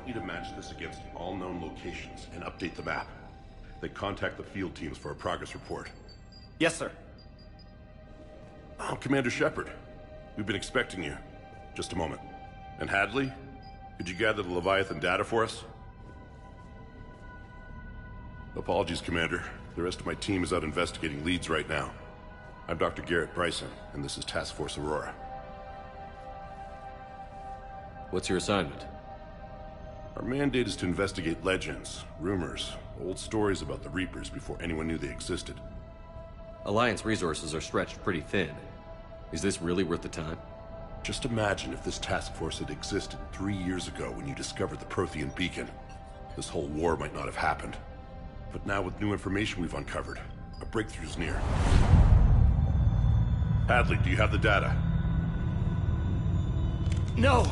want you to match this against all known locations and update the map. Then contact the field teams for a progress report. Yes, sir. Oh, Commander Shepard. We've been expecting you. Just a moment. And Hadley, could you gather the Leviathan data for us? Apologies, Commander. The rest of my team is out investigating leads right now. I'm Dr. Garrett Bryson, and this is Task Force Aurora. What's your assignment? Our mandate is to investigate legends, rumors, old stories about the Reapers before anyone knew they existed. Alliance resources are stretched pretty thin. Is this really worth the time? Just imagine if this task force had existed 3 years ago when you discovered the Prothean beacon. This whole war might not have happened. But now with new information we've uncovered, a breakthrough's near. Hadley, do you have the data? No!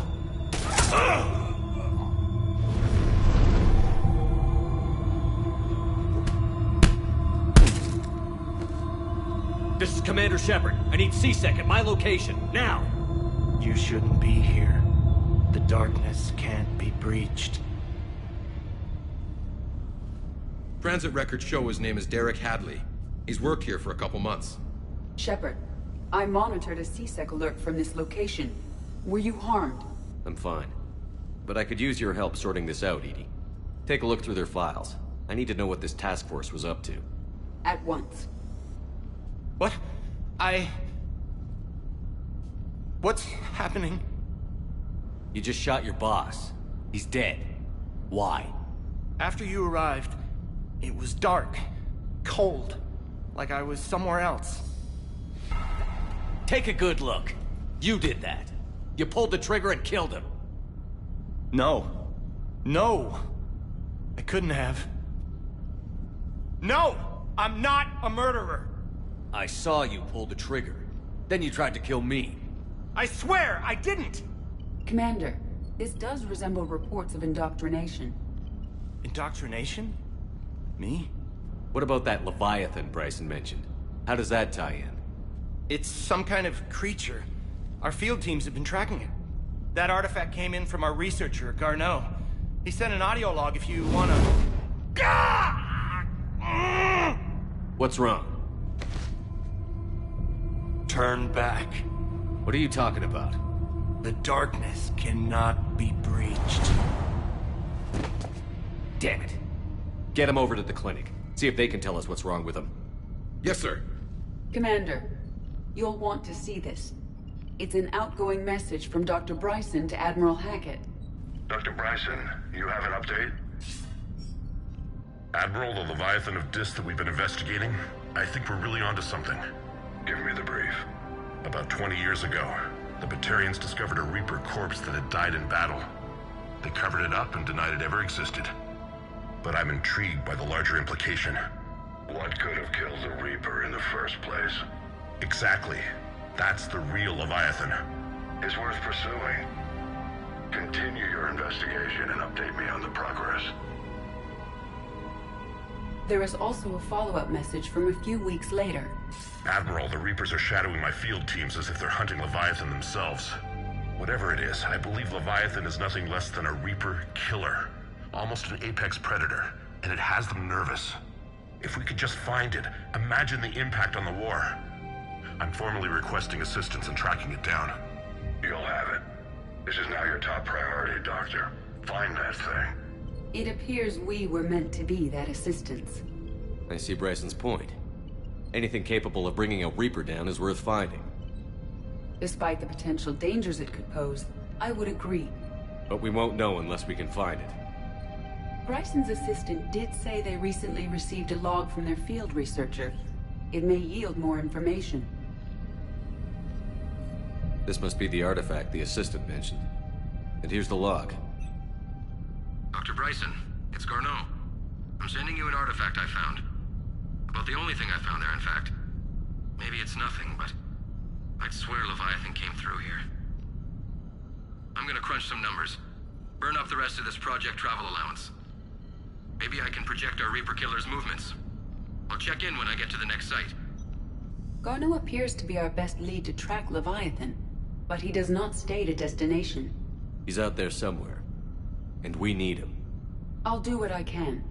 This is Commander Shepard. I need C-Sec at my location, now! You shouldn't be here. The darkness can't be breached. Transit records show his name is Derek Hadley. He's worked here for a couple months. Shepard, I monitored a C-Sec alert from this location. Were you harmed? I'm fine. But I could use your help sorting this out, Edie. Take a look through their files. I need to know what this task force was up to. At once. What? What's happening? You just shot your boss. He's dead. Why? After you arrived, it was dark, cold, like I was somewhere else. Take a good look. You did that. You pulled the trigger and killed him. No. No! I couldn't have. No! I'm not a murderer! I saw you pull the trigger. Then you tried to kill me. I swear I didn't! Commander, this does resemble reports of indoctrination. Indoctrination? Me? What about that Leviathan Bryson mentioned? How does that tie in? It's some kind of creature. Our field teams have been tracking it. That artifact came in from our researcher, Garneau. He sent an audio log if you wanna... What's wrong? Turn back. What are you talking about? The darkness cannot be breached. Damn it. Get him over to the clinic. See if they can tell us what's wrong with him. Yes, sir. Commander, you'll want to see this. It's an outgoing message from Dr. Bryson to Admiral Hackett. Dr. Bryson, you have an update? Admiral, the Leviathan of Dis that we've been investigating, I think we're really onto something. Give me the brief. About 20 years ago, the Batarians discovered a Reaper corpse that had died in battle. They covered it up and denied it ever existed. But I'm intrigued by the larger implication. What could have killed the Reaper in the first place? Exactly. That's the real Leviathan. It's worth pursuing. Continue your investigation and update me on the progress. There is also a follow-up message from a few weeks later. Admiral, the Reapers are shadowing my field teams as if they're hunting Leviathan themselves. Whatever it is, I believe Leviathan is nothing less than a Reaper killer. Almost an apex predator, and it has them nervous. If we could just find it, imagine the impact on the war. I'm formally requesting assistance in tracking it down. You'll have it. This is now your top priority, Doctor. Find that thing. It appears we were meant to be that assistance. I see Bryson's point. Anything capable of bringing a Reaper down is worth finding. Despite the potential dangers it could pose, I would agree. But we won't know unless we can find it. Bryson's assistant did say they recently received a log from their field researcher. It may yield more information. This must be the artifact the assistant mentioned. And here's the log. Dr. Bryson, it's Garneau. I'm sending you an artifact I found. About the only thing I found there, in fact. Maybe it's nothing, but I'd swear Leviathan came through here. I'm gonna crunch some numbers. Burn up the rest of this project travel allowance. Maybe I can project our Reaper killer's movements. I'll check in when I get to the next site. Garneau appears to be our best lead to track Leviathan, but he does not state a destination. He's out there somewhere. And we need him. I'll do what I can.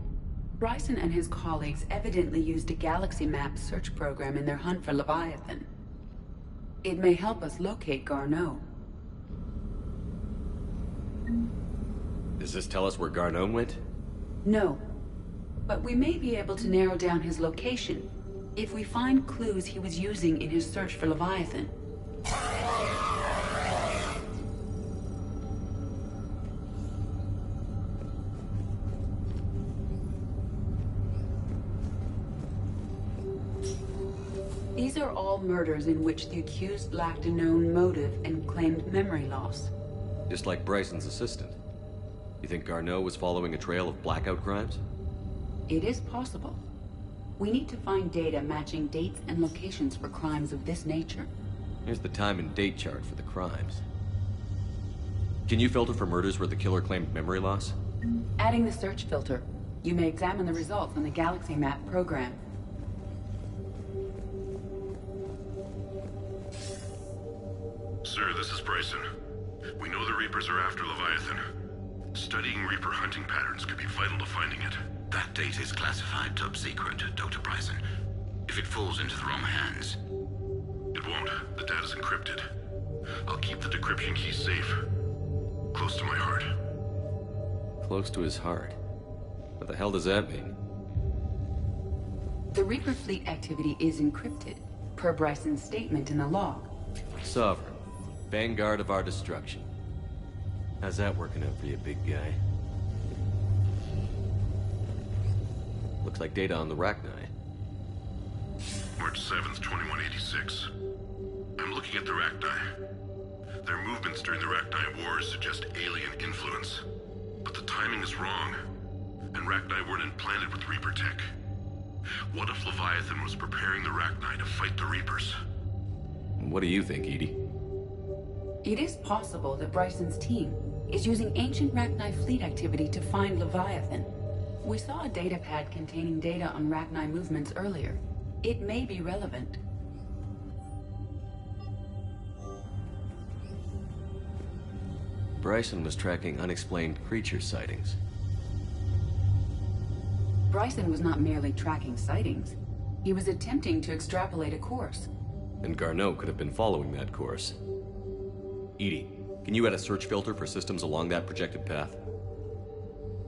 Bryson and his colleagues evidently used a galaxy map search program in their hunt for Leviathan. It may help us locate Garneau. Does this tell us where Garneau went? No. But we may be able to narrow down his location if we find clues he was using in his search for Leviathan. These are all murders in which the accused lacked a known motive and claimed memory loss. Just like Bryson's assistant. You think Garneau was following a trail of blackout crimes? It is possible. We need to find data matching dates and locations for crimes of this nature. Here's the time and date chart for the crimes. Can you filter for murders where the killer claimed memory loss? Adding the search filter, you may examine the results in the Galaxy Map program. Sir, this is Bryson. We know the Reapers are after Leviathan. Studying Reaper hunting patterns could be vital to finding it. That data is classified top secret, Dr. Bryson. If it falls into the wrong hands... It won't. The data's encrypted. I'll keep the decryption key safe. Close to my heart. Close to his heart. What the hell does that mean? The Reaper fleet activity is encrypted, per Bryson's statement in the log. Sovereign. Vanguard of our destruction. How's that working out for you, big guy? Looks like data on the Rachni. March 7th, 2186. I'm looking at the Rachni. Their movements during the Rachni Wars suggest alien influence. But the timing is wrong. And Rachni weren't implanted with Reaper tech. What if Leviathan was preparing the Rachni to fight the Reapers? What do you think, Edie? It is possible that Bryson's team is using ancient Rachni fleet activity to find Leviathan. We saw a datapad containing data on Rachni movements earlier. It may be relevant. Bryson was tracking unexplained creature sightings. Bryson was not merely tracking sightings. He was attempting to extrapolate a course. And Garneau could have been following that course. Edie, can you add a search filter for systems along that projected path?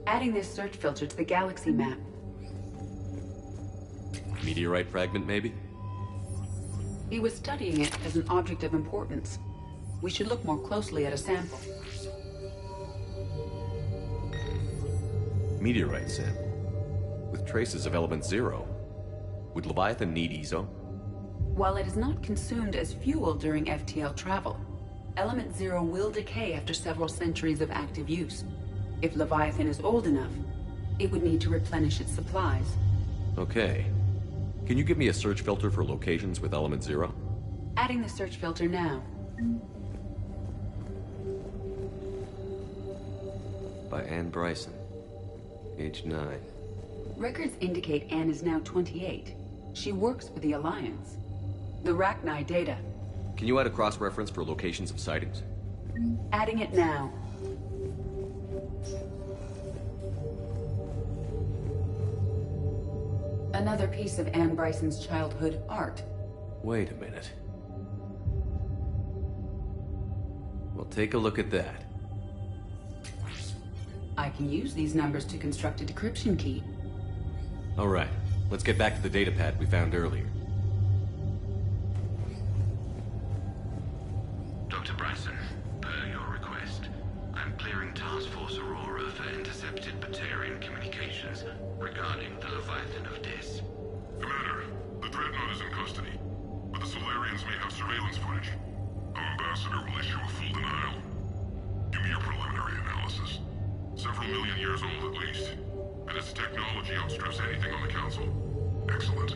Adding this search filter to the galaxy map. Meteorite fragment, maybe? He was studying it as an object of importance. We should look more closely at a sample. Meteorite sample. With traces of element 0. Would Leviathan need EZO? While it is not consumed as fuel during FTL travel, element 0 will decay after several centuries of active use. If Leviathan is old enough, it would need to replenish its supplies. Okay. Can you give me a search filter for locations with element 0? Adding the search filter now. By Anne Bryson. Age 9. Records indicate Anne is now 28. She works for the Alliance. The Rachni data. Can you add a cross-reference for locations of sightings? Adding it now. Another piece of Anne Bryson's childhood art. Wait a minute. Well, take a look at that. I can use these numbers to construct a decryption key. All right, let's get back to the datapad we found earlier. Dr. Bryson, per your request, I'm clearing Task Force Aurora for intercepted Batarian communications regarding the Leviathan of Dis. Commander, the Dreadnought is in custody, but the Solarians may have surveillance footage. Our ambassador will issue a full denial. Give me your preliminary analysis. Several million years old at least, and its technology outstrips anything on the Council. Excellent.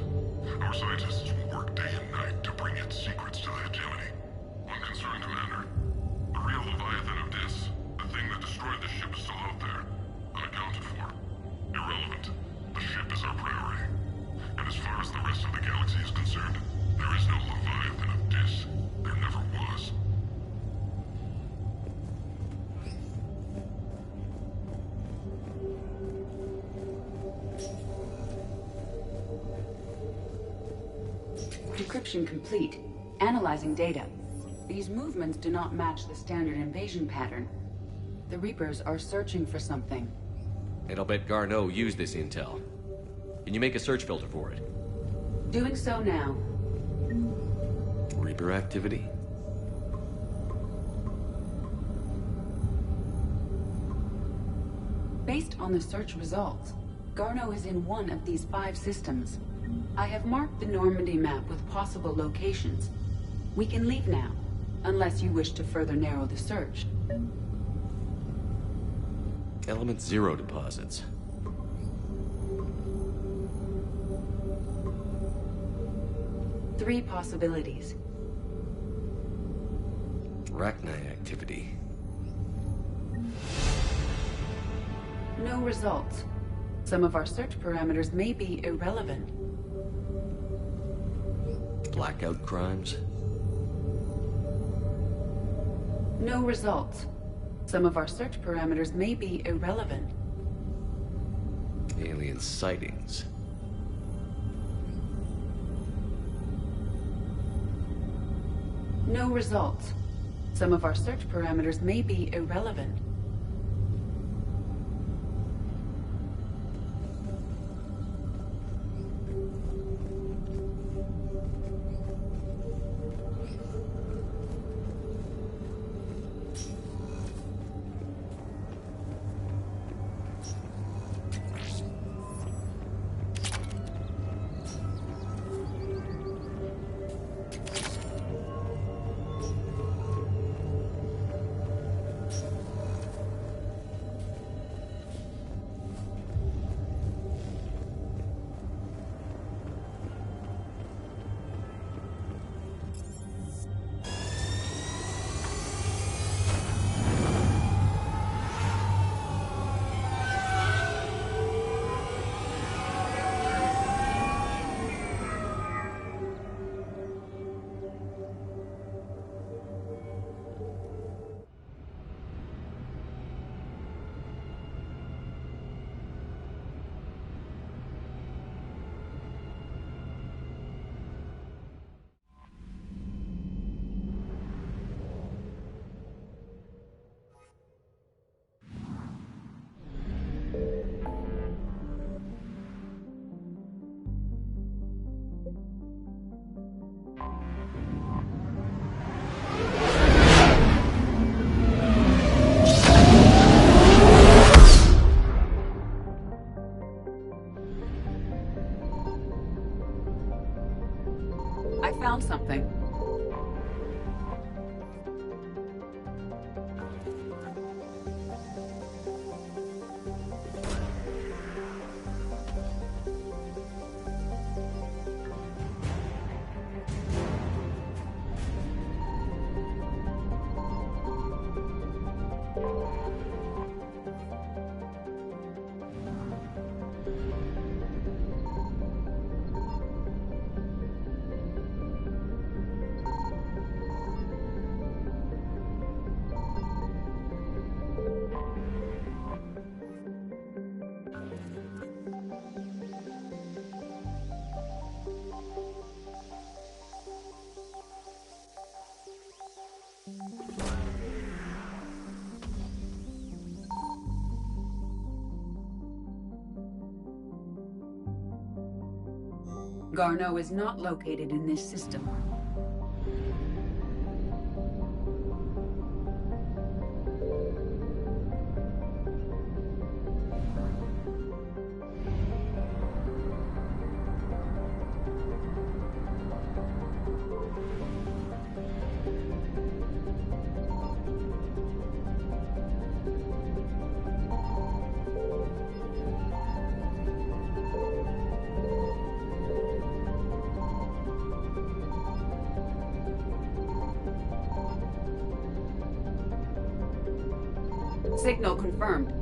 Our scientists will work day and night to bring its secrets to the hegemony. One concern, Commander. The real Leviathan of Dis, the thing that destroyed the ship, is still out there, unaccounted for. Irrelevant. The ship is our priority. And as far as the rest of the galaxy is concerned, there is no Leviathan of Dis. There never was. Decryption complete. Analyzing data. These movements do not match the standard invasion pattern. The Reapers are searching for something. And I'll bet Garneau used this intel. Can you make a search filter for it? Doing so now. Reaper activity? Based on the search results, Garneau is in one of these 5 systems. I have marked the Normandy map with possible locations. We can leave now, unless you wish to further narrow the search. Element 0 deposits. Three possibilities. Rachni activity. No results. Some of our search parameters may be irrelevant. Blackout crimes. No results. Some of our search parameters may be irrelevant. Alien sightings. No results. Some of our search parameters may be irrelevant. I found something. Garneau is not located in this system. Signal confirmed.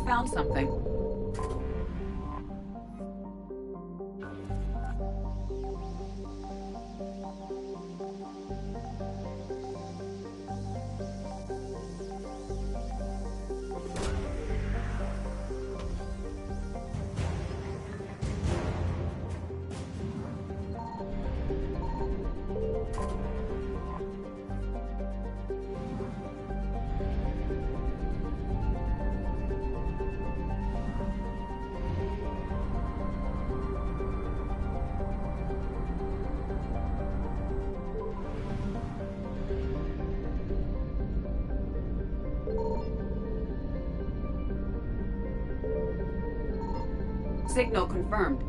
found something. Signal confirmed.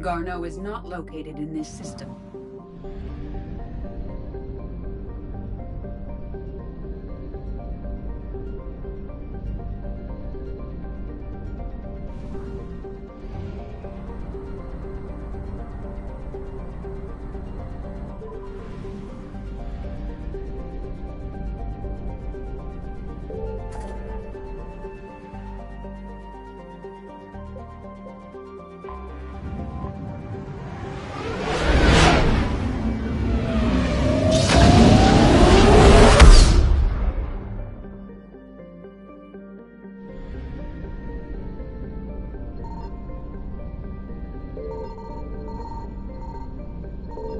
Garneau is not located in this system.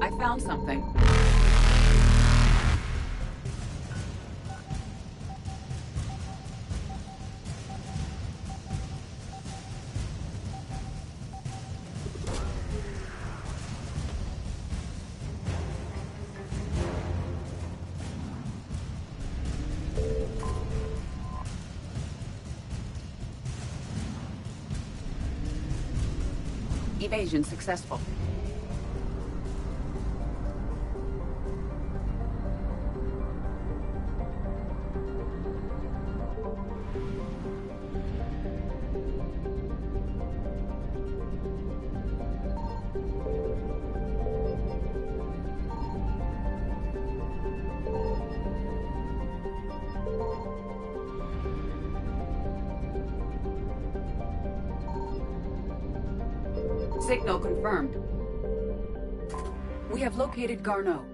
I found something. Evasion successful. Signal confirmed. We have located Garneau.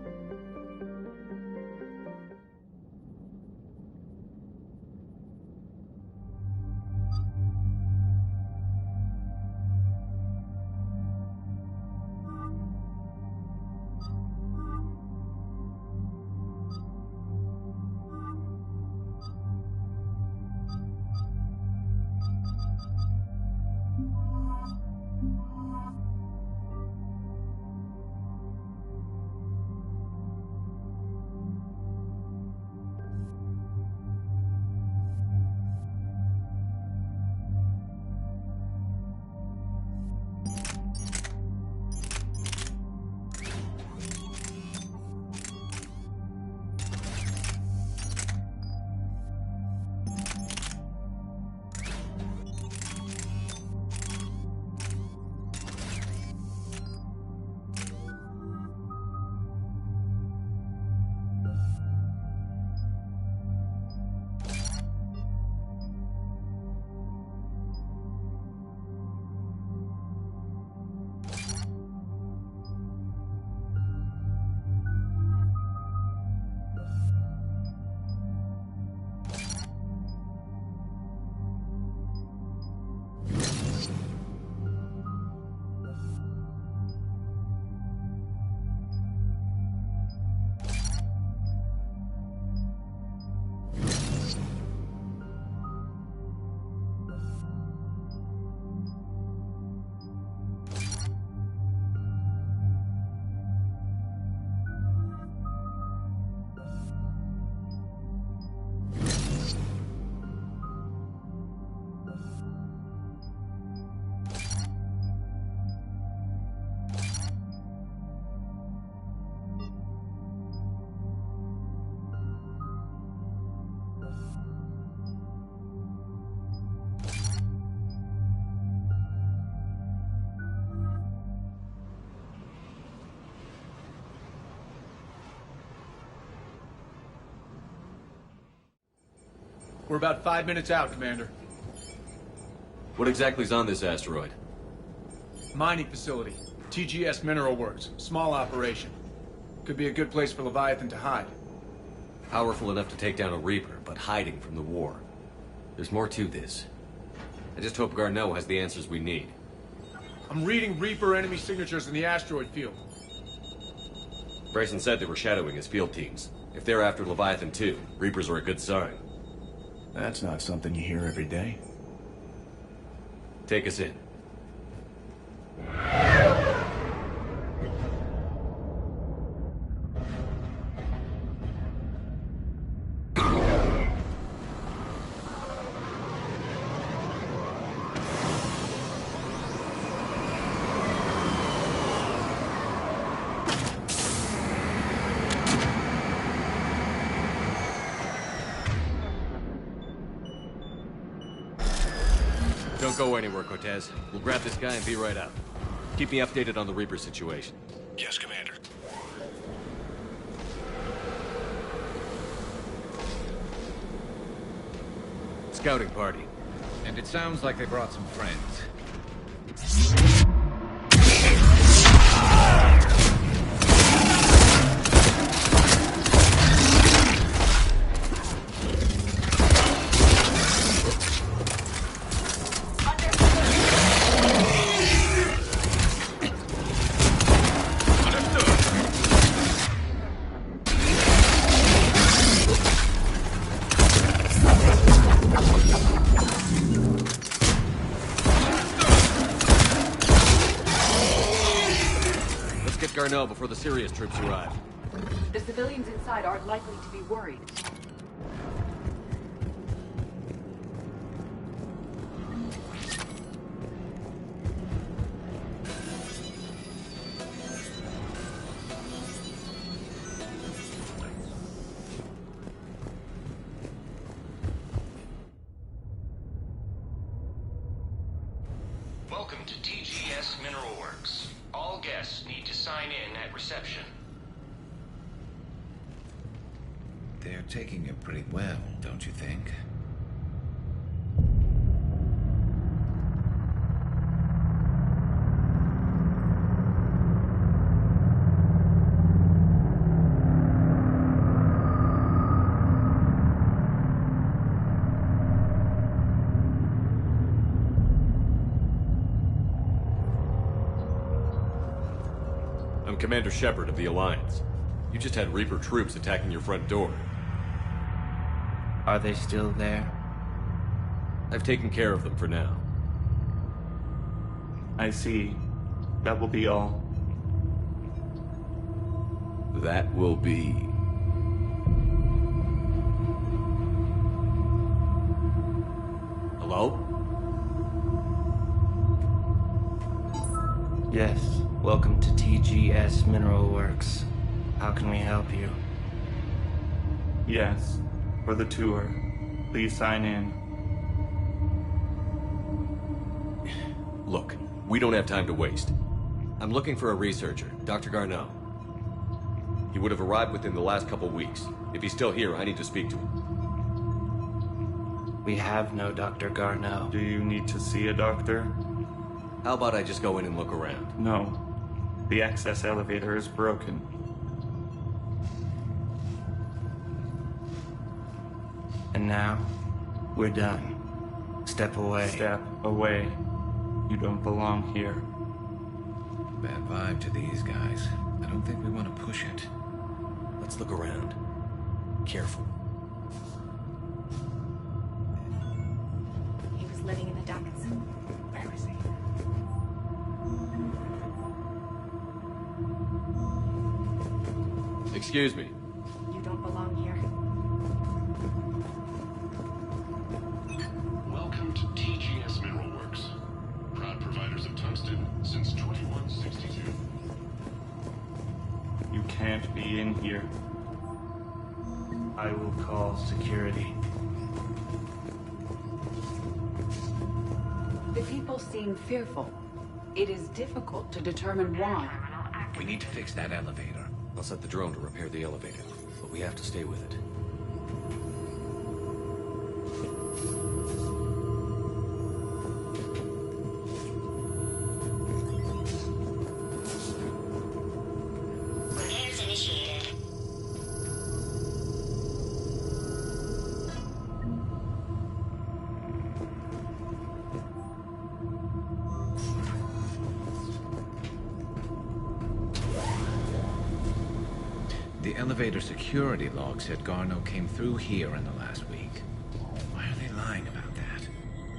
We're about 5 minutes out, Commander. What exactly is on this asteroid? Mining facility. TGS Mineral Works. Small operation. Could be a good place for Leviathan to hide. Powerful enough to take down a Reaper, but hiding from the war. There's more to this. I just hope Garneau has the answers we need. I'm reading Reaper enemy signatures in the asteroid field. Bryson said they were shadowing his field teams. If they're after Leviathan too, Reapers are a good sign. That's not something you hear every day. Take us in. Don't go anywhere, Cortez. We'll grab this guy and be right out. Keep me updated on the Reaper situation. Yes, Commander. Scouting party. And it sounds like they brought some friends. Garneau before the serious troops arrive. The civilians inside aren't likely to be worried. Welcome to TGS Mineral Works. All guests need to sign in at reception. They're taking it pretty well, don't you think? I'm Commander Shepard of the Alliance. You just had Reaper troops attacking your front door. Are they still there? I've taken care of them for now. I see. That will be all. That will be... Hello? Yes. Welcome to TGS Mineral Works. How can we help you? Yes. For the tour. Please sign in. Look, we don't have time to waste. I'm looking for a researcher, Dr. Garneau. He would have arrived within the last couple weeks. If he's still here, I need to speak to him. We have no Dr. Garneau. Do you need to see a doctor? How about I just go in and look around? No. The access elevator is broken. And now, we're done. Step away. Step away. You don't belong here. Bad vibe to these guys. I don't think we want to push it. Let's look around. Careful. He was living in the ducts. Where was he? Excuse me. You don't belong here. Welcome to TGS Mineral Works. Proud providers of tungsten since 2162. You can't be in here. I will call security. The people seem fearful. It is difficult to determine why. We need to fix that elevator. I'll set the drone to repair the elevator, but we have to stay with it. The elevator security log said Garneau came through here in the last week. Why are they lying about that?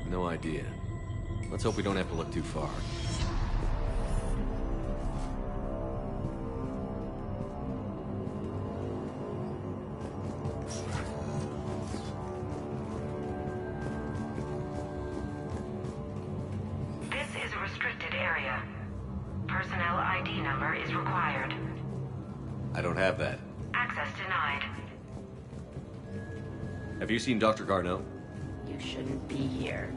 No idea. Let's hope we don't have to look too far. This is a restricted area. Personnel ID number is required. I don't have that. Access denied. Have you seen Dr. Garneau? You shouldn't be here.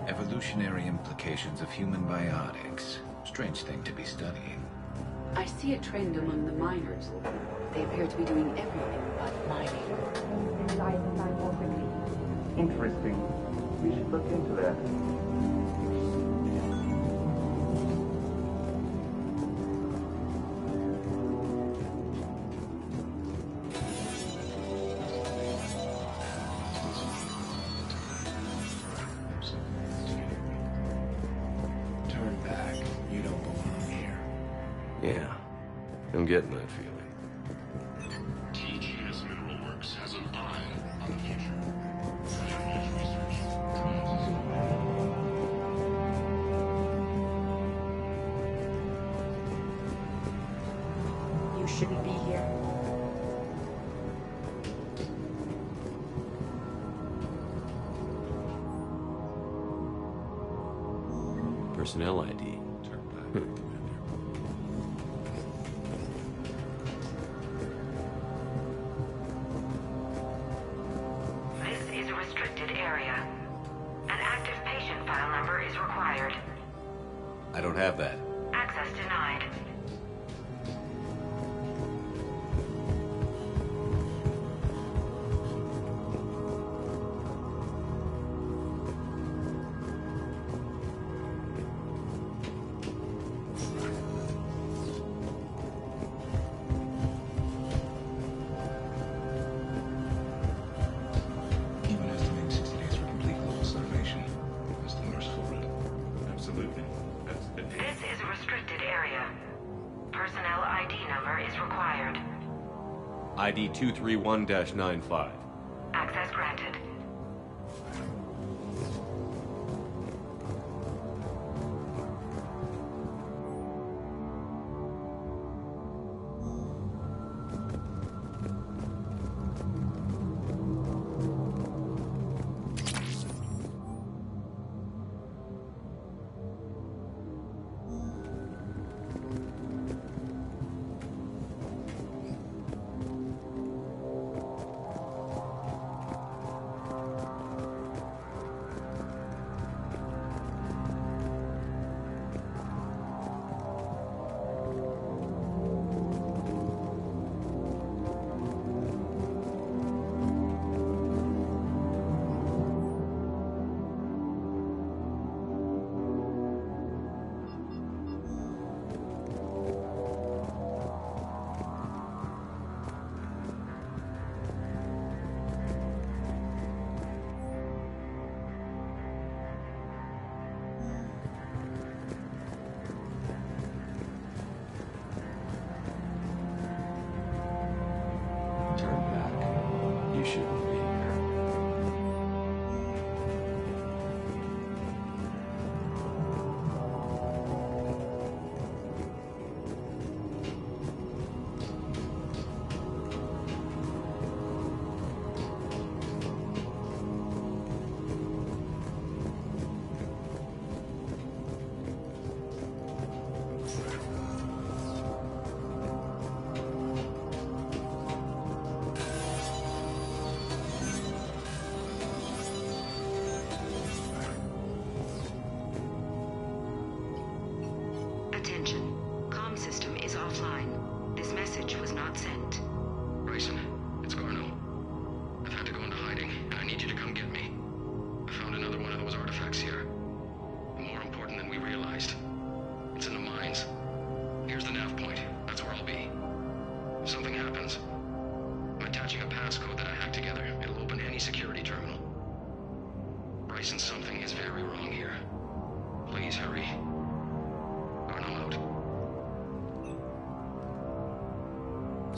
Evolutionary implications of human biotics. Strange thing to be studying. I see a trend among the miners. They appear to be doing everything but mining. Interesting. We should look into that. Turn back. You don't belong here. Yeah. I'm getting that feeling. TGS Mineral Works has an eye on the future. You shouldn't be here. Personnel ID. This is a restricted area. An active patient file number is required. I don't have that. Access denied. Even estimating 60 days for complete global starvation. That's the merciful route. Absolutely. This is a restricted area. Personnel ID number is required. ID 231-95. Access granted.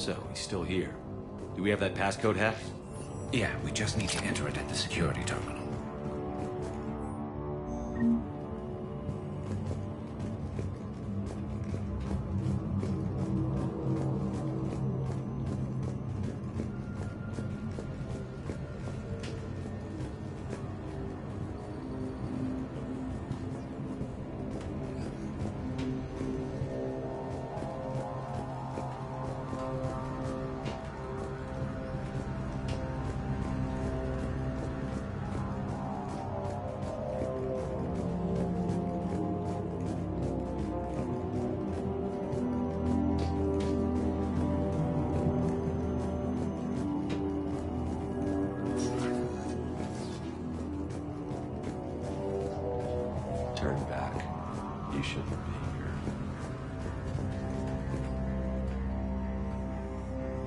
So, he's still here. Do we have that passcode hack? Yeah, we just need to enter it at the security terminal. Turn back. You shouldn't be here.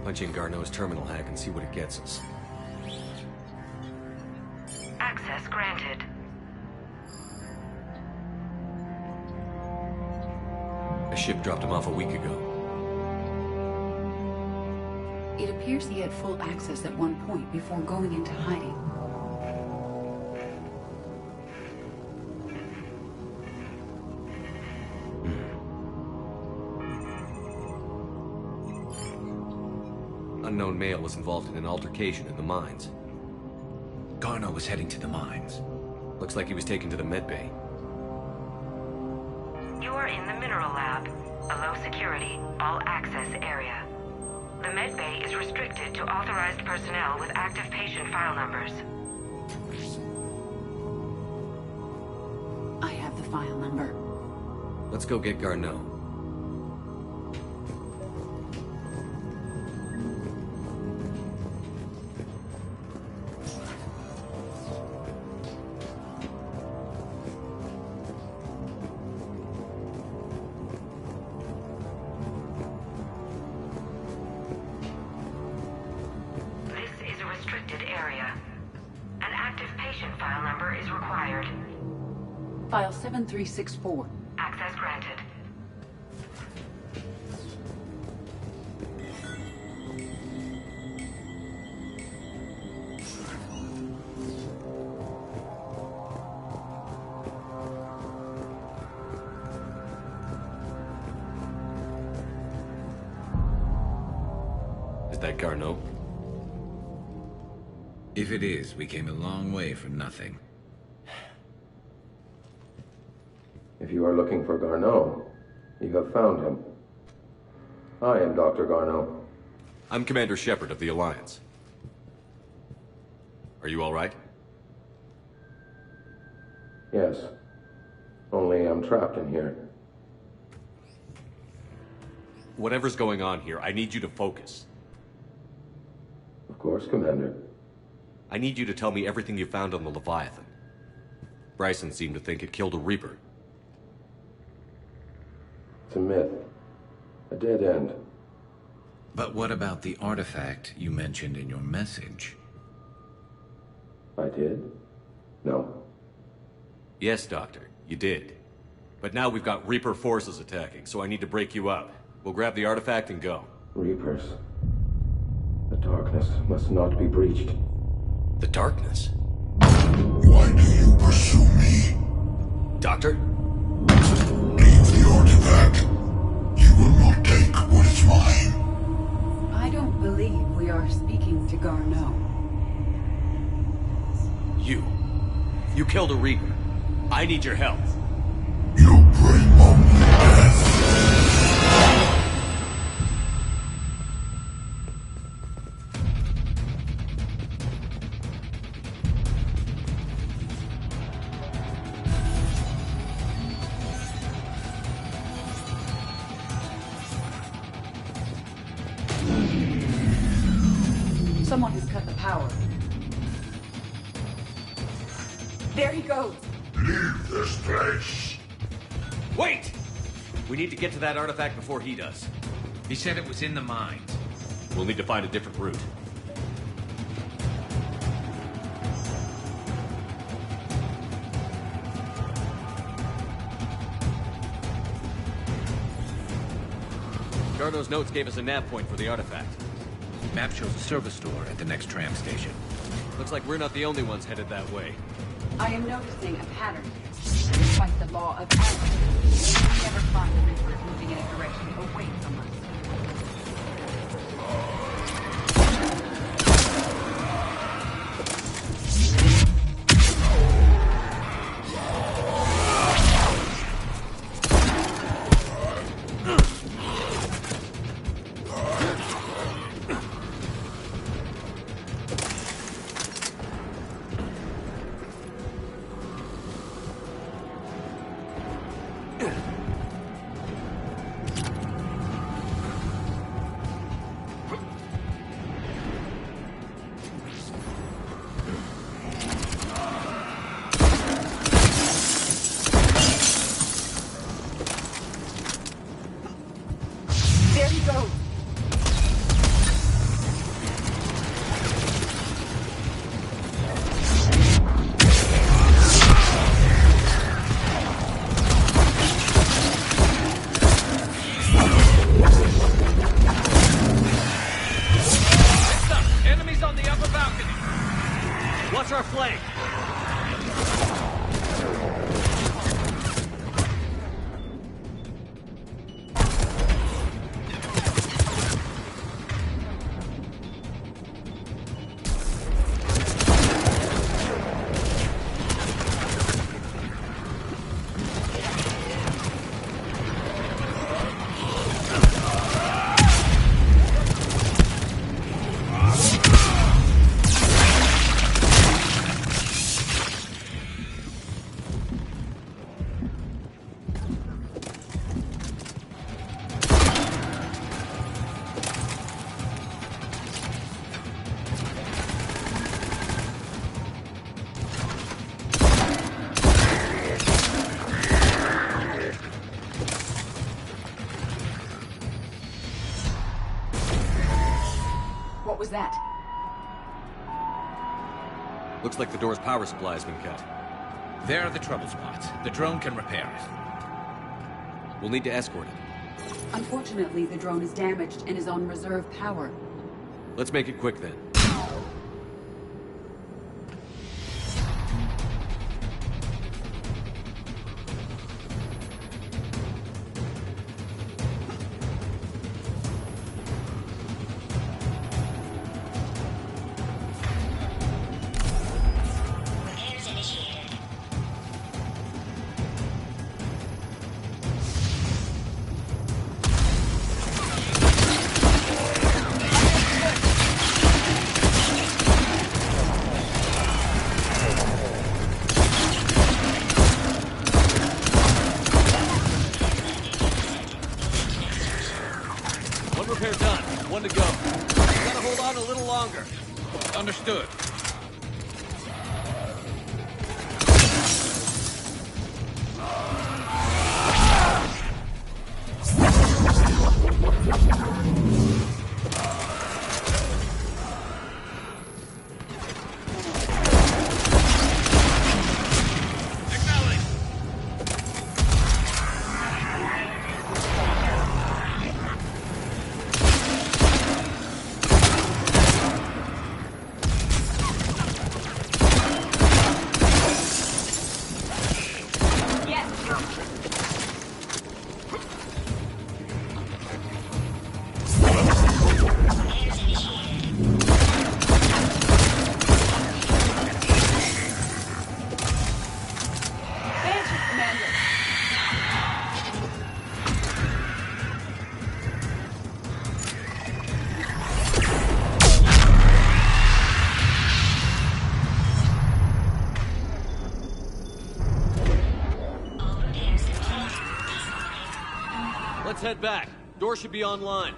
Punch in Garneau's terminal hack and see what it gets us. Access granted. A ship dropped him off a week ago. It appears he had full access at one point before going into hiding. Unknown male was involved in an altercation in the mines. Garneau was heading to the mines. Looks like he was taken to the medbay. You are in the mineral lab, a low security, all access area. The medbay is restricted to authorized personnel with active patient file numbers. I have the file number. Let's go get Garneau. File 7364. Access granted. Is that Garneau? If it is, we came a long way from nothing. If you are looking for Garneau, you have found him. I am Dr. Garneau. I'm Commander Shepard of the Alliance. Are you all right? Yes. Only I'm trapped in here. Whatever's going on here, I need you to focus. Of course, Commander. I need you to tell me everything you found on the Leviathan. Bryson seemed to think it killed a Reaper. It's a myth. A dead end. But what about the artifact you mentioned in your message? I did? No. Yes, Doctor, you did. But now we've got Reaper forces attacking, so I need to break you up. We'll grab the artifact and go. Reapers. The darkness must not be breached. The darkness? Why do you pursue me? Doctor? Leave the artifact. You will not take what is mine. I don't believe we are speaking to Garneau. You killed a Reaper. I need your help. You bring only death. Someone has cut the power. There he goes. Leave this place. Wait! We need to get to that artifact before he does. He said it was in the mines. We'll need to find a different route. Garno's notes gave us a nav point for the artifact. Map shows a service store at the next tram station. Looks like we're not the only ones headed that way. I am noticing a pattern. Despite the law of averages, we never find the Reaper moving in a direction away from us. What was that? Looks like the door's power supply has been cut. There are the trouble spots. The drone can repair it. We'll need to escort it. Unfortunately, the drone is damaged and is on reserve power. Let's make it quick then. Repair done. One to go. Gotta hold on a little longer. Understood. Let's head back. Door should be online.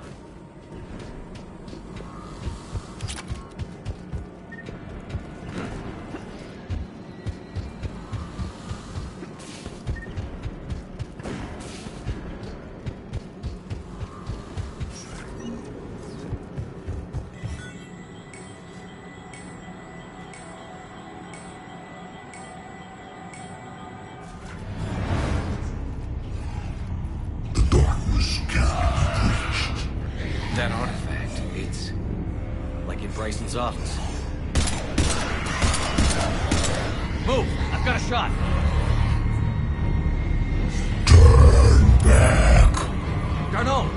The darkness can't be breached. That artifact, it's... like in Bryson's office. Move! I've got a shot! Turn back! Garneau!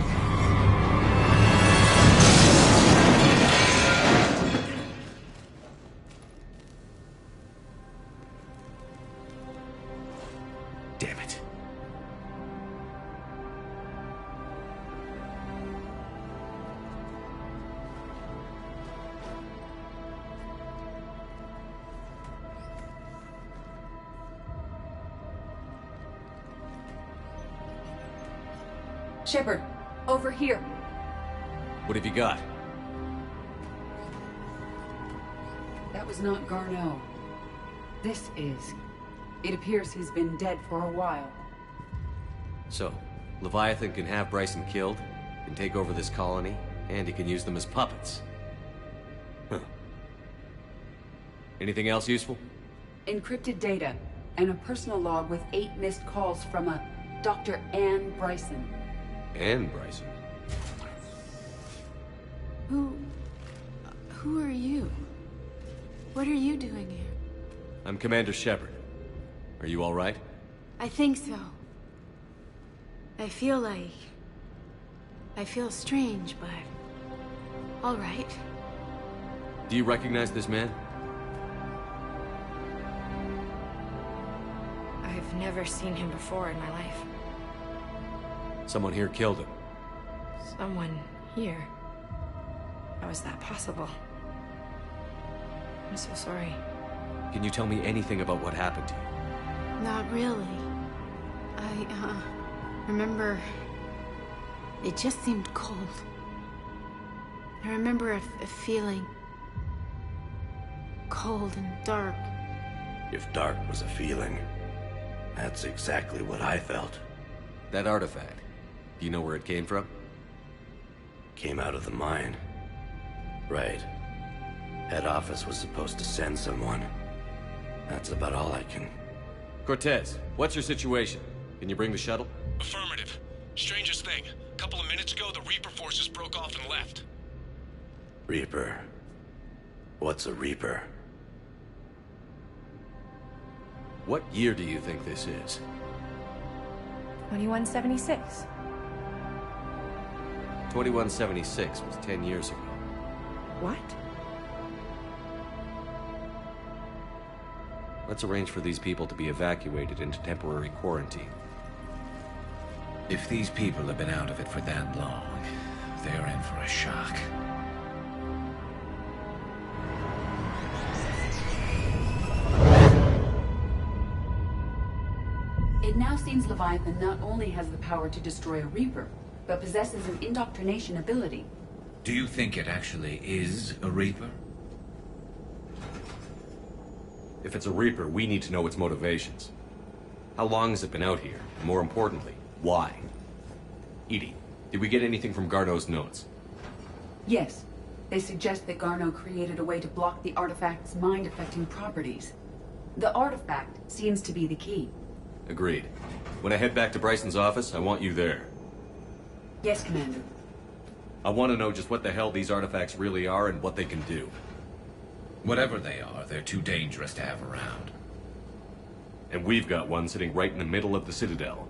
Damn it. Shepard, over here. What have you got? That was not Garneau. This is. It appears he's been dead for a while. So, Leviathan can have Bryson killed, can take over this colony, and he can use them as puppets. Huh. Anything else useful? Encrypted data, and a personal log with 8 missed calls from a Dr. Anne Bryson. Anne Bryson? Who are you? What are you doing here? I'm Commander Shepard. Are you all right? I think so. I feel strange, but... all right. Do you recognize this man? I've never seen him before in my life. Someone here killed him. Someone here? How is that possible? I'm so sorry. Can you tell me anything about what happened to you? Not really. I, remember... it just seemed cold. I remember a feeling... cold and dark. If dark was a feeling, that's exactly what I felt. That artifact, do you know where it came from? Came out of the mine. Right. Head office was supposed to send someone. That's about all I can... Cortez, what's your situation? Can you bring the shuttle? Affirmative. Strangest thing. A couple of minutes ago, the Reaper forces broke off and left. Reaper. What's a Reaper? What year do you think this is? 2176. 2176 was 10 years ago. What? Let's arrange for these people to be evacuated into temporary quarantine. If these people have been out of it for that long, they're in for a shock. It now seems Leviathan not only has the power to destroy a Reaper, but possesses an indoctrination ability. Do you think it actually is a Reaper? If it's a Reaper, we need to know its motivations. How long has it been out here? And more importantly, why? Edie, did we get anything from Garneau's notes? Yes. They suggest that Garneau created a way to block the artifact's mind-affecting properties. The artifact seems to be the key. Agreed. When I head back to Bryson's office, I want you there. Yes, Commander. I want to know just what the hell these artifacts really are and what they can do. Whatever they are, they're too dangerous to have around. And we've got one sitting right in the middle of the Citadel.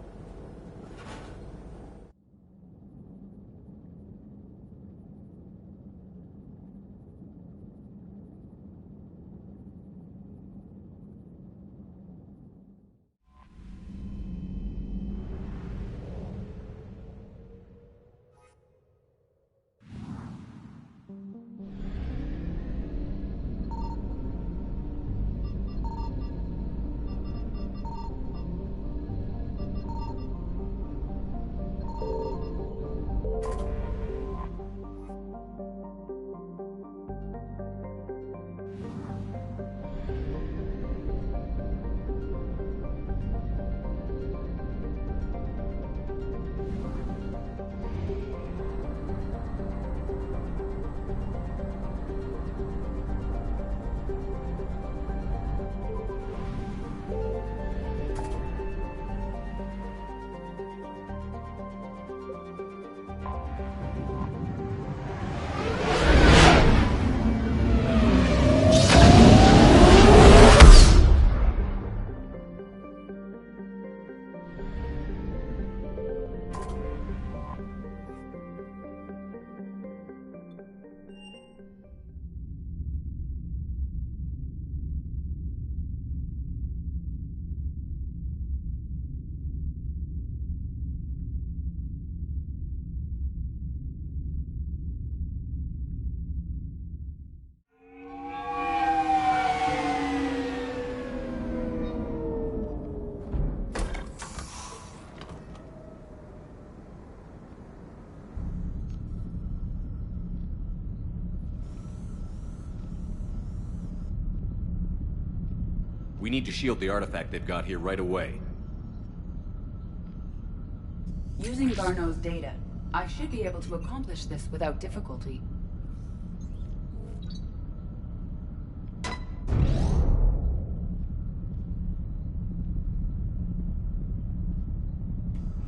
We need to shield the artifact they've got here right away. Using Garneau's data, I should be able to accomplish this without difficulty.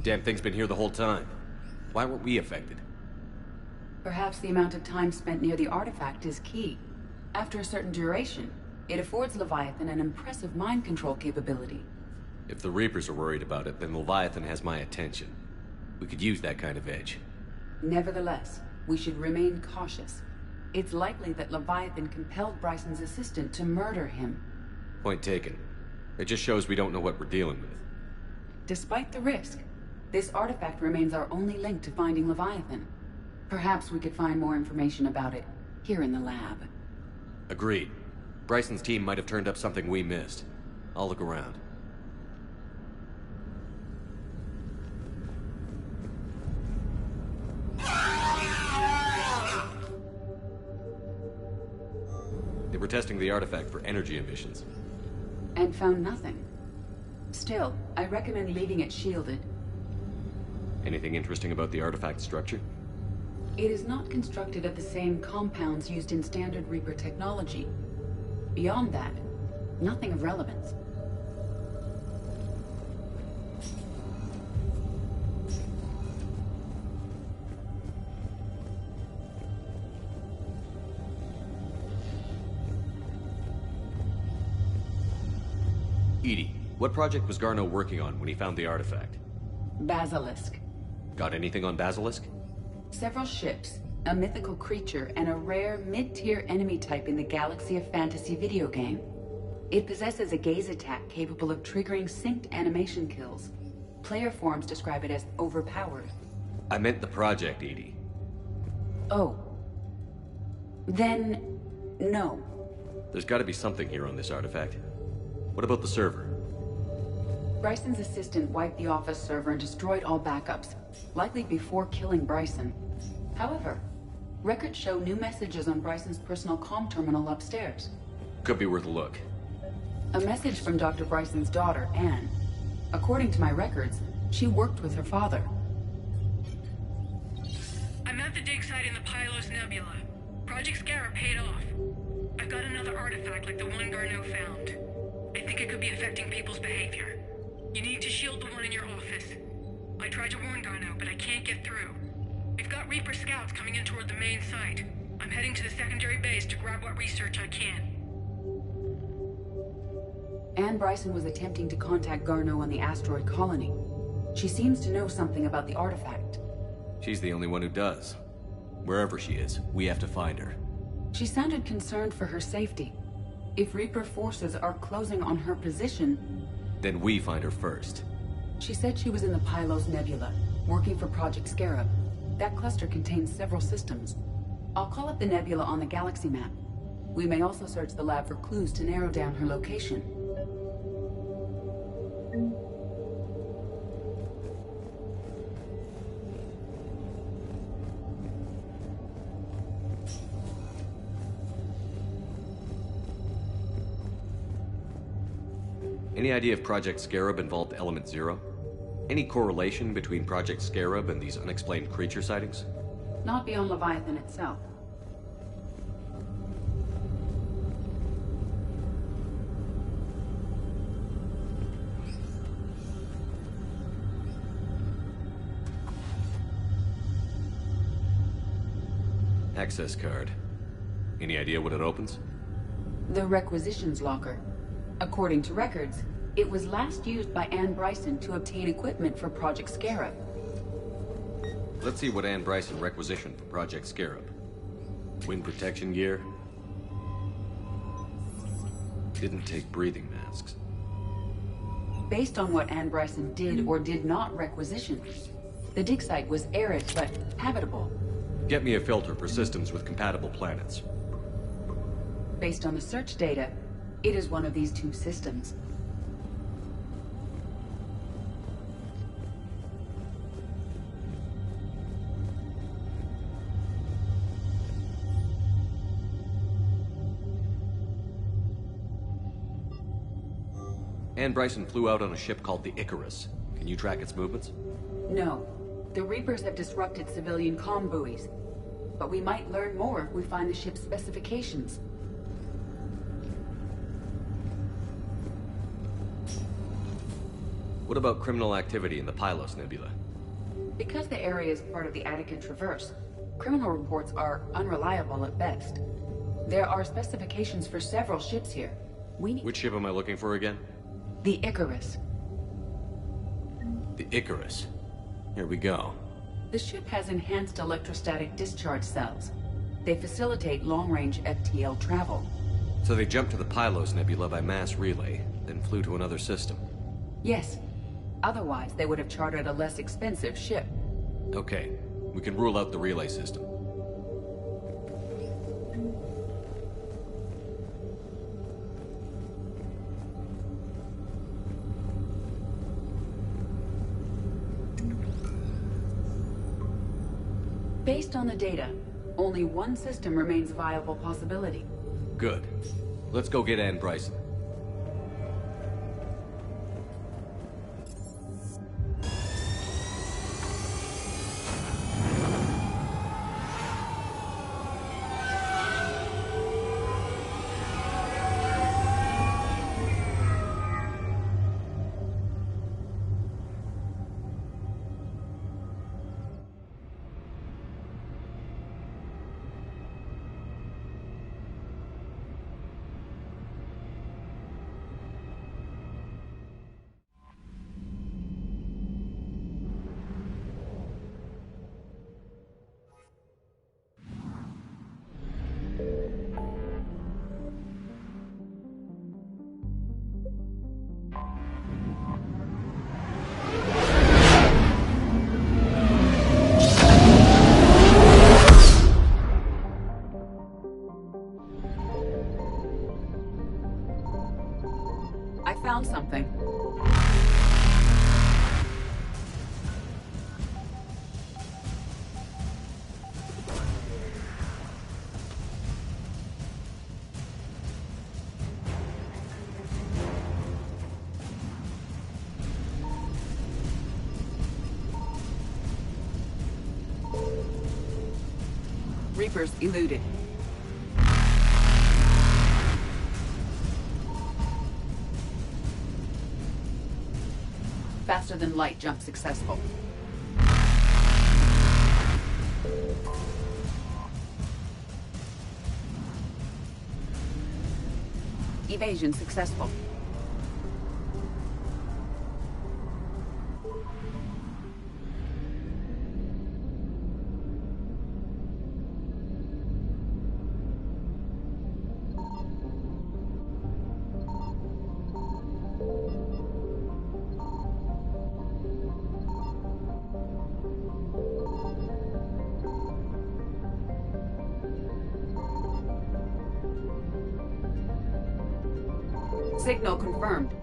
Damn thing's been here the whole time. Why weren't we affected? Perhaps the amount of time spent near the artifact is key. After a certain duration, it affords Leviathan an impressive mind control capability. If the Reapers are worried about it, then Leviathan has my attention. We could use that kind of edge. Nevertheless, we should remain cautious. It's likely that Leviathan compelled Bryson's assistant to murder him. Point taken. It just shows we don't know what we're dealing with. Despite the risk, this artifact remains our only link to finding Leviathan. Perhaps we could find more information about it here in the lab. Agreed. Bryson's team might have turned up something we missed. I'll look around. They were testing the artifact for energy emissions. And found nothing. Still, I recommend leaving it shielded. Anything interesting about the artifact structure? It is not constructed of the same compounds used in standard Reaper technology. Beyond that, nothing of relevance. Edie, what project was Garneau working on when he found the artifact? Basilisk. Got anything on Basilisk? Several ships, a mythical creature, and a rare mid-tier enemy type in the Galaxy of Fantasy video game. It possesses a gaze attack capable of triggering synced animation kills. Player forums describe it as overpowered. I meant the project, Edie. Oh. Then, no. There's gotta be something here on this artifact. What about the server? Bryson's assistant wiped the office server and destroyed all backups, likely before killing Bryson. However, records show new messages on Bryson's personal comm terminal upstairs. Could be worth a look. A message from Dr. Bryson's daughter, Anne. According to my records, she worked with her father. I'm at the dig site in the Pylos Nebula. Project Scarab paid off. I've got another artifact like the one Garneau found. I think it could be affecting people's behavior. You need to shield the one in your office. I tried to warn Garneau, but I can't get through. We've got Reaper scouts coming in toward the main site. I'm heading to the secondary base to grab what research I can. Anne Bryson was attempting to contact Garneau on the asteroid colony. She seems to know something about the artifact. She's the only one who does. Wherever she is, we have to find her. She sounded concerned for her safety. If Reaper forces are closing on her position... Then we find her first. She said she was in the Pylos Nebula, working for Project Scarab. That cluster contains several systems. I'll call up the nebula on the galaxy map. We may also search the lab for clues to narrow down her location. Any idea if Project Scarab involved Element Zero? Any correlation between Project Scarab and these unexplained creature sightings? Not beyond Leviathan itself. Access card. Any idea what it opens? The requisitions locker. According to records, it was last used by Anne Bryson to obtain equipment for Project Scarab. Let's see what Anne Bryson requisitioned for Project Scarab. Wind protection gear. Didn't take breathing masks. Based on what Anne Bryson did or did not requisition, the dig site was arid but habitable. Get me a filter for systems with compatible planets. Based on the search data, it is one of these two systems. Ann Bryson flew out on a ship called the Icarus. Can you track its movements? No. The Reapers have disrupted civilian comm buoys. But we might learn more if we find the ship's specifications. What about criminal activity in the Pylos Nebula? Because the area is part of the Attican Traverse, criminal reports are unreliable at best. There are specifications for several ships here. Which ship am I looking for again? The Icarus. The Icarus. Here we go. The ship has enhanced electrostatic discharge cells. They facilitate long-range FTL travel. So they jumped to the Pylos Nebula by mass relay, then flew to another system. Yes. Otherwise, they would have chartered a less expensive ship. Okay. We can rule out the relay system. Based on the data, only one system remains a viable possibility. Good. Let's go get Ann Bryson. I found something. Reapers eluded. Faster than light jump successful. Evasion successful. Signal confirmed.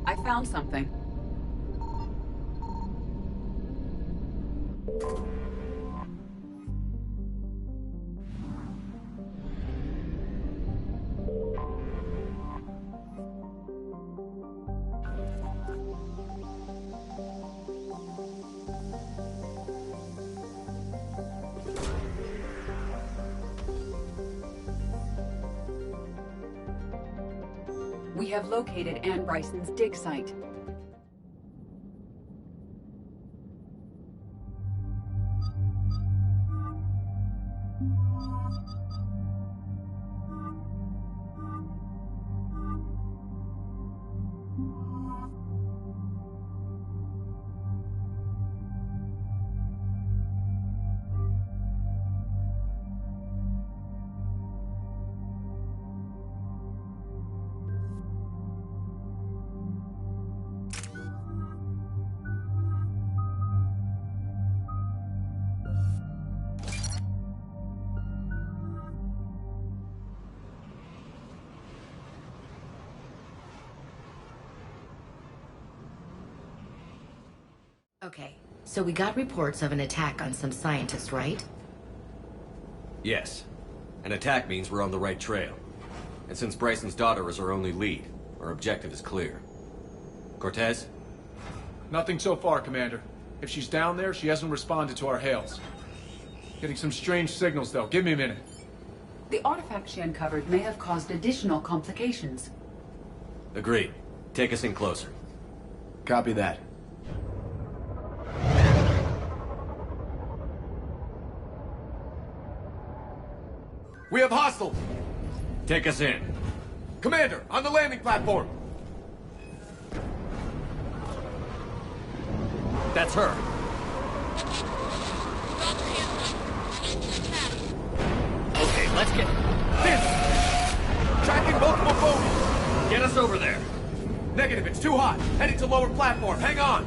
I found something. We have located Ann Bryson's dig site. Okay, so we got reports of an attack on some scientists, right? Yes. An attack means we're on the right trail. And since Bryson's daughter is our only lead, our objective is clear. Cortez? Nothing so far, Commander. If she's down there, she hasn't responded to our hails. Getting some strange signals, though. Give me a minute. The artifact she uncovered may have caused additional complications. Agreed. Take us in closer. Copy that. We have hostiles! Take us in. Commander, on the landing platform! That's her. Okay, let's get... This! Tracking multiple bogies! Get us over there. Negative, it's too hot. Heading to lower platform. Hang on.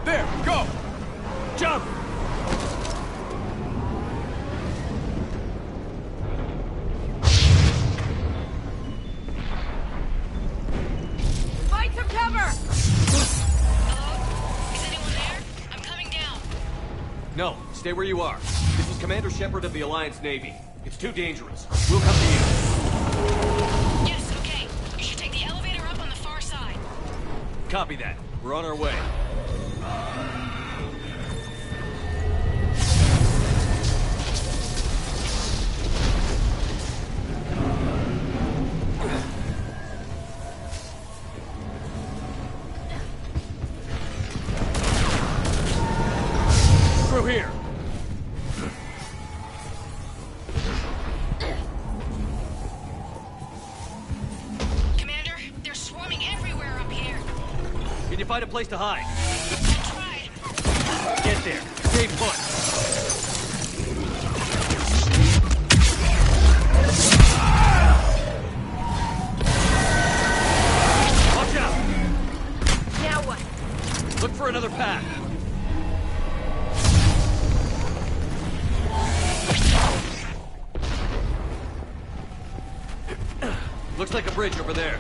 There, go! Jump! Find some cover! No, stay where you are. This is Commander Shepard of the Alliance Navy. It's too dangerous. We'll come to you. Yes, okay. You should take the elevator up on the far side. Copy that. We're on our way. Through here. Commander, they're swarming everywhere up here. Can you find a place to hide? I tried. Get there. Stay put. Watch out! Now what? Look for another path. Looks like a bridge over there.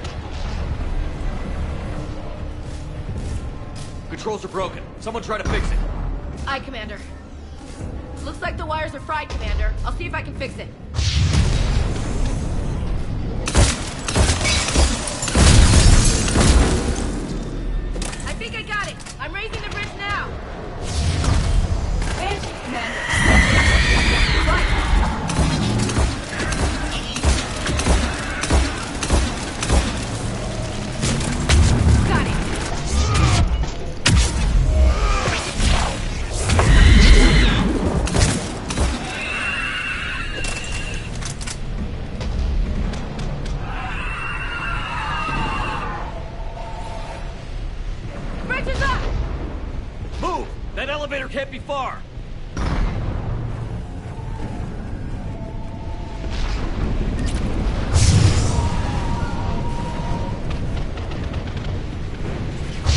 Controls are broken. Someone try to fix it. Aye, Commander. Looks like the wires are fried, Commander. I'll see if I can fix it. I think I got it. I'm raising the bridge now. Engine, Commander. Got it. Bridge is up! Move! That elevator can't be far.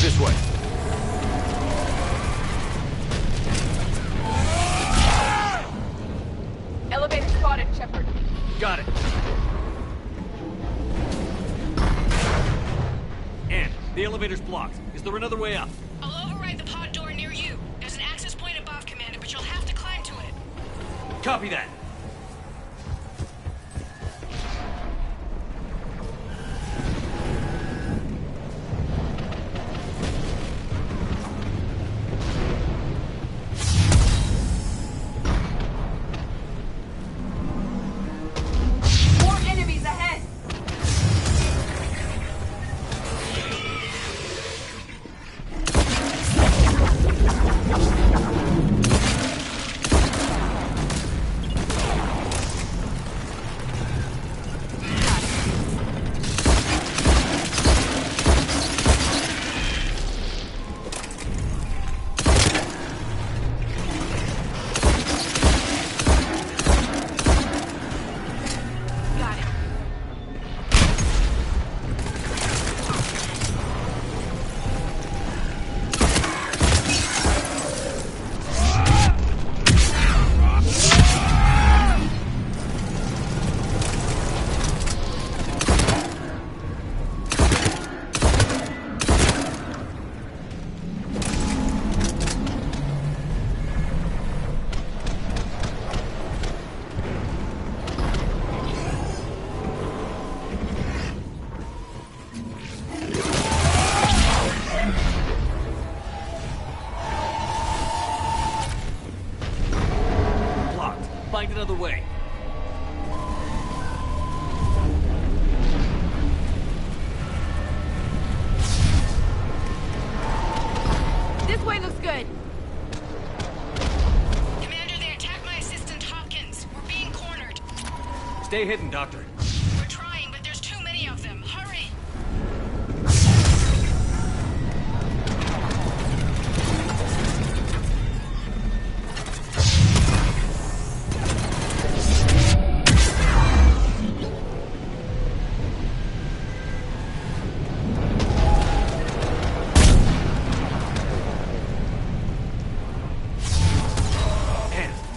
This way. Elevator spotted, Shepard. Got it. And the elevator's blocked. Is there another way up? I'll override the pod door near you. There's an access point above, Commander, but you'll have to climb to it. Copy that. More enemies ahead! Stay hidden, Doctor. We're trying, but there's too many of them. Hurry!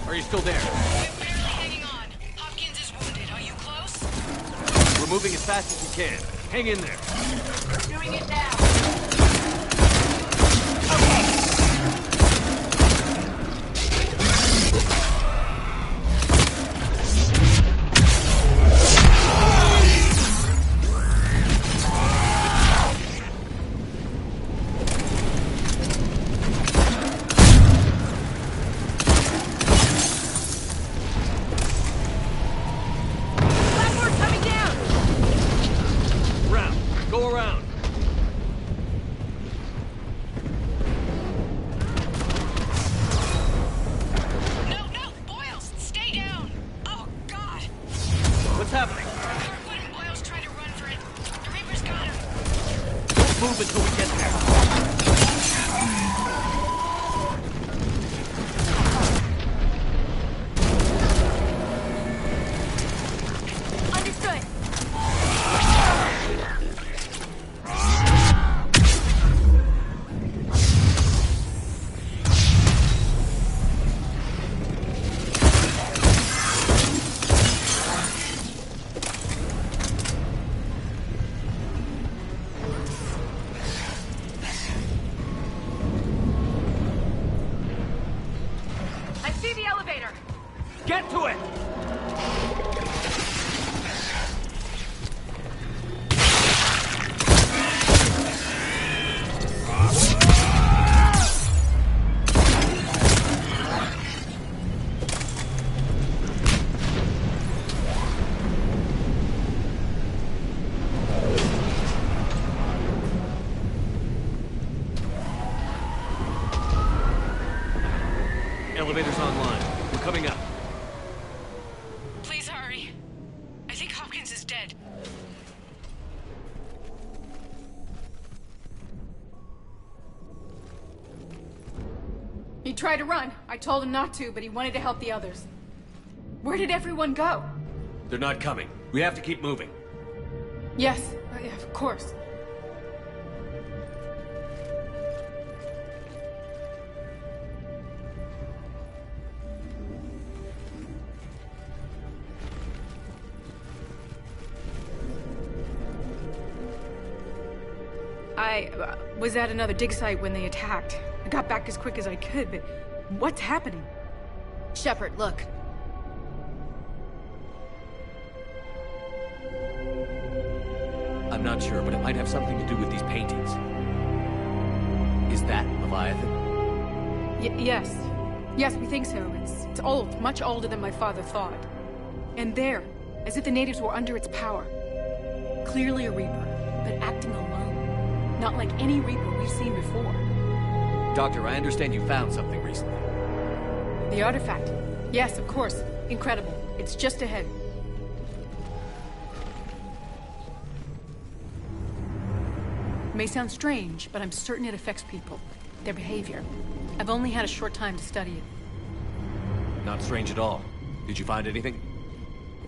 Are you still there? We're barely hanging on. Hopkins is wounded. Are you close? We're moving as fast as we can. Hang in there. Doing it now. Go around. No, Boyles, stay down. Oh, God. What's happening? Kirkwood and Boyles tried to run for it. The Reaper's got him. Don't move until we get there. Understood. I see the elevator. Get to it! Elevator's online. We're coming up. Please hurry. I think Hopkins is dead. He tried to run. I told him not to, but he wanted to help the others. Where did everyone go? They're not coming. We have to keep moving. Yes, yeah, of course. I was at another dig site when they attacked. I got back as quick as I could, but what's happening? Shepard, look. I'm not sure, but it might have something to do with these paintings. Is that Leviathan? Yes. Yes, we think so. It's old, much older than my father thought. And there, as if the natives were under its power. Clearly a Reaper, but acting alone. Not like any Reaper we've seen before. Doctor, I understand you found something recently. The artifact. Yes, of course. Incredible. It's just ahead. It may sound strange, but I'm certain it affects people. Their behavior. I've only had a short time to study it. Not strange at all. Did you find anything?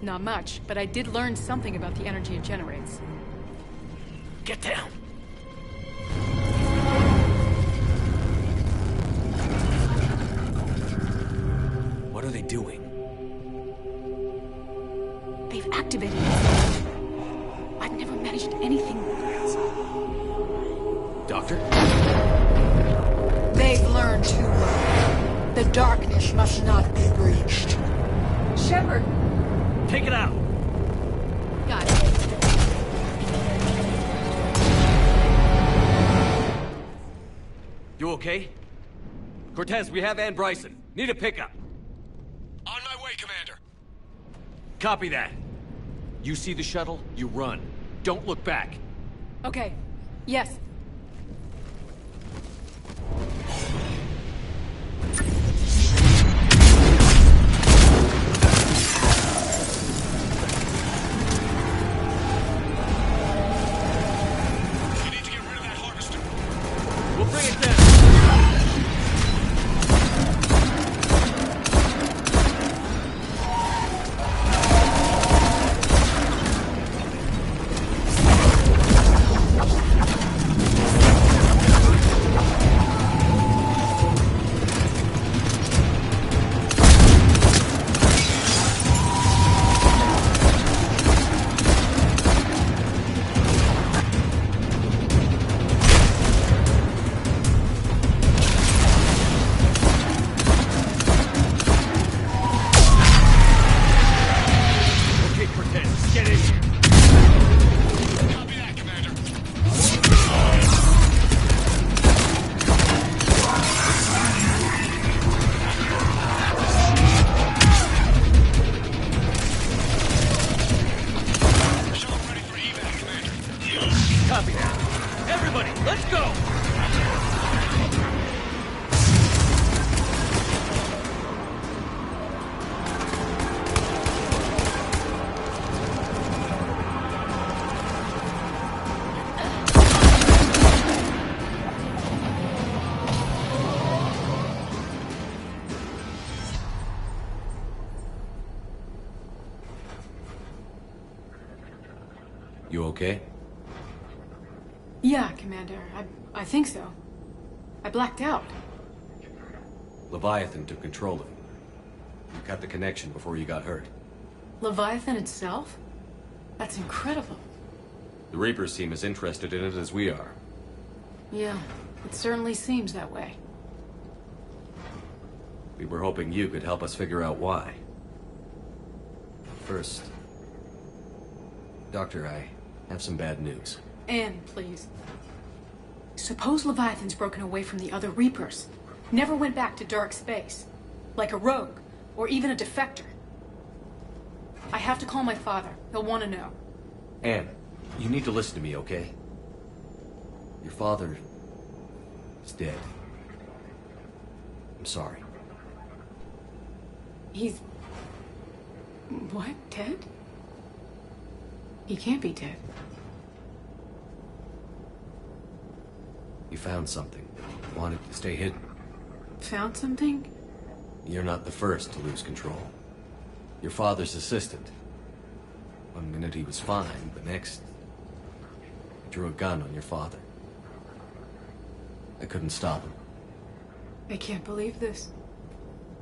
Not much, but I did learn something about the energy it generates. Get down! What are they doing? They've activated it. I've never managed anything. Doctor? They've learned too well. The darkness must not be breached. Shepard! Take it out! Got it. You okay? Cortez, we have Ann Bryson. Need a pickup. On my way, Commander. Copy that. You see the shuttle, you run. Don't look back. Okay. Yes. You okay? Yeah, Commander. I think so. I blacked out. Leviathan took control of you. You cut the connection before you got hurt. Leviathan itself? That's incredible. The Reapers seem as interested in it as we are. Yeah, it certainly seems that way. We were hoping you could help us figure out why. First, Doctor, I have some bad news. Anne, please. Suppose Leviathan's broken away from the other Reapers. Never went back to dark space. Like a rogue, or even a defector. I have to call my father. He'll want to know. Anne, you need to listen to me, okay? Your father is dead. I'm sorry. He's... What? Dead? He can't be dead. You found something. Wanted to stay hidden. Found something? You're not the first to lose control. Your father's assistant. One minute he was fine, the next... he drew a gun on your father. I couldn't stop him. I can't believe this.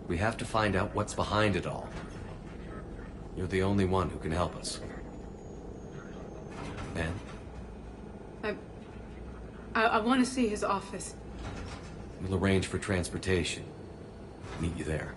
We have to find out what's behind it all. You're the only one who can help us. Anne? I want to see his office. We'll arrange for transportation. Meet you there.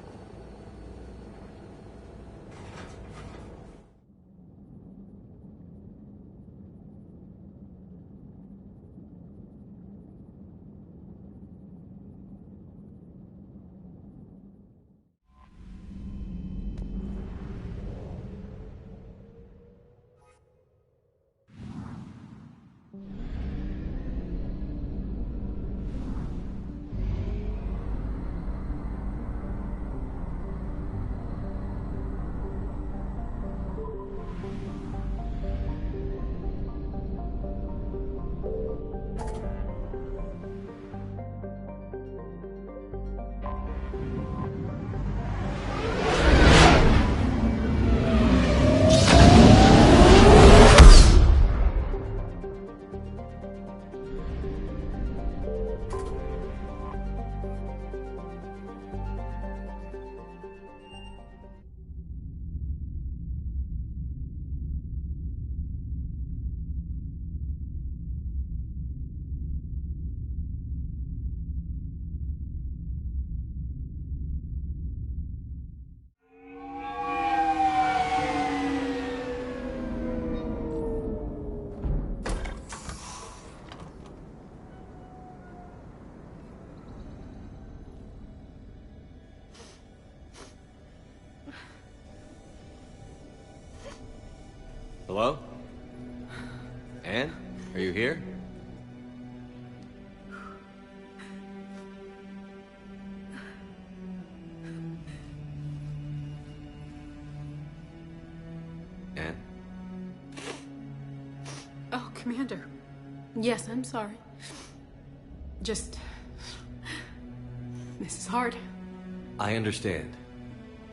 Hello? Anne? Are you here? Anne? Oh, Commander. Yes, I'm sorry. Just... this is hard. I understand,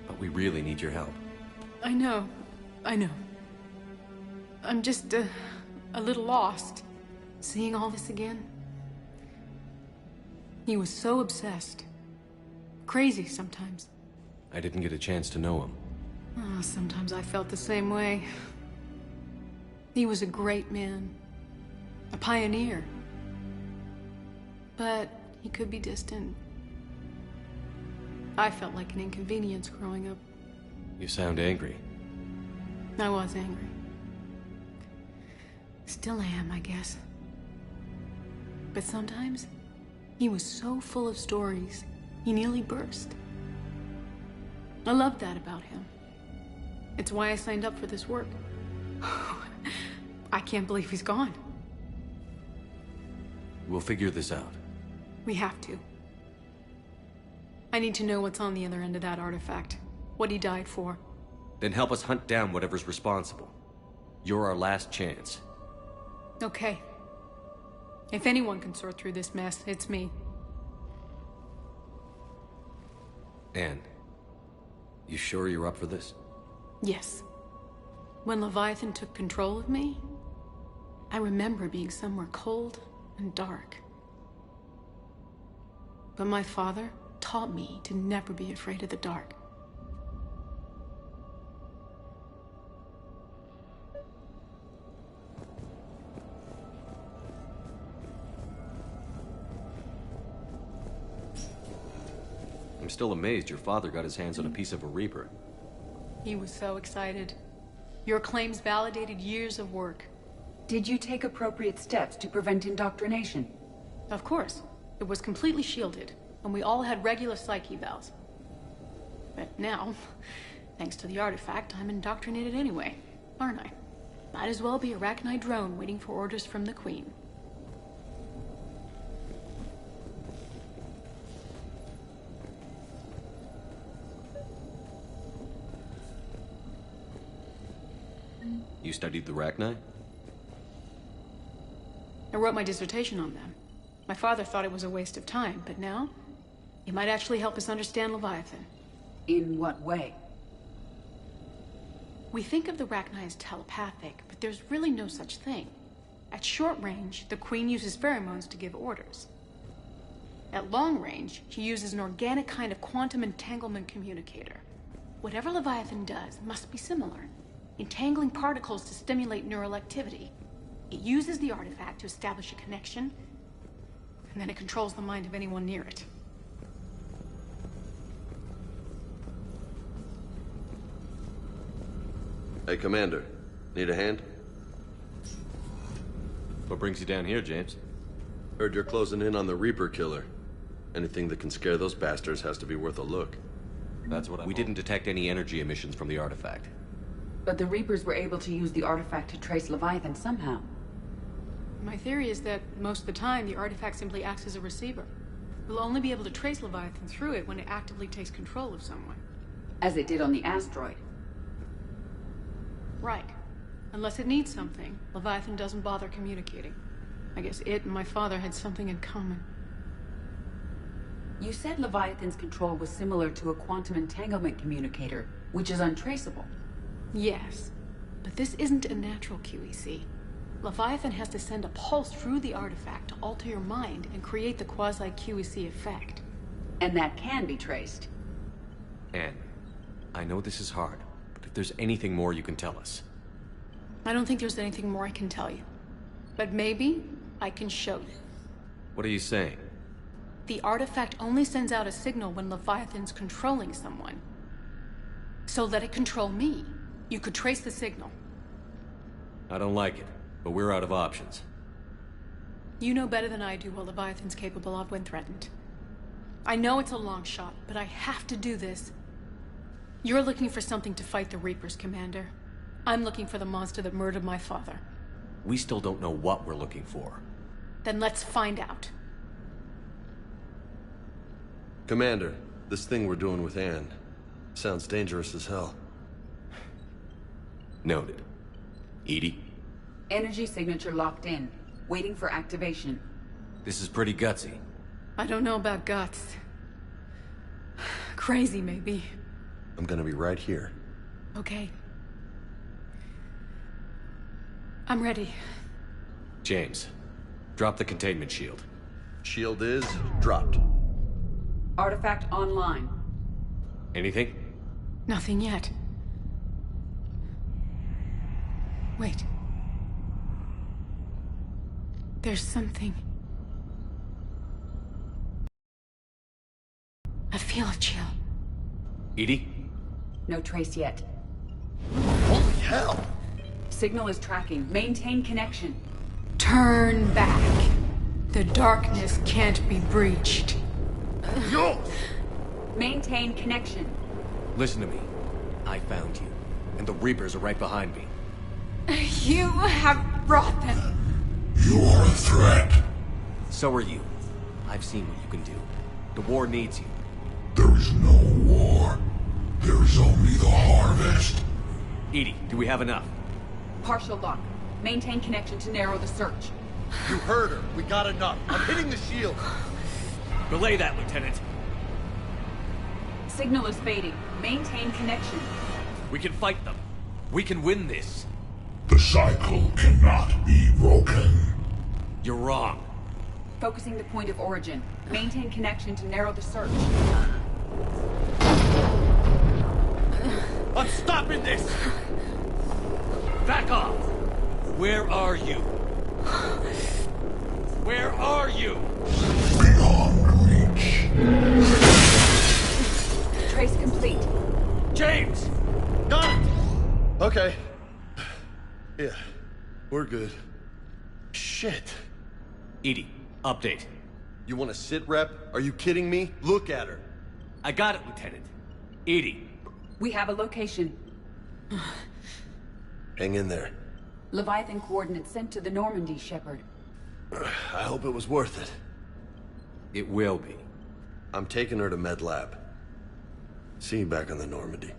but we really need your help. I know. I'm just, a little lost. Seeing all this again. He was so obsessed. Crazy sometimes. I didn't get a chance to know him. Oh, sometimes I felt the same way. He was a great man. A pioneer. But he could be distant. I felt like an inconvenience growing up. You sound angry. I was angry. Still am, I guess. But sometimes, he was so full of stories, he nearly burst. I loved that about him. It's why I signed up for this work. I can't believe he's gone. We'll figure this out. We have to. I need to know what's on the other end of that artifact. What he died for. Then help us hunt down whatever's responsible. You're our last chance. Okay. If anyone can sort through this mess, it's me. Anne, you sure you're up for this? Yes. When Leviathan took control of me, I remember being somewhere cold and dark. But my father taught me to never be afraid of the dark. I'm still amazed your father got his hands on a piece of a Reaper. He was so excited. Your claims validated years of work. Did you take appropriate steps to prevent indoctrination? Of course. It was completely shielded, and we all had regular psych evals. But now, thanks to the artifact, I'm indoctrinated anyway, aren't I? Might as well be a Rachni drone waiting for orders from the Queen. You studied the Rachni? I wrote my dissertation on them. My father thought it was a waste of time, but now, it might actually help us understand Leviathan. In what way? We think of the Rachni as telepathic, but there's really no such thing. At short range, the Queen uses pheromones to give orders. At long range, she uses an organic kind of quantum entanglement communicator. Whatever Leviathan does must be similar, entangling particles to stimulate neural activity. It uses the artifact to establish a connection, and then it controls the mind of anyone near it. Hey, Commander. Need a hand? What brings you down here, James? Heard you're closing in on the Reaper killer. Anything that can scare those bastards has to be worth a look. That's what we didn't detect any energy emissions from the artifact. But the Reapers were able to use the artifact to trace Leviathan somehow. My theory is that most of the time, the artifact simply acts as a receiver. We'll only be able to trace Leviathan through it when it actively takes control of someone. As it did on the asteroid. Right. Unless it needs something, Leviathan doesn't bother communicating. I guess it and my father had something in common. You said Leviathan's control was similar to a quantum entanglement communicator, which is untraceable. Yes, but this isn't a natural QEC. Leviathan has to send a pulse through the artifact to alter your mind and create the quasi-QEC effect. And that can be traced. Anne, I know this is hard, but if there's anything more you can tell us. I don't think there's anything more I can tell you. But maybe I can show you. What are you saying? The artifact only sends out a signal when Leviathan's controlling someone. So let it control me. You could trace the signal. I don't like it, but we're out of options. You know better than I do what Leviathan's capable of when threatened. I know it's a long shot, but I have to do this. You're looking for something to fight the Reapers, Commander. I'm looking for the monster that murdered my father. We still don't know what we're looking for. Then let's find out. Commander, this thing we're doing with Anne sounds dangerous as hell. Noted. Edie? Energy signature locked in, waiting for activation. This is pretty gutsy. I don't know about guts. Crazy, maybe. I'm gonna be right here. Okay. I'm ready. James, drop the containment shield. Shield is dropped. Artifact online. Anything? Nothing yet. Wait. There's something. I feel a chill. Edie? No trace yet. Holy hell! Signal is tracking. Maintain connection. Turn back. The darkness can't be breached. Yo! Maintain connection. Listen to me. I found you, and the Reapers are right behind me. You have brought them. You are a threat. So are you. I've seen what you can do. The war needs you. There is no war. There is only the harvest. Edie, do we have enough? Partial lock. Maintain connection to narrow the search. You heard her. We got enough. I'm hitting the shield. Relay that, Lieutenant. Signal is fading. Maintain connection. We can fight them. We can win this. The cycle cannot be broken. You're wrong. Focusing the point of origin. Maintain connection to narrow the search. I'm stopping this! Back off! Where are you? Where are you? Beyond reach. Trace complete. James! Got it! Okay. Yeah, we're good. Shit. EDI, update. You want to sit, Rep? Are you kidding me? Look at her. I got it, Lieutenant. EDI. We have a location. Hang in there. Leviathan coordinates sent to the Normandy, Shepard. I hope it was worth it. It will be. I'm taking her to Med Lab. See you back on the Normandy.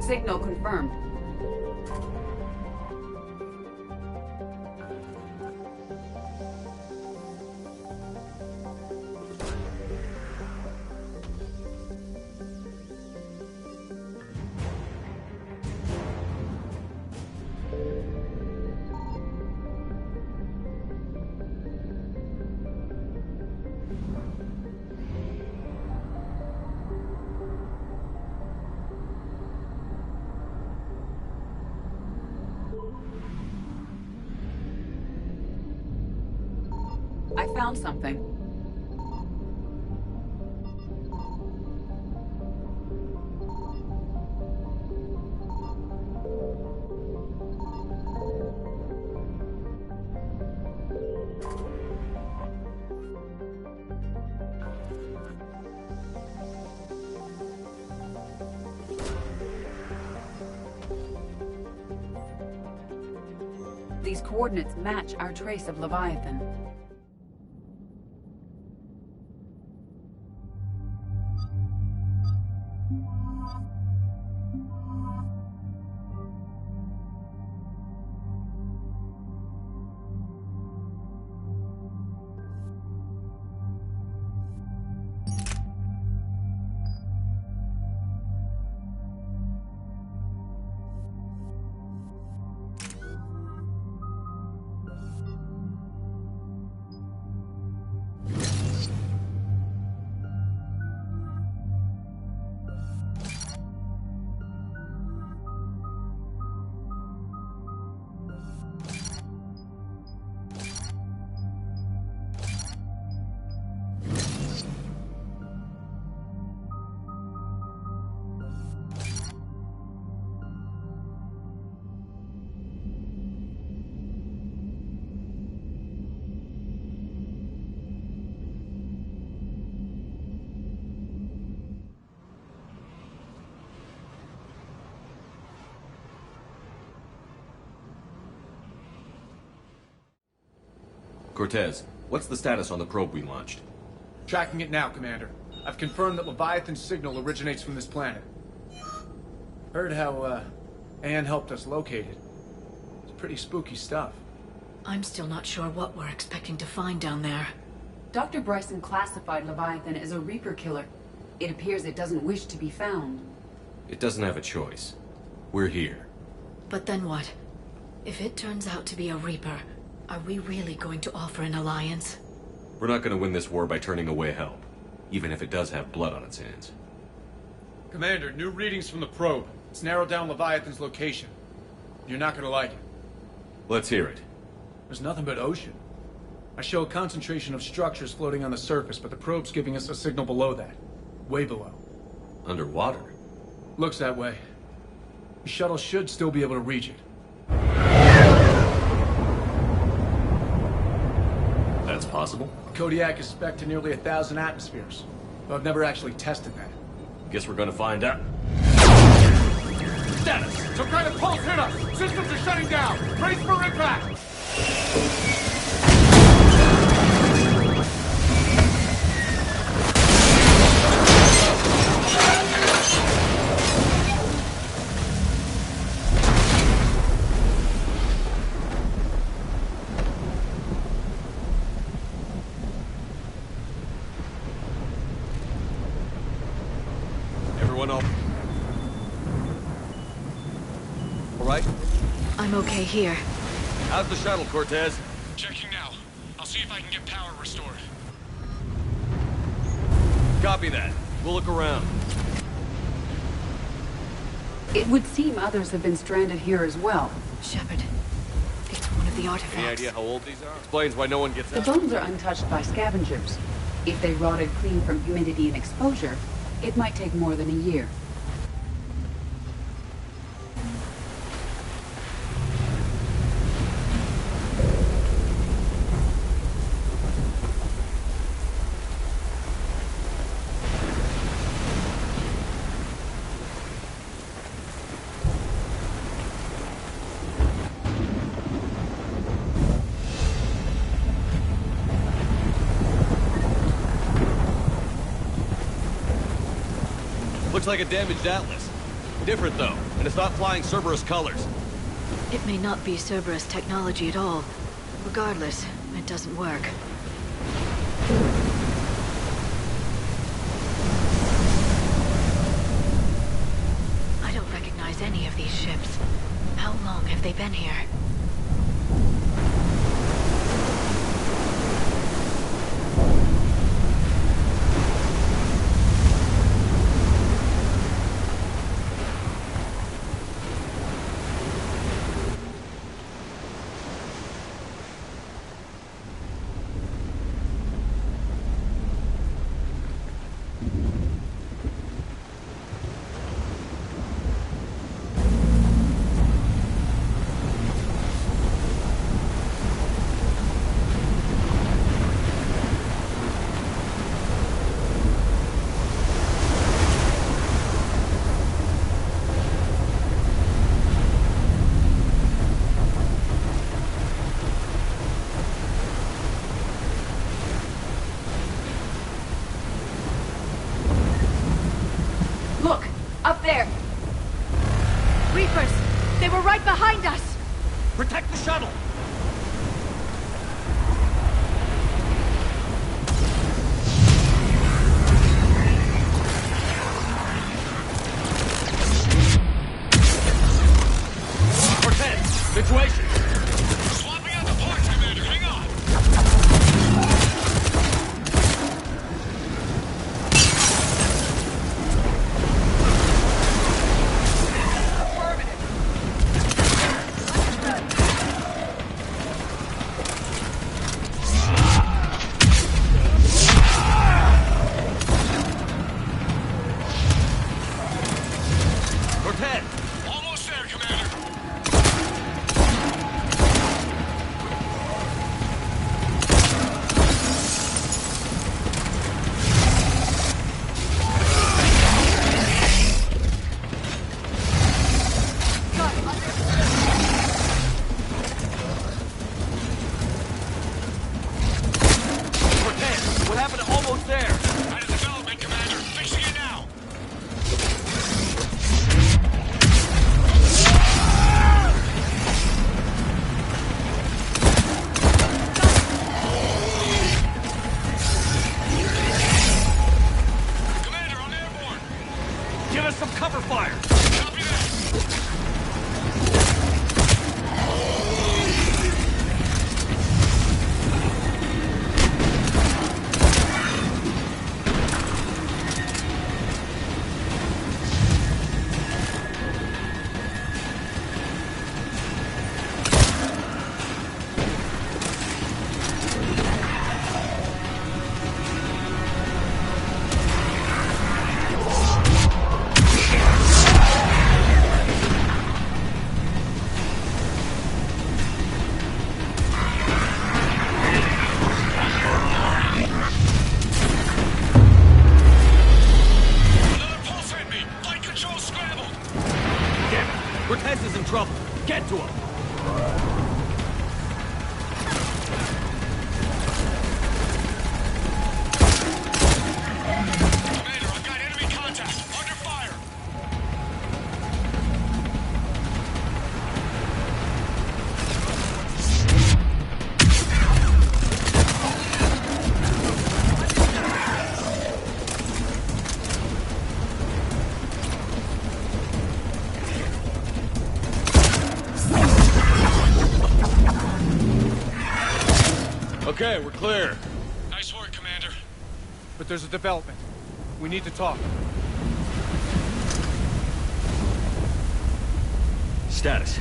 Signal confirmed. I found something. These coordinates match our trace of Leviathan. Cortez, what's the status on the probe we launched? Tracking it now, Commander. I've confirmed that Leviathan's signal originates from this planet. Heard how, Anne helped us locate it. It's pretty spooky stuff. I'm still not sure what we're expecting to find down there. Dr. Bryson classified Leviathan as a Reaper killer. It appears it doesn't wish to be found. It doesn't have a choice. We're here. But then what? If it turns out to be a Reaper, are we really going to offer an alliance? We're not going to win this war by turning away help, even if it does have blood on its hands. Commander, new readings from the probe. It's narrowed down Leviathan's location. You're not gonna like it. Let's hear it. There's nothing but ocean. I show a concentration of structures floating on the surface, but the probe's giving us a signal below that. Way below. Underwater? Looks that way. The shuttle should still be able to reach it. That's possible? Kodiak is spec'd to nearly 1,000 atmospheres, though I've never actually tested that. Guess we're gonna find out. Status! Some kind of pulse hit us! Systems are shutting down! Brace for impact! Everyone all right? I'm okay here. How's the shuttle, Cortez? Checking now. I'll see if I can get power restored. Copy that. We'll look around. It would seem others have been stranded here as well. Shepard, it's one of the artifacts. Any idea how old these are? Explains why no one gets The out. bones are untouched by scavengers. If they rotted clean from humidity and exposure, it might take more than a year. Looks like a damaged Atlas. Different, though, and it's not flying Cerberus colors. It may not be Cerberus technology at all. Regardless, it doesn't work. I don't recognize any of these ships. How long have they been here? Look! Up there! Reapers! They were right behind us! Protect the shuttle! Cortez! Situation! Swapping out the parts, Commander. Hang on. Cortez! Almost there, Commander. Cortez, what happened to almost there? Out of development, Commander. Fixing it now. Okay, we're clear. Nice work, Commander. But there's a development. We need to talk. Status.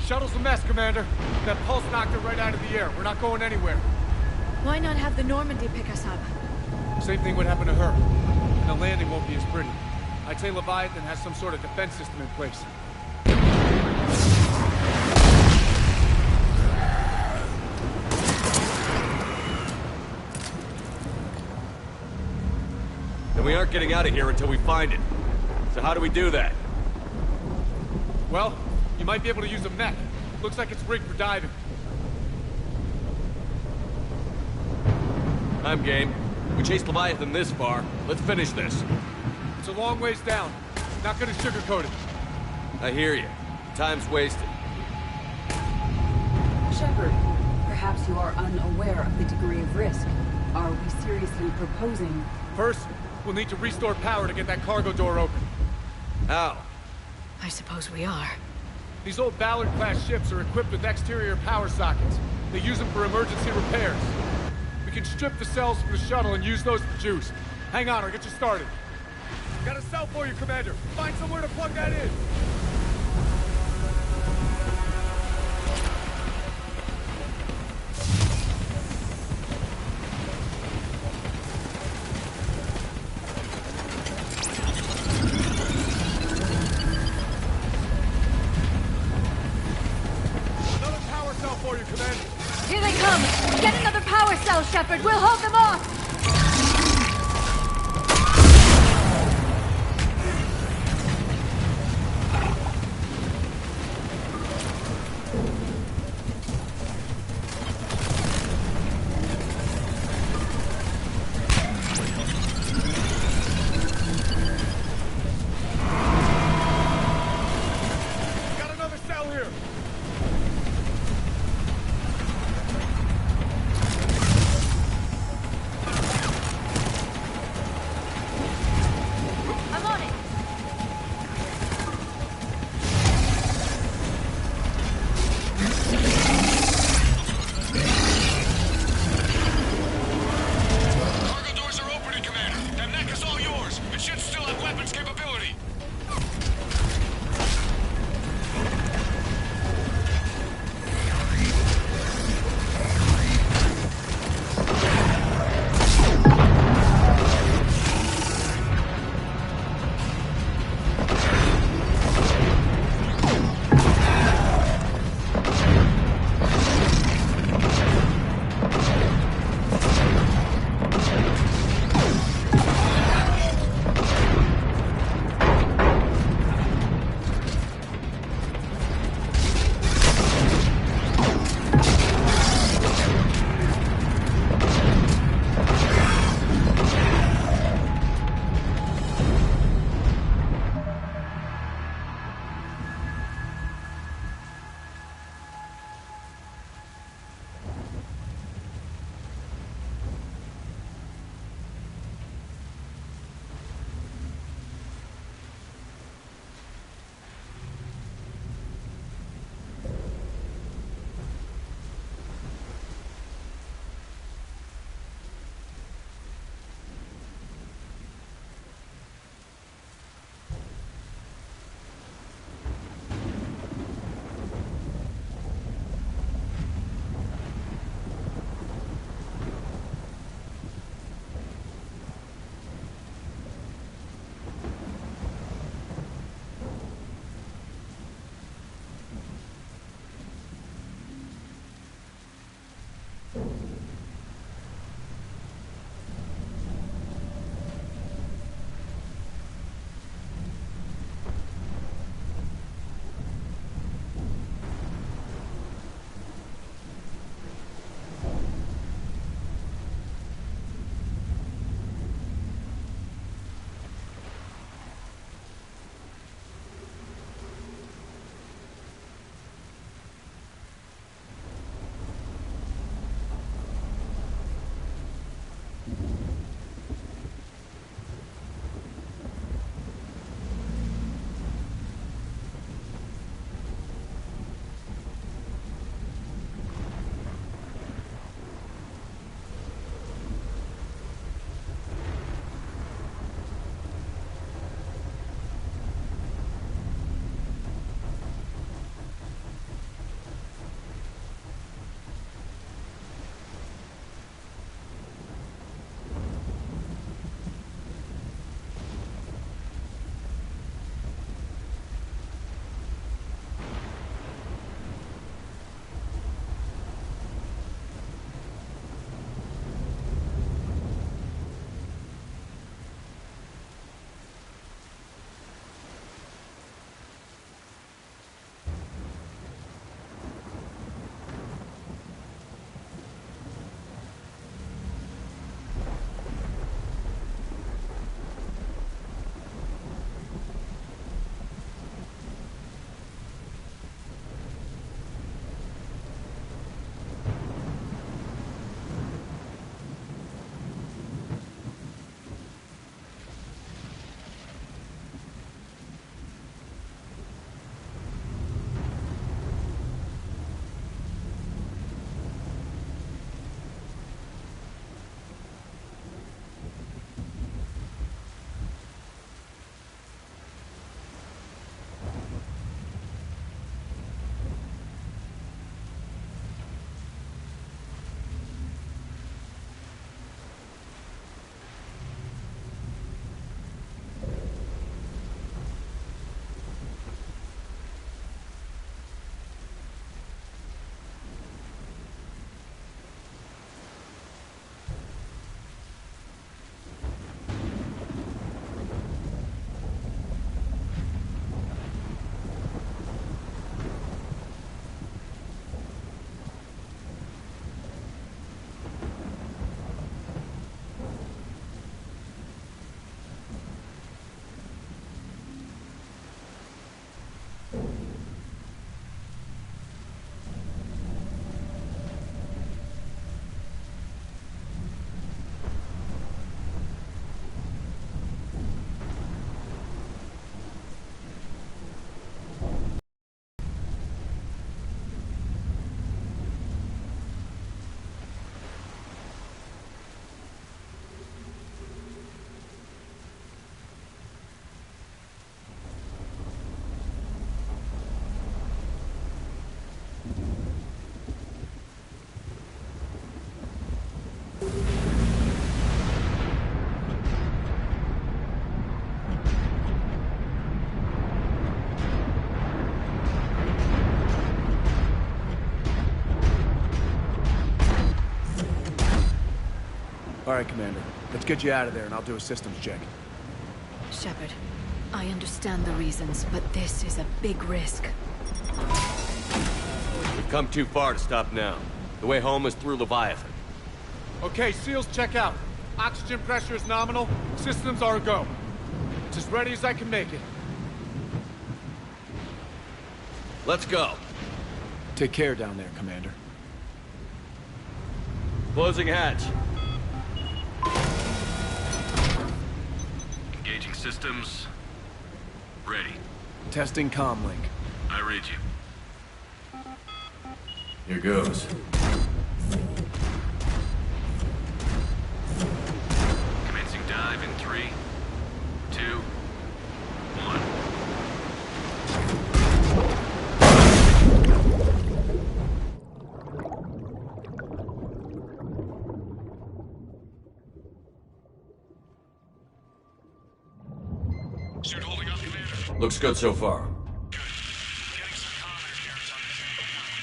Shuttle's a mess, Commander. That pulse knocked it right out of the air. We're not going anywhere. Why not have the Normandy pick us up? Same thing would happen to her. And the landing won't be as pretty. I'd say Leviathan has some sort of defense system in place. Then we aren't getting out of here until we find it. So how do we do that? Well, you might be able to use a mech. Looks like it's rigged for diving. I'm game. We chased Leviathan this far. Let's finish this. It's a long ways down. Not gonna sugarcoat it. I hear you. Time's wasted. Shepard, perhaps you are unaware of the degree of risk. Are we seriously proposing... First, we'll need to restore power to get that cargo door open. How? I suppose we are. These old Ballard-class ships are equipped with exterior power sockets. They use them for emergency repairs. We can strip the cells from the shuttle and use those for juice. Hang on, I'll get you started. Got a cell for you, Commander. Find somewhere to plug that in. Here they come! Get another power cell, Shepard! We'll hold them off! Got another cell here! All right, Commander. Let's get you out of there and I'll do a systems check. Shepard, I understand the reasons, but this is a big risk. We've come too far to stop now. The way home is through Leviathan. Okay, SEALs check out. Oxygen pressure is nominal. Systems are a go. It's as ready as I can make it. Let's go. Take care down there, Commander. Closing hatch. Engaging systems. Ready. Testing comm link. I read you. Here goes. Commencing dive in 3, 2, 1. Suit holding up, Commander. Looks good so far.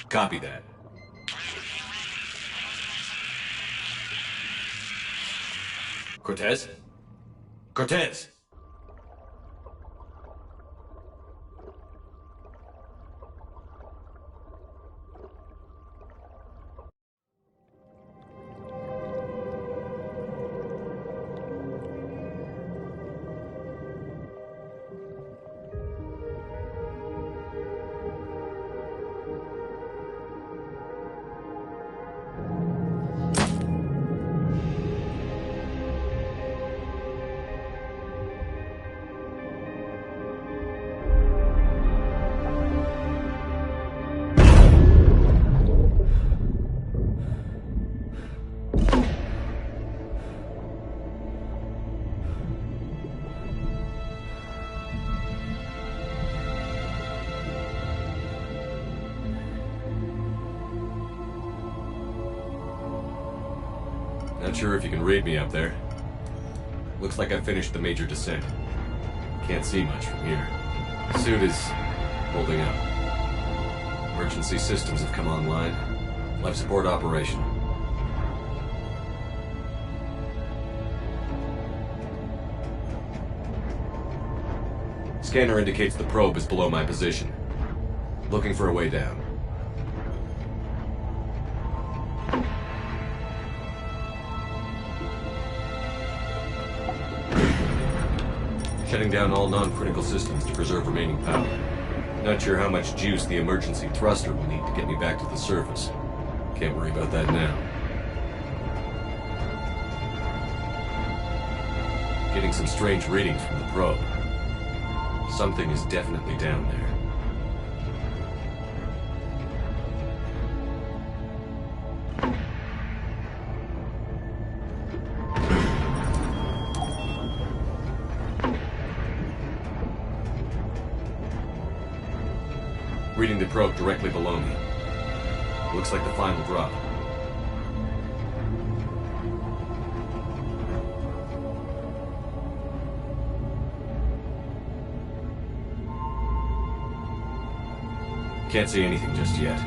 Copy that. Cortez? Cortez! Not sure if you can read me up there. Looks like I finished the major descent. Can't see much from here. The suit is holding up. Emergency systems have come online. Life support operational. Scanner indicates the probe is below my position. Looking for a way down. Shutting down all non-critical systems to preserve remaining power. Not sure how much juice the emergency thruster will need to get me back to the surface. Can't worry about that now. Getting some strange readings from the probe. Something is definitely down there. Reading the probe directly below me. Looks like the final drop. Can't see anything just yet.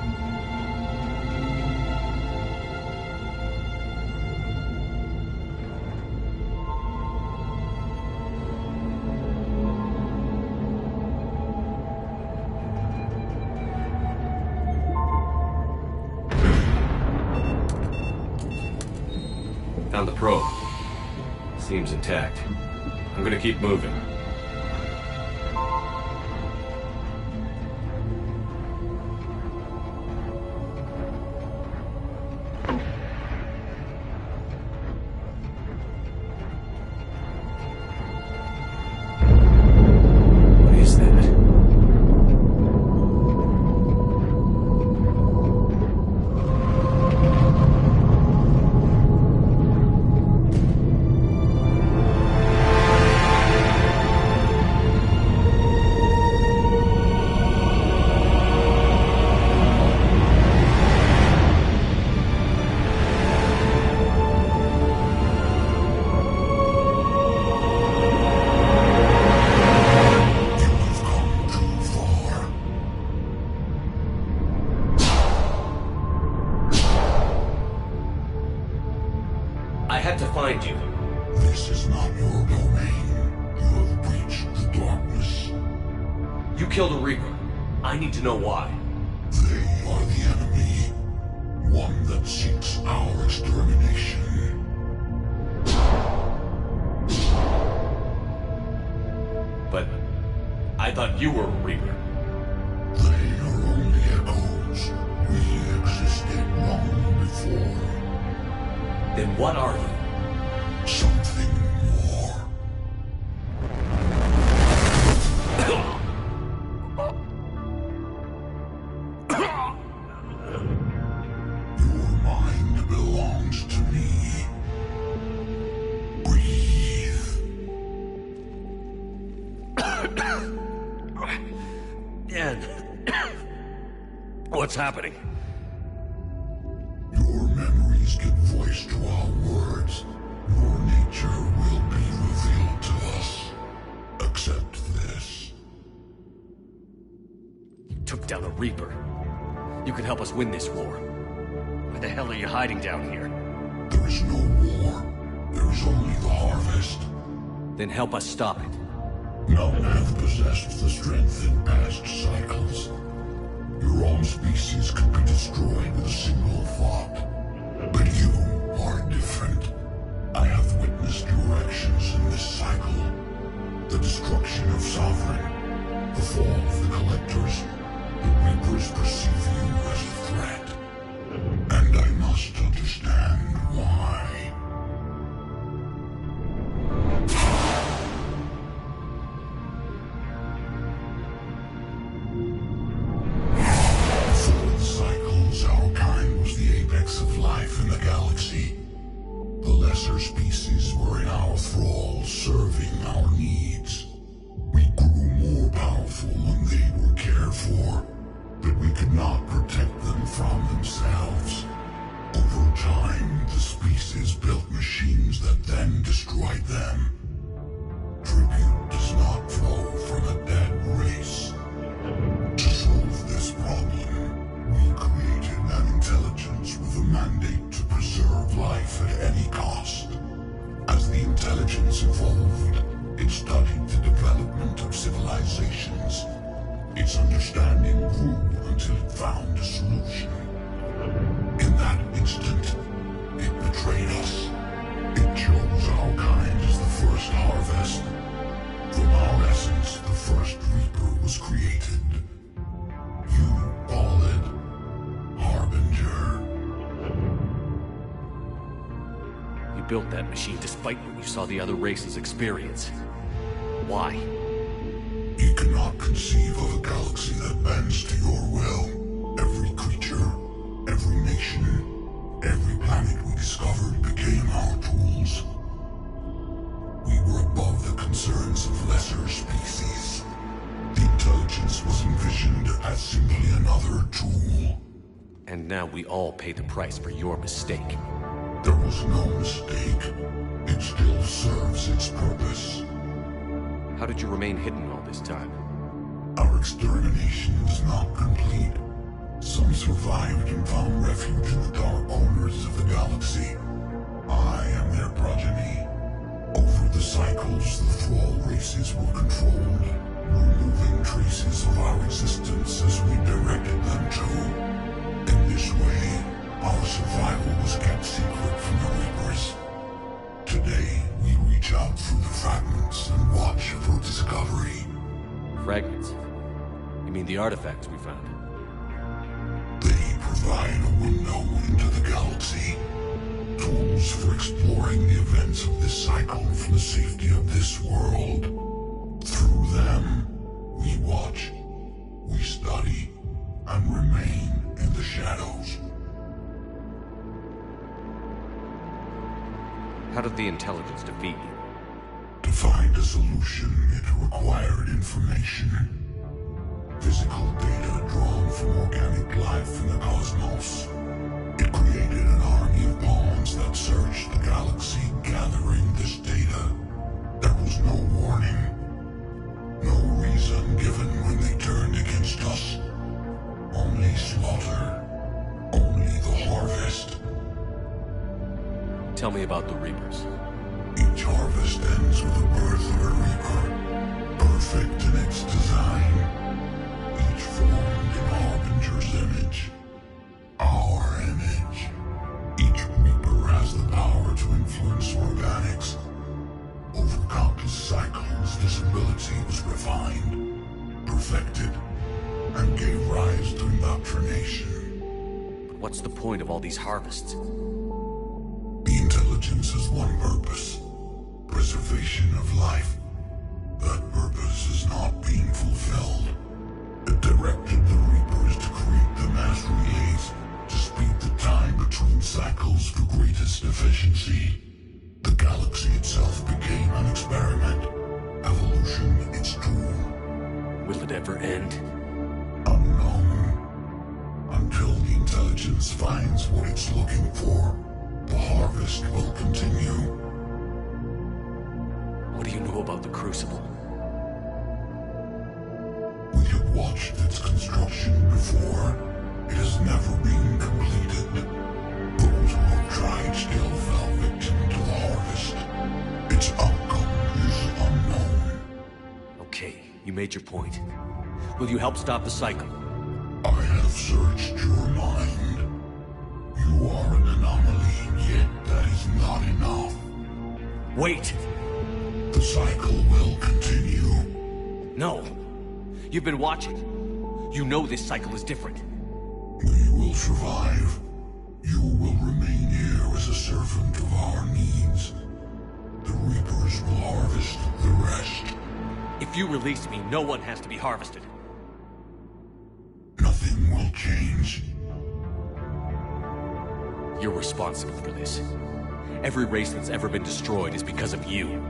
Found the probe. Seems intact. I'm gonna keep moving. What is that? I had to find you. This is not your domain. You have breached the darkness. You killed a Reaper. I need to know why. They are the enemy. One that seeks our extermination. But I thought you were a Reaper. They are only echoes. We existed long before. Then what are you? Something more. Your mind belongs to me. Breathe. Dan, what's happening? Your memories give voice to our words. Your nature will be revealed to us. Accept this. You took down a Reaper. You could help us win this war. Why the hell are you hiding down here? There is no war. There is only the harvest. Then help us stop it. None have possessed the strength in past cycles. Your own species could be destroyed with a single thought. But you are different. I have witnessed your actions in this cycle. The destruction of Sovereign, the fall of the Collectors. The Reapers perceive you as a threat. And I must understand why. Before the cycles, our kind was the apex of life in the galaxy. The lesser species were in our thrall, serving our needs. We grew more powerful when they were cared for, but we could not protect them from themselves. Over time, the species built machines that then destroyed them. Tribute does not flow from a dead race. To solve this problem, we created an intelligence with a mandate to preserve life at any cost. As the intelligence evolved, it studied the development of civilizations. Its understanding grew until it found a solution. In that instant, it betrayed us. It chose our kind as the first harvest. From our essence, the first Reaper was created. You call it Harbinger. You built that machine despite what you saw the other races experience. Why? You cannot conceive of a galaxy that bends to your will. Every creature, every nation, every planet we discovered became our tools. We were above the concerns of lesser species. The intelligence was envisioned as simply another tool. And now we all pay the price for your mistake. There was no mistake. It still serves its purpose. How did you remain hidden all this time? Our extermination is not complete. Some survived and found refuge in the dark corners of the galaxy. I am their progeny. Over the cycles, the thrall races were controlled, removing traces of our existence as we directed them to. In this way, our survival was kept secret from the Reapers. Today, we reach out through the fragments and watch for discovery. Fragments? You mean the artifacts we found? They provide a window into the galaxy. Tools for exploring the events of this cycle from the safety of this world. Through them, we watch, we study, and remain in the shadows. How did the intelligence defeat you? To find a solution, it required information. Physical data drawn from organic life in the cosmos. It created an army of pawns that searched the galaxy, gathering this data. There was no warning. No reason given when they turned against us. Only slaughter. Only the harvest. Tell me about the Reapers. Each harvest ends with the birth of a Reaper, perfect in its design, each formed in Harbinger's image. Our image. Each Reaper has the power to influence organics. Over countless cycles, this ability was refined, perfected, and gave rise to indoctrination. But what's the point of all these harvests? The intelligence has one purpose: preservation of life. That purpose is not being fulfilled. It directed the Reapers to create the mass relays to speed the time between cycles for greatest efficiency. The galaxy itself became an experiment. Evolution its tool. Will it ever end? Unknown. Until the intelligence finds what it's looking for, the harvest will continue. What do you know about the Crucible? We have watched its construction before. It has never been completed. Those who have tried still fell victim to the harvest. Its outcome is unknown. Okay, you made your point. Will you help stop the cycle? I have searched your mind. You are an anomaly, yet that is not enough. Wait! The cycle will continue. No! You've been watching. You know this cycle is different. We will survive. You will remain here as a servant of our needs. The Reapers will harvest the rest. If you release me, no one has to be harvested. Nothing will change. You're responsible for this. Every race that's ever been destroyed is because of you.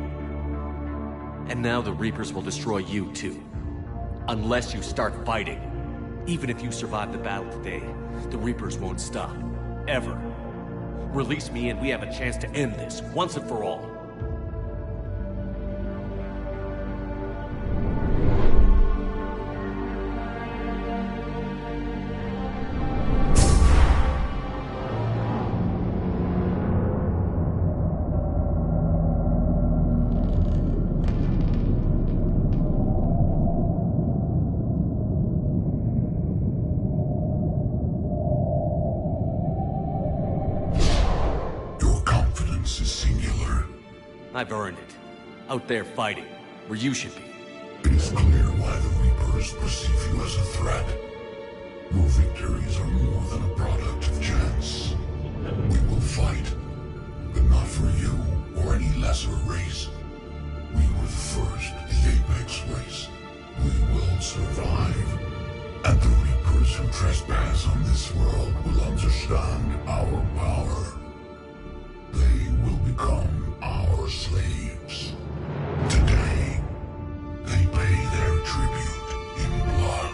And now the Reapers will destroy you too. Unless you start fighting. Even if you survive the battle today, the Reapers won't stop. Ever. Release me and we have a chance to end this, once and for all. I've earned it. Out there fighting, where you should be. It is clear why the Reapers perceive you as a threat. Your victories are more than a product of chance. We will fight, but not for you or any lesser race. We were the first, the Apex race. We will survive. And the Reapers who trespass on this world will understand our power. They will become our slaves. Today, they pay their tribute in blood.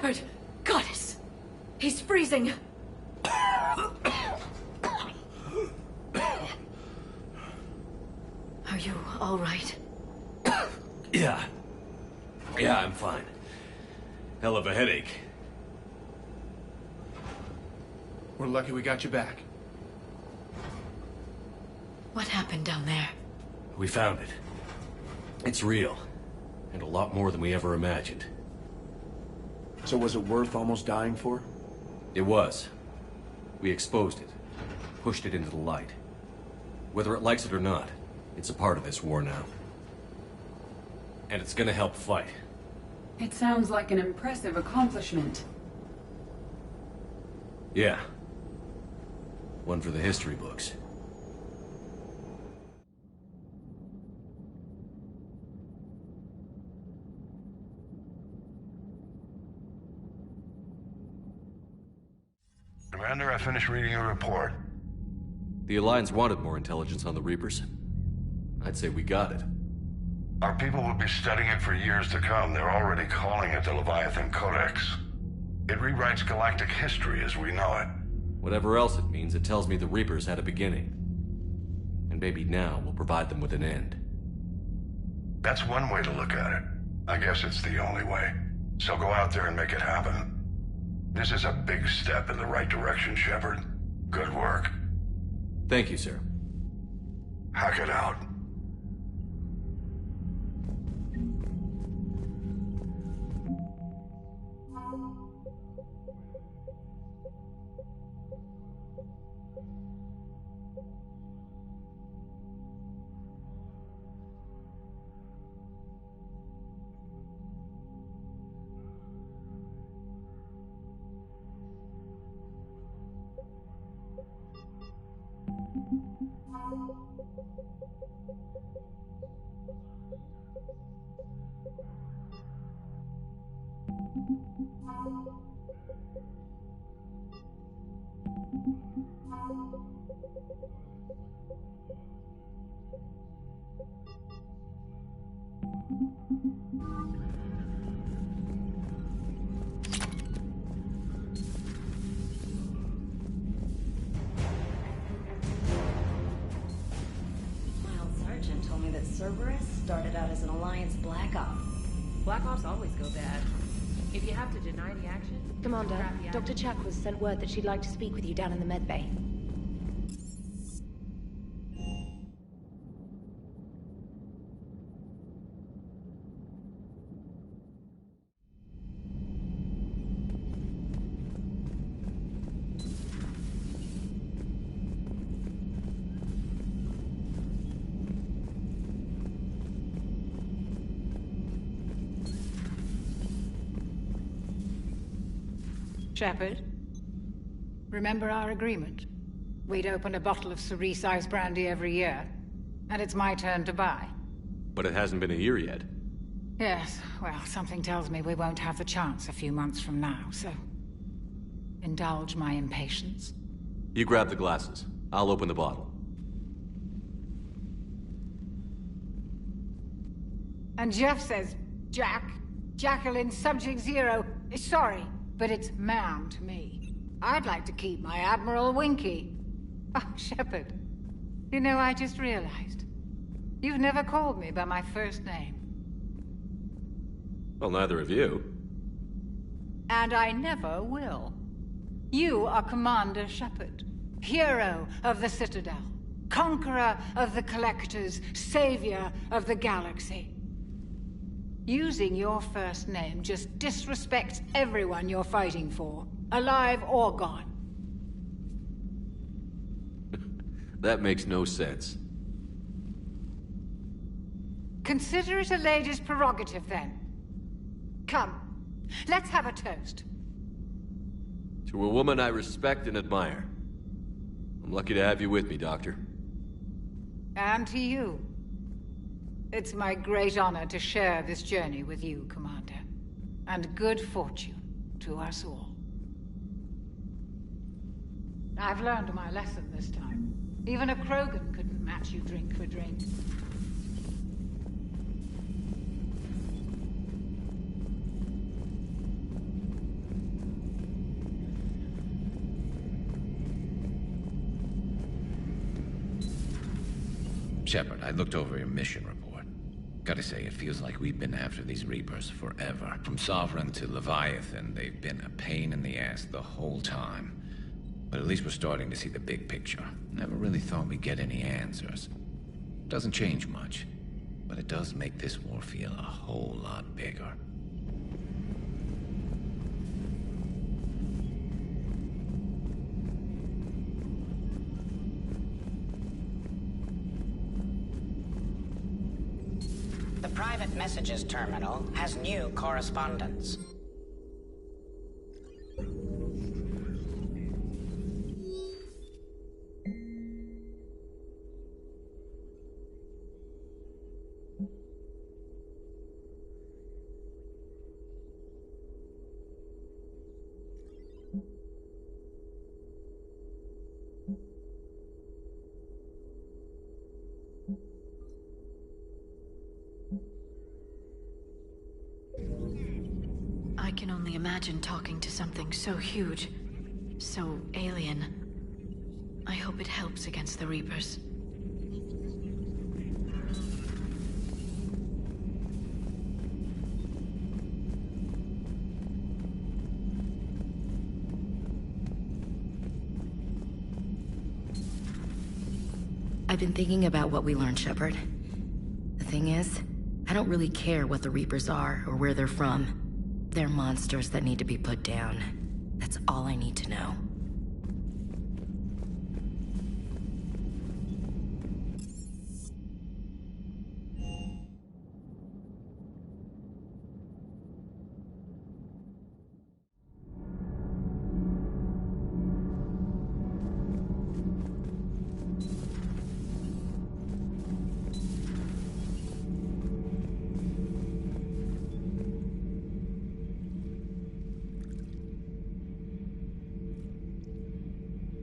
Shepard! Goddess! He's freezing! Are you all right? Yeah. Yeah, I'm fine. Hell of a headache. We're lucky we got you back. What happened down there? We found it. It's real. And a lot more than we ever imagined. So was it worth almost dying for? It was. We exposed it. Pushed it into the light. Whether it likes it or not, it's a part of this war now. And it's gonna help fight. It sounds like an impressive accomplishment. Yeah. One for the history books. Commander, I finished reading your report. The Alliance wanted more intelligence on the Reapers. I'd say we got it. Our people will be studying it for years to come. They're already calling it the Leviathan Codex. It rewrites galactic history as we know it. Whatever else it means, it tells me the Reapers had a beginning. And maybe now we'll provide them with an end. That's one way to look at it. I guess it's the only way. So go out there and make it happen. This is a big step in the right direction, Shepard. Good work. Thank you, sir. Hack it out. Cerberus started out as an Alliance Black Op. Black Ops always go bad. If you have to deny the action... Commander, Dr. Chakwas sent word that she'd like to speak with you down in the med bay. Shepard, remember our agreement? We'd open a bottle of cerise ice brandy every year, and it's my turn to buy. But it hasn't been a year yet. Yes, well, something tells me we won't have the chance a few months from now, so... indulge my impatience. You grab the glasses. I'll open the bottle. And Jeff says, Jacqueline, Subject Zero, sorry, but it's ma'am to me. I'd like to keep my Admiral Winky. Oh, Shepard, you know, I just realized. You've never called me by my first name. Well, neither of you. And I never will. You are Commander Shepard, hero of the Citadel, conqueror of the Collectors, savior of the galaxy. Using your first name just disrespects everyone you're fighting for, alive or gone. That makes no sense. Consider it a lady's prerogative, then. Come, let's have a toast. To a woman I respect and admire. I'm lucky to have you with me, Doctor. And to you. It's my great honor to share this journey with you, Commander. And good fortune to us all. I've learned my lesson this time. Even a Krogan couldn't match you drink for drink. Shepard, I looked over your mission report. Gotta say, it feels like we've been after these Reapers forever. From Sovereign to Leviathan, they've been a pain in the ass the whole time. But at least we're starting to see the big picture. Never really thought we'd get any answers. Doesn't change much, but it does make this war feel a whole lot bigger. The private messages terminal has new correspondence. I can only imagine talking to something so huge, so alien. I hope it helps against the Reapers. I've been thinking about what we learned, Shepard. The thing is, I don't really care what the Reapers are or where they're from. They're monsters that need to be put down. That's all I need to know.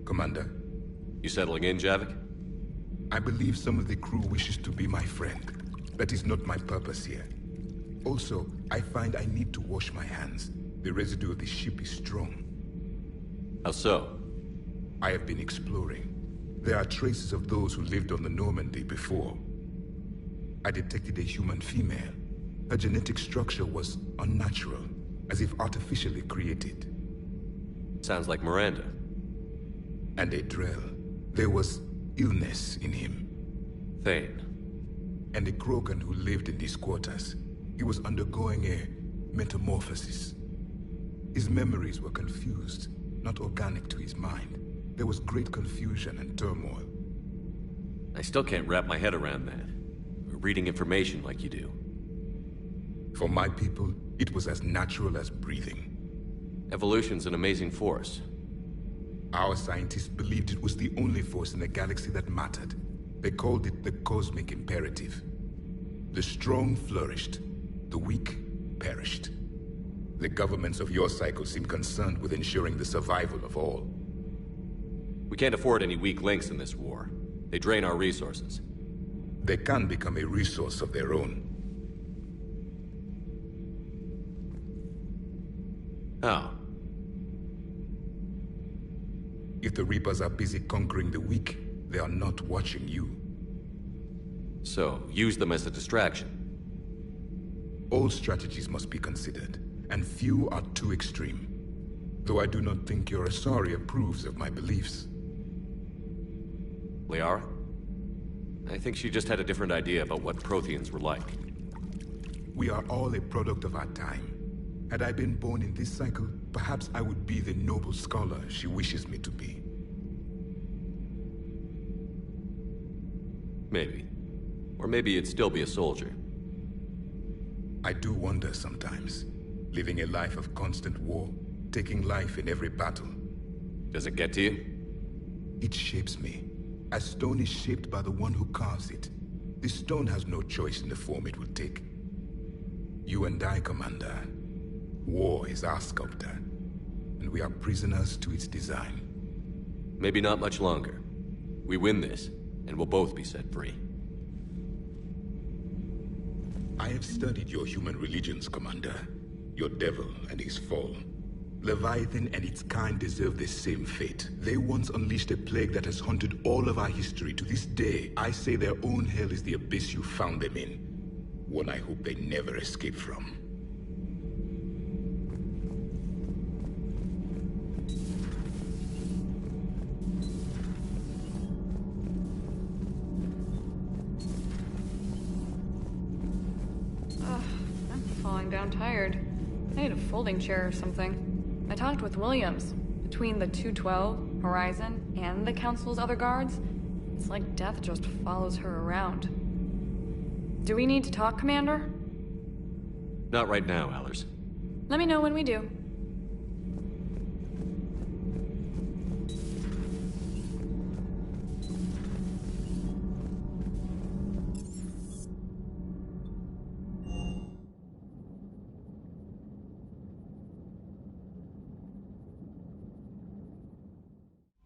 Commander. You settling in, Javik? I believe some of the crew wishes to be my friend. That is not my purpose here. Also, I find I need to wash my hands. The residue of the ship is strong. How so? I have been exploring. There are traces of those who lived on the Normandy before. I detected a human female. Her genetic structure was unnatural, as if artificially created. Sounds like Miranda. And a Drell. There was illness in him. Thane. And a Krogan who lived in these quarters. He was undergoing a metamorphosis. His memories were confused, not organic to his mind. There was great confusion and turmoil. I still can't wrap my head around that. Reading information like you do. For my people, it was as natural as breathing. Evolution's an amazing force. Our scientists believed it was the only force in the galaxy that mattered. They called it the cosmic imperative. The strong flourished, the weak perished. The governments of your cycle seem concerned with ensuring the survival of all. We can't afford any weak links in this war. They drain our resources. They can become a resource of their own. How? If the Reapers are busy conquering the weak, they are not watching you. So, use them as a distraction. All strategies must be considered, and few are too extreme. Though I do not think your Asari approves of my beliefs. Liara? I think she just had a different idea about what Protheans were like. We are all a product of our time. Had I been born in this cycle, perhaps I would be the noble scholar she wishes me to be. Maybe. Or maybe you'd still be a soldier. I do wonder sometimes. Living a life of constant war, taking life in every battle. Does it get to you? It shapes me. As stone is shaped by the one who carves it. This stone has no choice in the form it will take. You and I, Commander. War is our sculptor, and we are prisoners to its design. Maybe not much longer. We win this, and we'll both be set free. I have studied your human religions, Commander. Your devil and his fall. Leviathan and its kind deserve the same fate. They once unleashed a plague that has haunted all of our history to this day. I say their own hell is the abyss you found them in. One I hope they never escape from. I'm falling down tired. I need a folding chair or something. I talked with Williams. Between the 212, Horizon, and the Council's other guards, it's like death just follows her around. Do we need to talk, Commander? Not right now, Allers. Let me know when we do.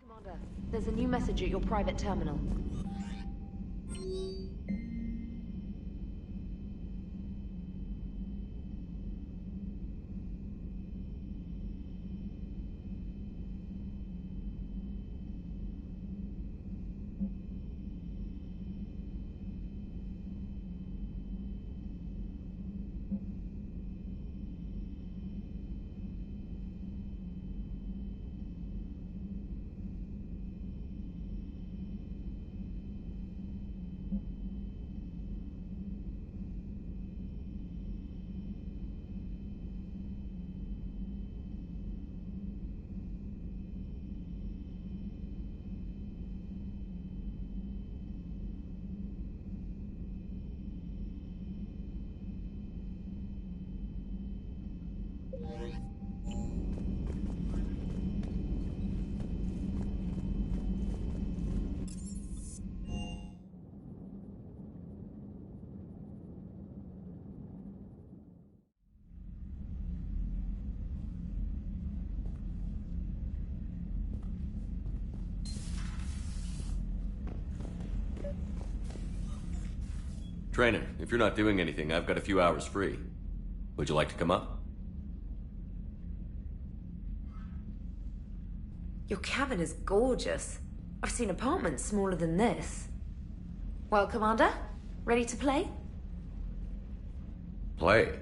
Commander, there's a new message at your private terminal. Trainer, if you're not doing anything, I've got a few hours free. Would you like to come up? Your cabin is gorgeous. I've seen apartments smaller than this. Well, Commander, ready to play? Play?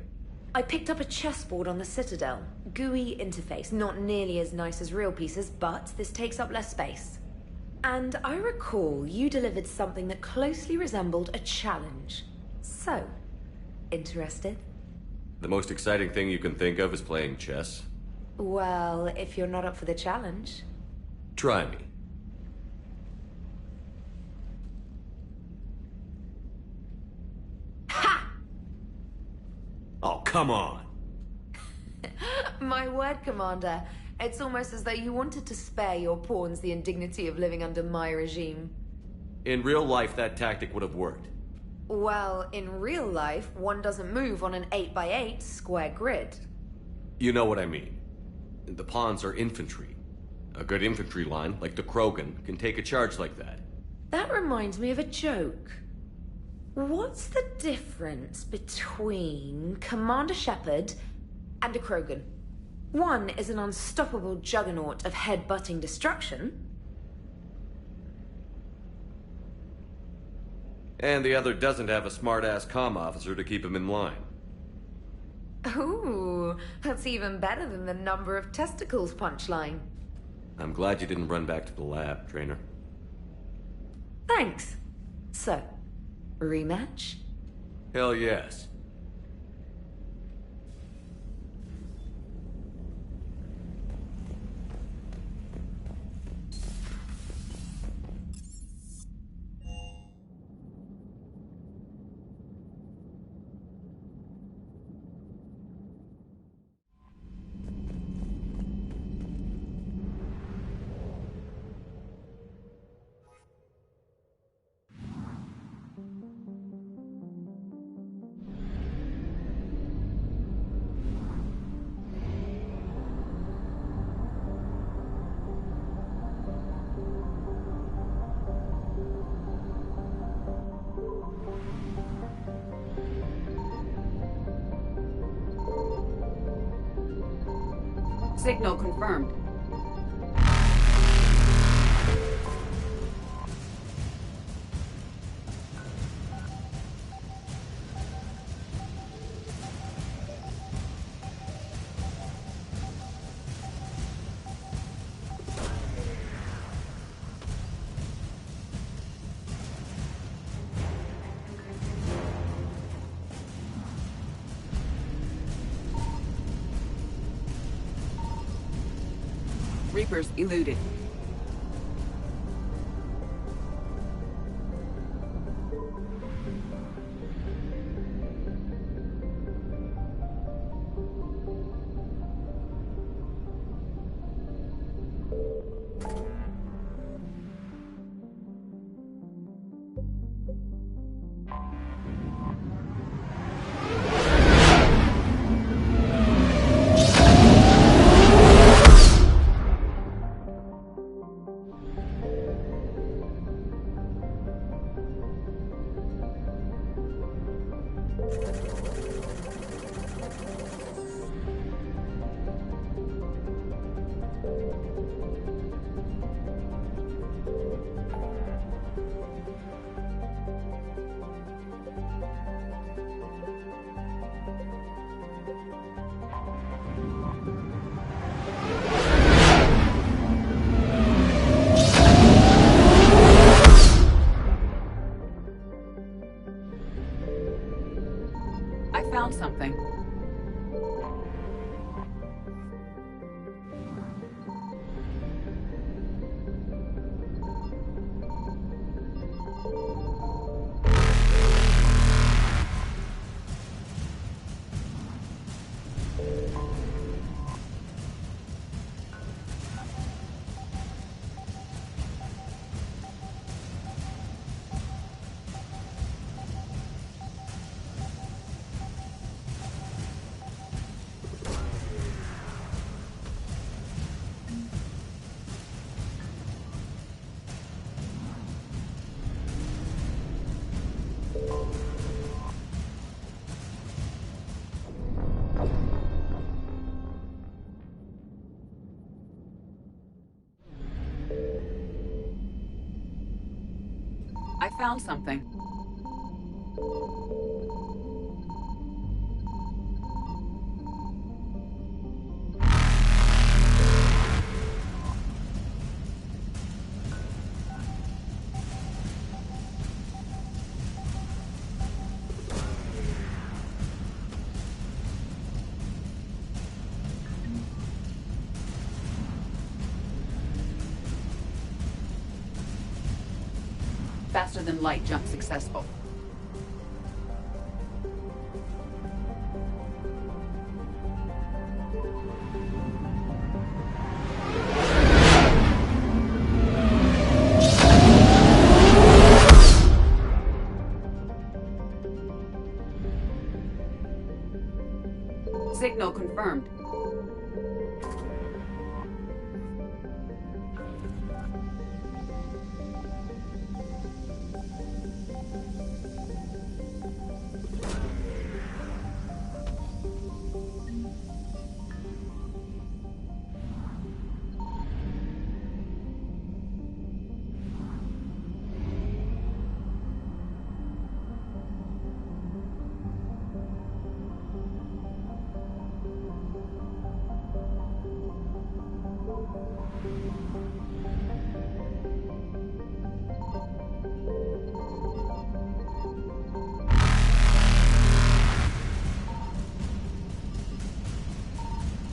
I picked up a chessboard on the Citadel. GUI interface, not nearly as nice as real pieces, but this takes up less space. And I recall you delivered something that closely resembled a challenge. So, interested? The most exciting thing you can think of is playing chess. Well, if you're not up for the challenge. Try me. Ha! Oh, come on! My word, Commander. It's almost as though you wanted to spare your pawns the indignity of living under my regime. In real life, that tactic would have worked. Well, in real life, one doesn't move on an 8x8 square grid. You know what I mean. The pawns are infantry. A good infantry line, like the Krogan, can take a charge like that. That reminds me of a joke. What's the difference between Commander Shepard and a Krogan? One is an unstoppable juggernaut of head-butting destruction. And the other doesn't have a smart-ass comm officer to keep him in line. Ooh, that's even better than the number of testicles punchline. I'm glad you didn't run back to the lab, Trainer. Thanks. So, rematch? Hell yes. Signal confirmed. Reapers eluded. I found something. I found something. Faster than light jump successful. Signal confirmed.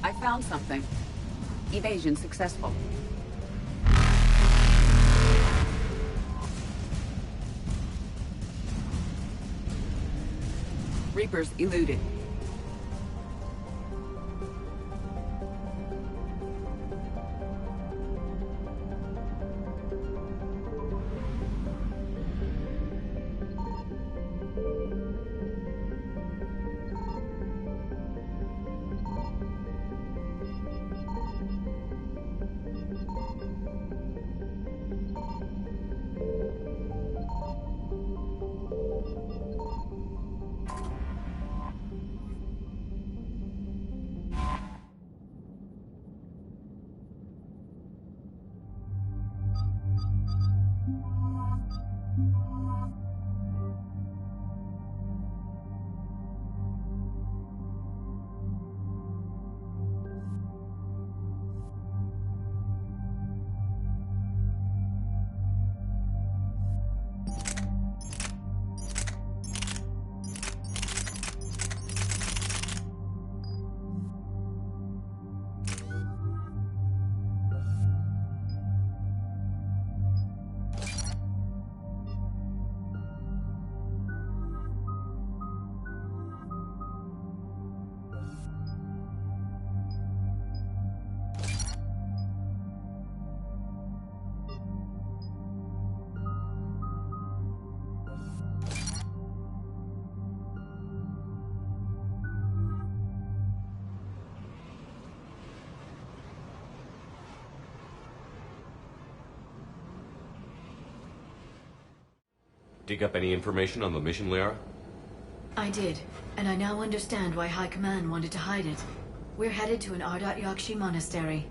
I found something. Evasion successful. Reapers eluded. dig up any information on the mission, Liara? I did, and I now understand why High Command wanted to hide it. We're headed to an Ardat Yakshi monastery.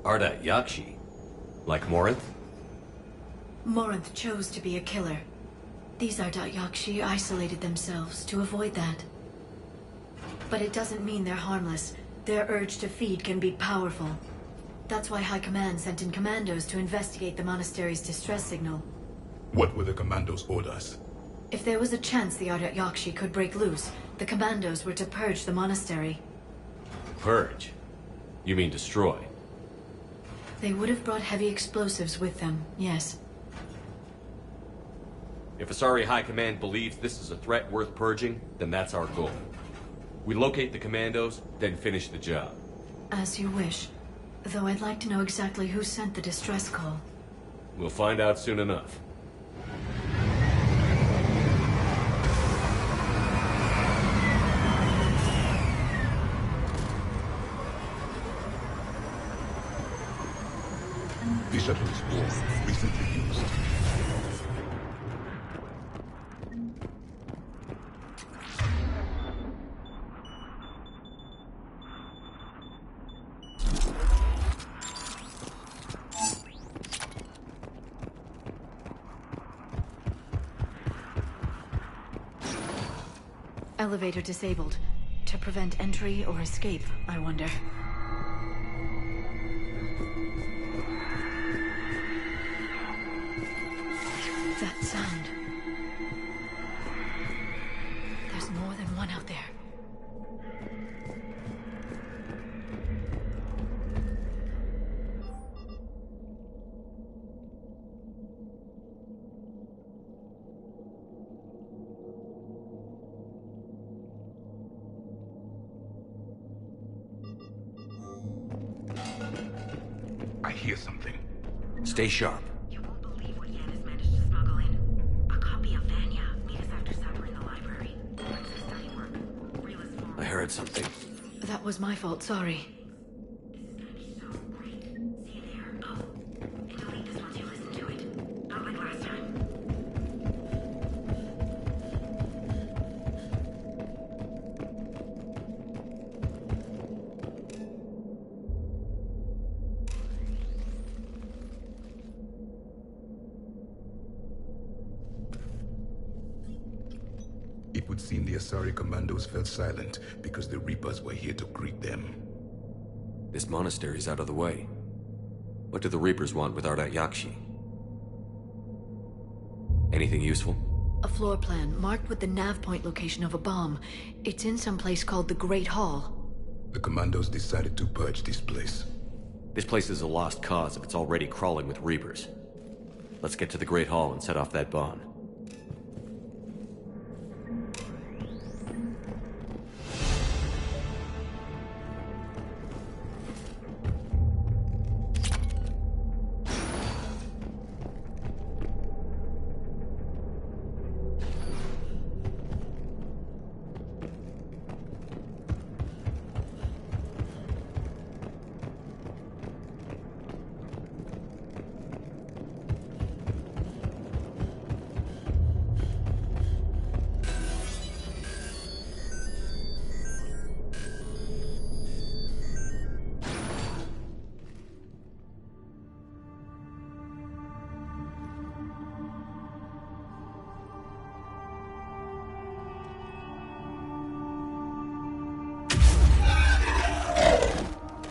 Ardat Yakshi? Like Morinth? Morinth chose to be a killer. These Ardat Yakshi isolated themselves to avoid that. But it doesn't mean they're harmless. Their urge to feed can be powerful. That's why High Command sent in commandos to investigate the monastery's distress signal. What were the commandos' orders? If there was a chance the Ardat Yakshi could break loose, the commandos were to purge the monastery. Purge? You mean destroy? They would have brought heavy explosives with them, yes. If Asari High Command believes this is a threat worth purging, then that's our goal. We locate the commandos, then finish the job. As you wish. Though I'd like to know exactly who sent the distress call. We'll find out soon enough. The shuttle is warm, recently used. Elevator disabled. To prevent entry or escape, I wonder. That sound. There's more than one out there. I hear something. Stay sharp. You won't believe what Yan has managed to smuggle in. A copy of Vanya. Meet us after supper in the library. Princess study work. Realist form. I heard something. That was my fault, sorry. So great. See you there. Oh, and delete this once you listen to it. Not like last time. It would seem the Asari commandos fell silent because the Reapers were here to greet them. This monastery's out of the way. What do the Reapers want with Ardat Yakshi? Anything useful? A floor plan marked with the nav point location of a bomb. It's in some place called the Great Hall. The commandos decided to purge this place. This place is a lost cause if it's already crawling with Reapers. Let's get to the Great Hall and set off that bomb.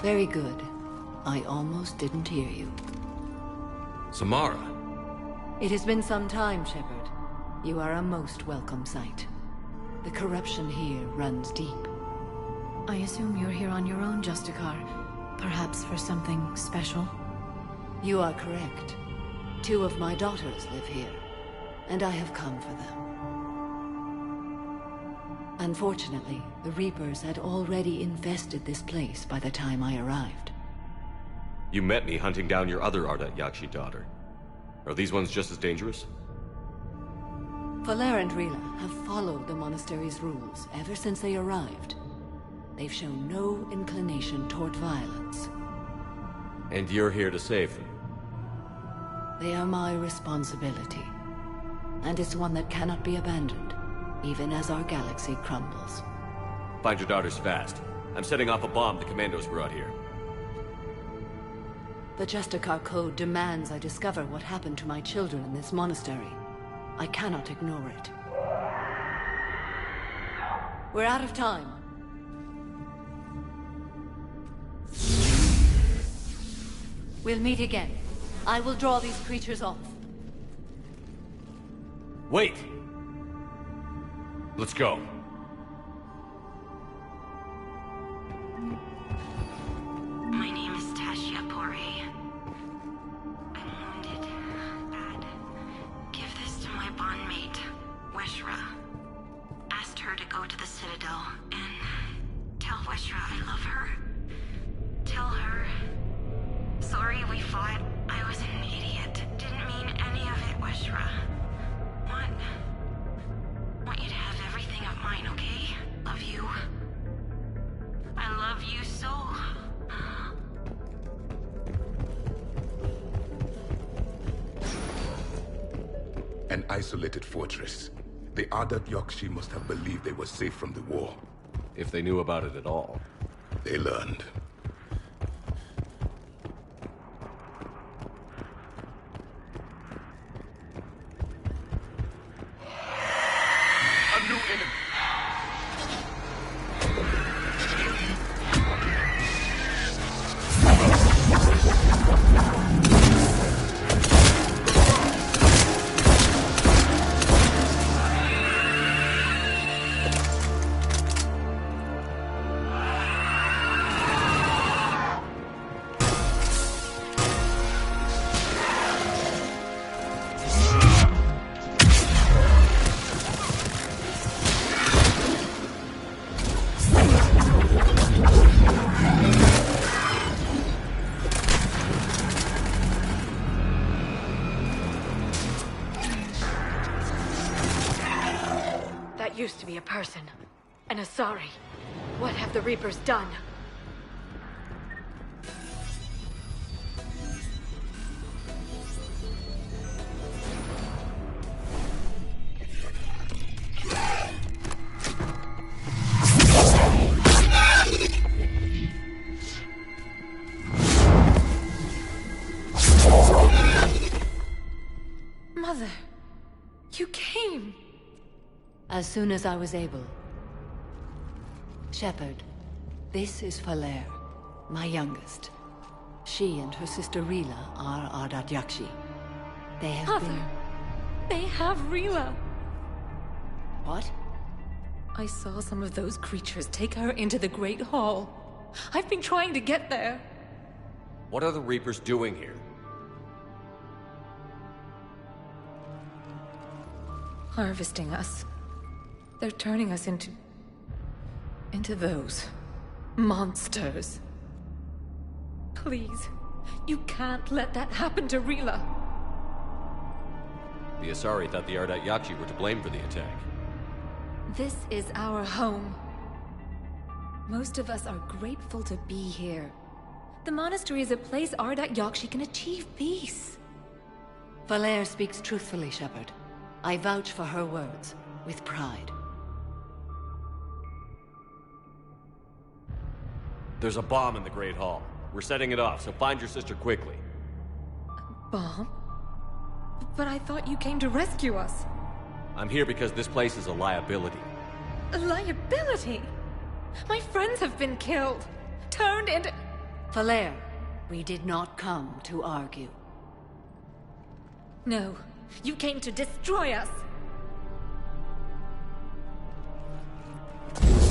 Very good. I almost didn't hear you. Samara! It has been some time, Shepard. You are a most welcome sight. The corruption here runs deep. I assume you're here on your own, Justicar. Perhaps for something special? You are correct. 2 of my daughters live here, and I have come for them. Unfortunately, the Reapers had already infested this place by the time I arrived. You met me hunting down your other Ardat Yakshi daughter. Are these ones just as dangerous? Valer and Rila have followed the monastery's rules ever since they arrived. They've shown no inclination toward violence. And you're here to save them? They are my responsibility. And it's one that cannot be abandoned, even as our galaxy crumbles. Find your daughters fast. I'm setting off a bomb the commandos brought here. The Justicar Code demands I discover what happened to my children in this monastery. I cannot ignore it. We're out of time. We'll meet again. I will draw these creatures off. Wait! Let's go. My name is Tashia Pore. I'm wounded. Bad. Give this to my bondmate, Weshra. Asked her to go to the Citadel and tell Weshra I love her. Tell her. Sorry we fought. I was an idiot. Didn't mean any of it, Weshra. Want you to have everything of mine, okay? Love you. I love you so. An isolated fortress. The Ardat Yakshi must have believed they were safe from the war. If they knew about it at all. They learned. A new enemy. Used to be a person. An Asari. What have the Reapers done? Mother, you came. As soon as I was able. Shepard, this is Falere, my youngest. She and her sister Rila are Ardat Yakshi. They have Mother, been... they have Rila. What? I saw some of those creatures take her into the Great Hall. I've been trying to get there. What are the Reapers doing here? Harvesting us. They're turning us into those monsters. Please, you can't let that happen to Rila. The Asari thought the Ardat Yakshi were to blame for the attack. This is our home. Most of us are grateful to be here. The monastery is a place Ardat Yakshi can achieve peace. Falere speaks truthfully, Shepard. I vouch for her words, with pride. There's a bomb in the Great Hall. We're setting it off, so find your sister quickly. Bomb? But I thought you came to rescue us. I'm here because this place is a liability. A liability? My friends have been killed. Turned into... Falere, we did not come to argue. No, you came to destroy us.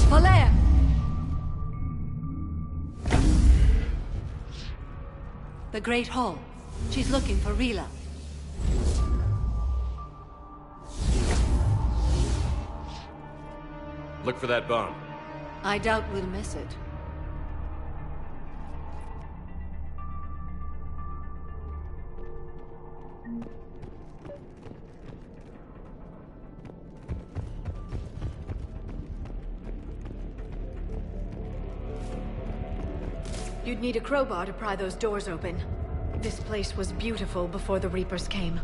Falere! The Great Hall. She's looking for Rila. Look for that bomb. I doubt we'll miss it. You'd need a crowbar to pry those doors open. This place was beautiful before the Reapers came.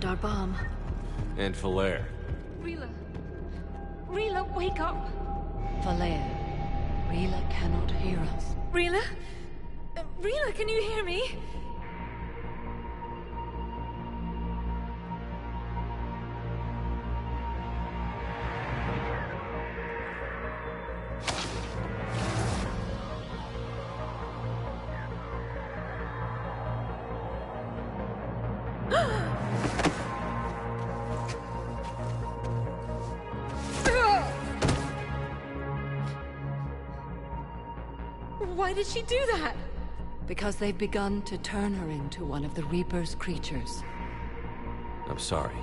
found our bomb. And Falaire. Rila. Rila, wake up! Falaire, Rila cannot hear us. Rila? Rila, can you hear me? Why did she do that? Because they've begun to turn her into one of the Reaper's creatures. I'm sorry.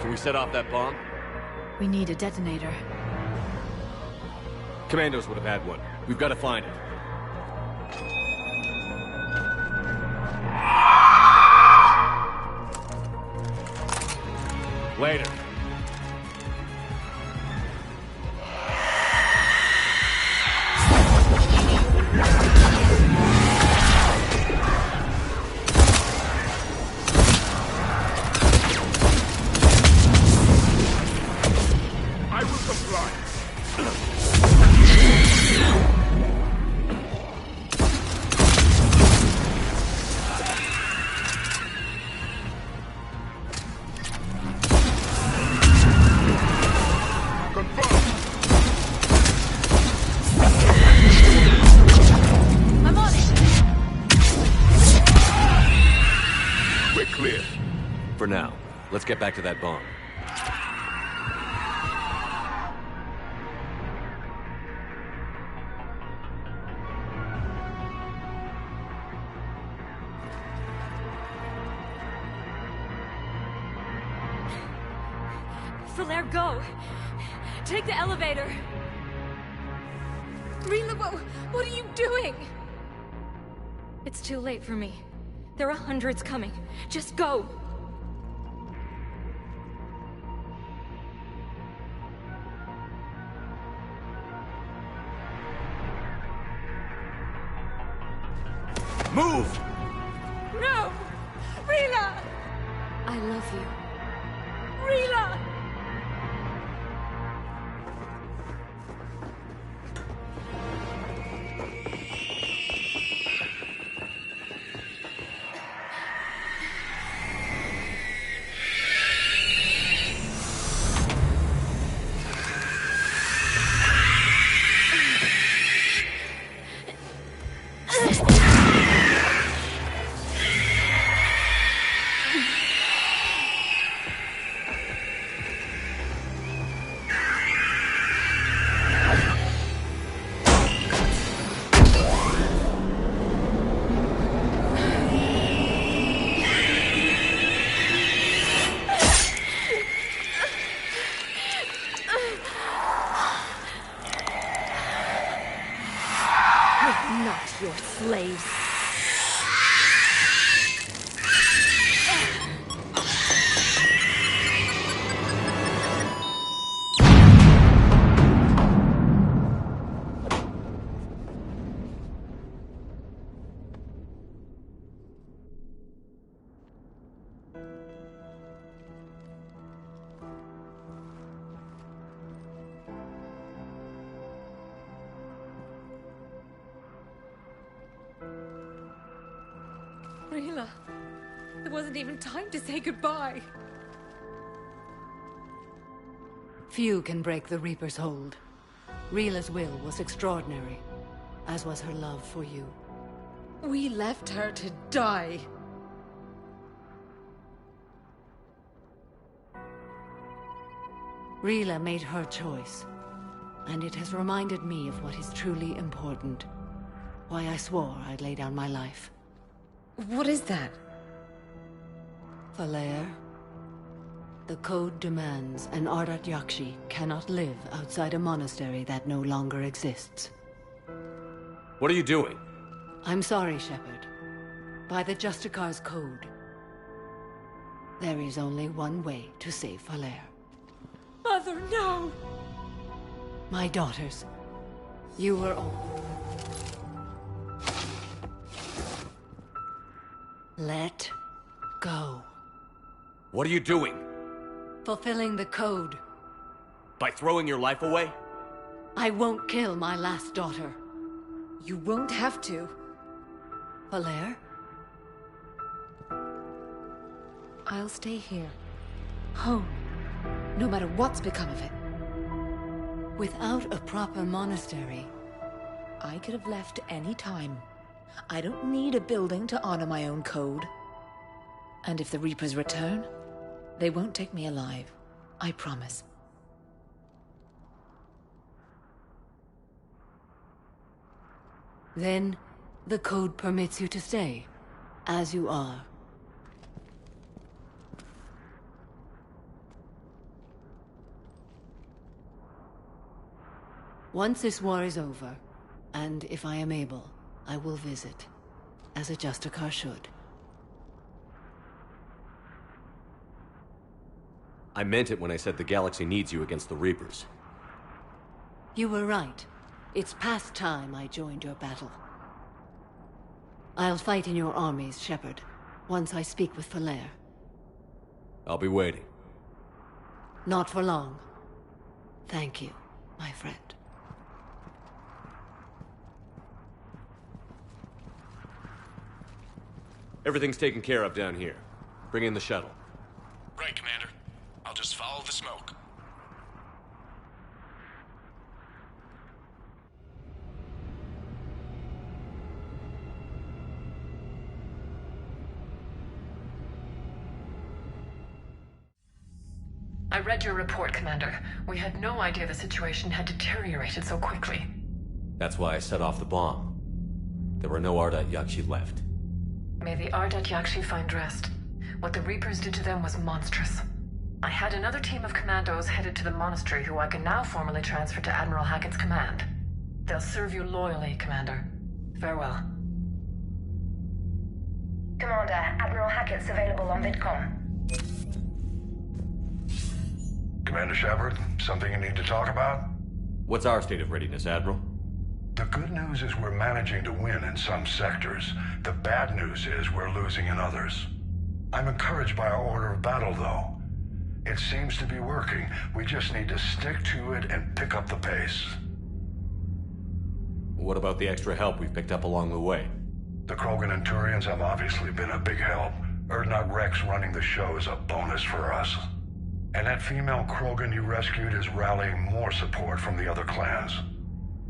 Can we set off that bomb? We need a detonator. Commandos would have had one. We've got to find it. Later. I will comply. I'm on it! We're clear. For now, let's get back to that bomb. Falaire, go! Take the elevator! Rila, what are you doing? It's too late for me. There are hundreds coming. Just go! Move! No! Rila! I love you. Rila! Not your slaves. Rila, there wasn't even time to say goodbye. Few can break the Reaper's hold. Rila's will was extraordinary, as was her love for you. We left her to die. Rila made her choice, and it has reminded me of what is truly important. Why I swore I'd lay down my life. What is that? Falaire, the code demands an Ardat Yakshi cannot live outside a monastery that no longer exists. What are you doing? I'm sorry, Shepard. By the Justicar's code, there is only one way to save Falaire. Mother, no! My daughters, you were all. Let go. What are you doing? Fulfilling the code. By throwing your life away? I won't kill my last daughter. You won't have to. Valere? I'll stay here. Home. No matter what's become of it. Without a proper monastery, I could have left any time. I don't need a building to honor my own code. And if the Reapers return, they won't take me alive. I promise. then the code permits you to stay, as you are. Once this war is over, and if I am able, I will visit, as a Justicar should. I meant it when I said the galaxy needs you against the Reapers. You were right. It's past time I joined your battle. I'll fight in your armies, Shepard, once I speak with Valere. I'll be waiting. Not for long. Thank you, my friend. Everything's taken care of down here. Bring in the shuttle. Right, Commander. I'll just follow the smoke. I read your report, Commander. We had no idea the situation had deteriorated so quickly. That's why I set off the bomb. There were no Ardat Yakshi left. May the Ardat Yakshi find rest. What the Reapers did to them was monstrous. I had another team of commandos headed to the monastery who I can now formally transfer to Admiral Hackett's command. They'll serve you loyally, Commander. Farewell. Commander, Admiral Hackett's available on VidCom. Commander Shepard, something you need to talk about? What's our state of readiness, Admiral? The good news is we're managing to win in some sectors. The bad news is we're losing in others. I'm encouraged by our order of battle, though. It seems to be working. We just need to stick to it and pick up the pace. What about the extra help we've picked up along the way? The Krogan and Turians have obviously been a big help. Urdnot Rex running the show is a bonus for us. And that female Krogan you rescued is rallying more support from the other clans.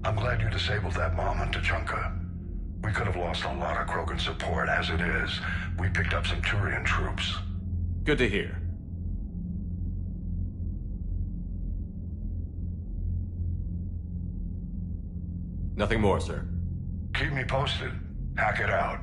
I'm glad you disabled that mom in Tuchanka. We could have lost a lot of Krogan support as it is. We picked up some Turian troops. Good to hear. Nothing more, sir. Keep me posted. Hack it out.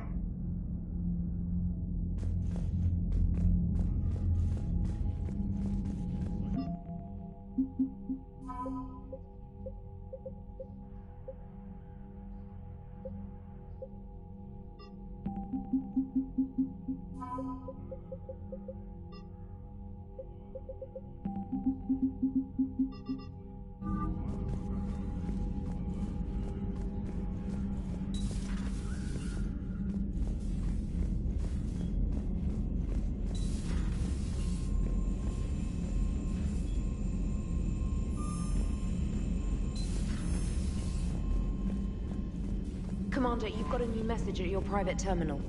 Commander, you've got a new message at your private terminal.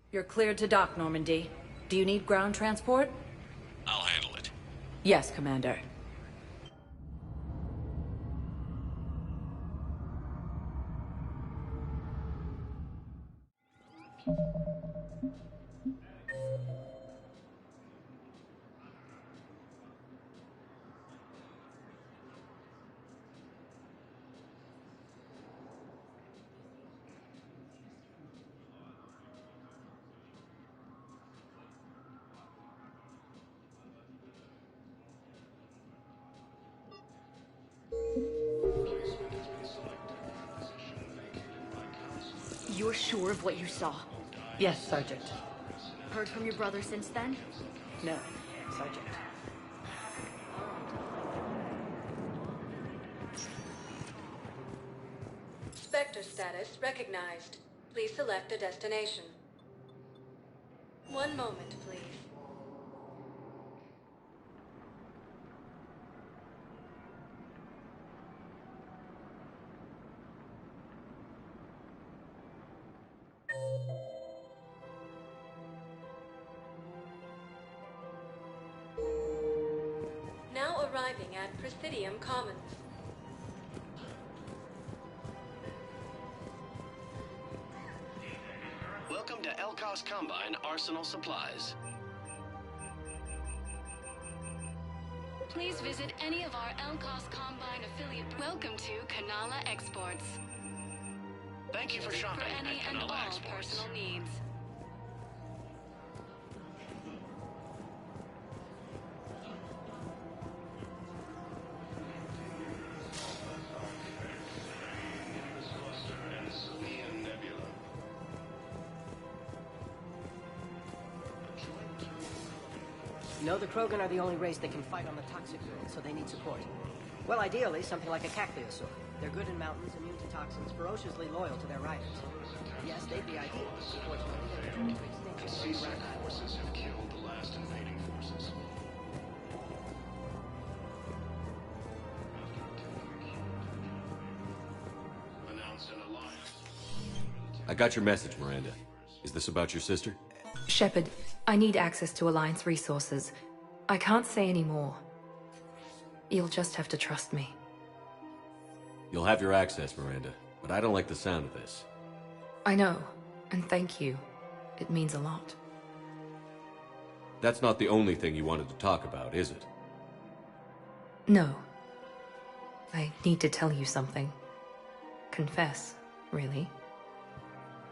You're cleared to dock, Normandy. Do you need ground transport? I'll handle it. Yes, Commander. You're sure of what you saw? Yes, Sergeant. Heard from your brother since then? No, Sergeant. Spectre status recognized. Please select a destination. One moment, please. Now arriving at Presidium Commons. Welcome to Elkos Combine Arsenal Supplies. Please visit any of our Elkos Combine affiliate. Welcome to Kanala Exports. Thank you for shopping For any at and Kanala all Exports. personal needs. You know, the Krogan are the only race that can fight on the toxic world, so they need support. Well, ideally, something like a cacliosaur. They're good in mountains, immune to toxins, ferociously loyal to their riders. Yes, they'd be ideal. Unfortunately, they're doomed to extinction. The CSAC forces have killed the last invading forces. Announce an alliance. I got your message, Miranda. Is this about your sister? Shepard, I need access to Alliance resources. I can't say any more. You'll just have to trust me. You'll have your access, Miranda, but I don't like the sound of this. I know, and thank you. It means a lot. That's not the only thing you wanted to talk about, is it? No. I need to tell you something. Confess, really.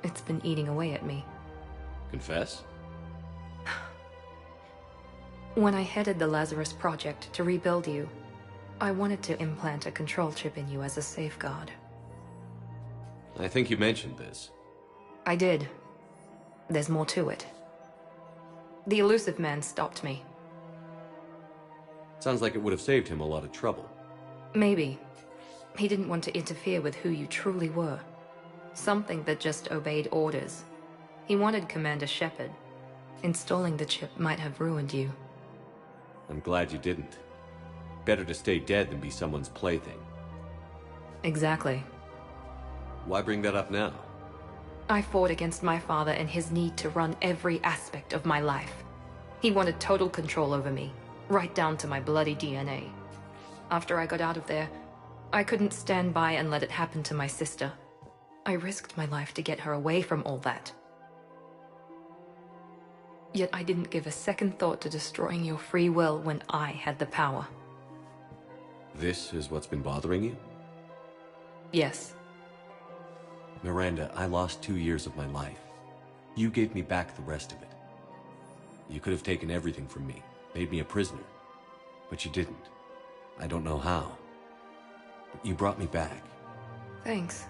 It's been eating away at me. Confess? When I headed the Lazarus Project to rebuild you, I wanted to implant a control chip in you as a safeguard. I think you mentioned this. I did. There's more to it. The elusive man stopped me. Sounds like it would have saved him a lot of trouble. Maybe. He didn't want to interfere with who you truly were. Something that just obeyed orders. He wanted Commander Shepard. Installing the chip might have ruined you. I'm glad you didn't. Better to stay dead than be someone's plaything. Exactly. Why bring that up now? I fought against my father and his need to run every aspect of my life. He wanted total control over me, right down to my bloody DNA. After I got out of there, I couldn't stand by and let it happen to my sister. I risked my life to get her away from all that. Yet I didn't give a second thought to destroying your free will when I had the power. This is what's been bothering you? Yes. Miranda, I lost 2 years of my life. You gave me back the rest of it. You could have taken everything from me, made me a prisoner. But you didn't. I don't know how. But you brought me back. Thanks.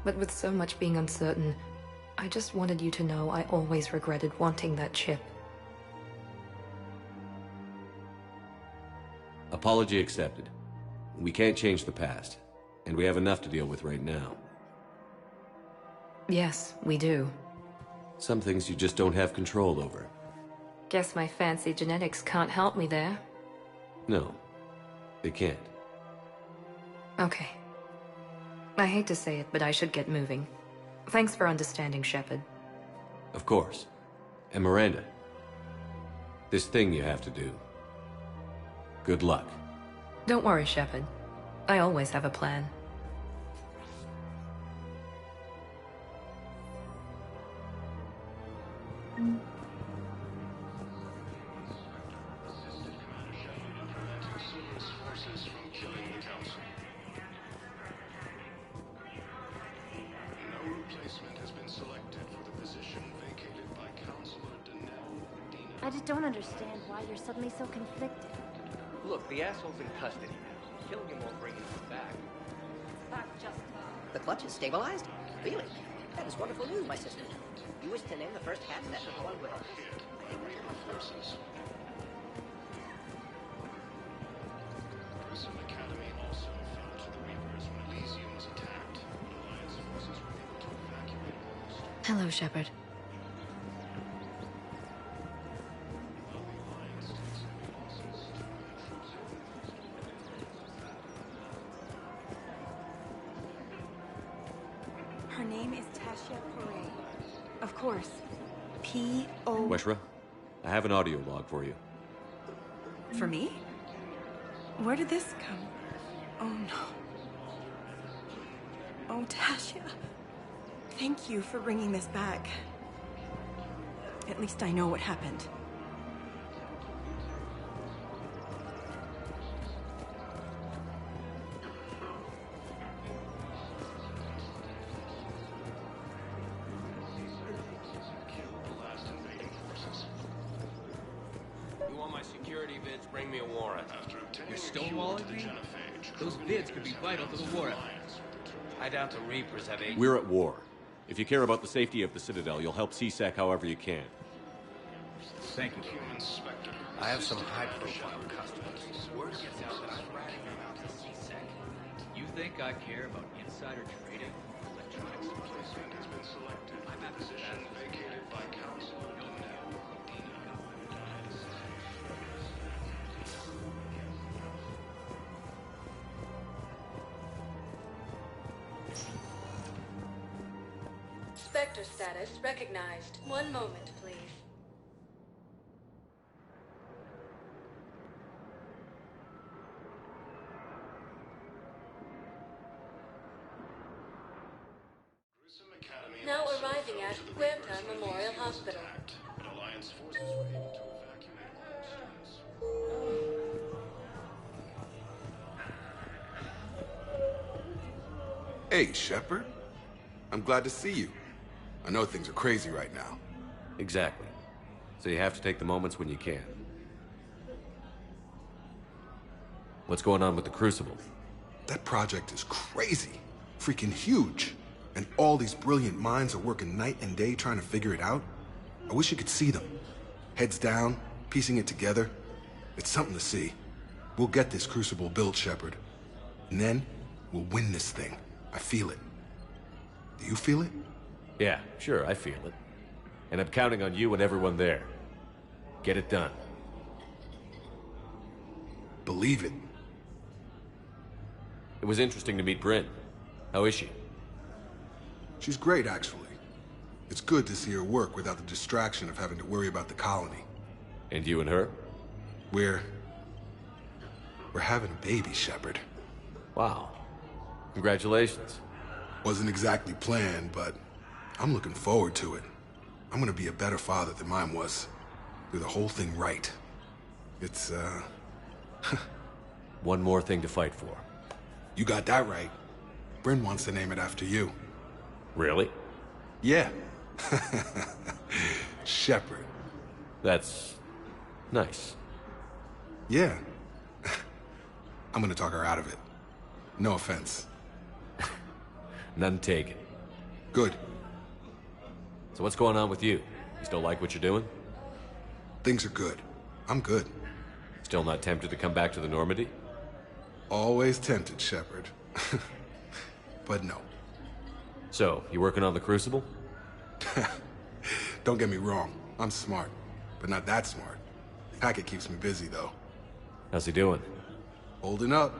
But with so much being uncertain, I just wanted you to know I always regretted wanting that chip. Apology accepted. We can't change the past, and we have enough to deal with right now. Yes, we do. Some things you just don't have control over. Guess my fancy genetics can't help me there. No, they can't. Okay. I hate to say it, but I should get moving. Thanks for understanding, Shepard. Of course. And Miranda, this thing you have to do. Good luck. Don't worry, Shepard. I always have a plan. I just don't understand why you're suddenly so conflicted. Look, the asshole's in custody now. Killing him won't bring him back. The clutch is stabilized? Really? That is wonderful news, my sister. You wish to name the first cat that no one will. Grissom Academy also fell to the Reapers when Elysium was attacked, but Alliance forces were able to evacuate most. Hello, Shepard. Her name is Tasha Poray. Of course. P-O... Weshra, I have an audio log for you. For me? Where did this come? Oh, no. Oh, Tasha. Thank you for bringing this back. At least I know what happened. You want my security vids? Bring me a warrant. You're stonewalling me? Those vids could be vital to the war effort. I doubt the Reapers have agents. We're at war. If you care about the safety of the Citadel, you'll help CSAC however you can. Thank you. I have some high-profile customers. Word gets out that I'm ratting them out to CSEC. You think I care about insider trading? Electronics replacement has been selected. I'm at position vacated by council. Spectre status recognized. One moment, please. Now arriving at Huerta Memorial Hospital. But Alliance forces were able to evacuate all students. Hey, Shepard. I'm glad to see you. I know things are crazy right now. Exactly. So you have to take the moments when you can. What's going on with the Crucible? That project is crazy. Freaking huge. And all these brilliant minds are working night and day trying to figure it out. I wish you could see them. Heads down, piecing it together. It's something to see. We'll get this Crucible built, Shepard. And then, we'll win this thing. I feel it. Do you feel it? Yeah, sure, I feel it. And I'm counting on you and everyone there. Get it done. Believe it. It was interesting to meet Bryn. How is she? She's great, actually. It's good to see her work without the distraction of having to worry about the colony. And you and her? We're having a baby, Shepard. Wow. Congratulations. Wasn't exactly planned, but I'm looking forward to it. I'm gonna be a better father than mine was. Do the whole thing right. It's, One more thing to fight for. You got that right. Bryn wants to name it after you. Really? Yeah. Shepard. That's nice. Yeah. I'm gonna talk her out of it. No offense. None taken. Good. So what's going on with you? You still like what you're doing? Things are good. I'm good. Still not tempted to come back to the Normandy? Always tempted, Shepard. But no. So, you working on the Crucible? Don't get me wrong, I'm smart, but not that smart. Hackett keeps me busy, though. How's he doing? Holding up.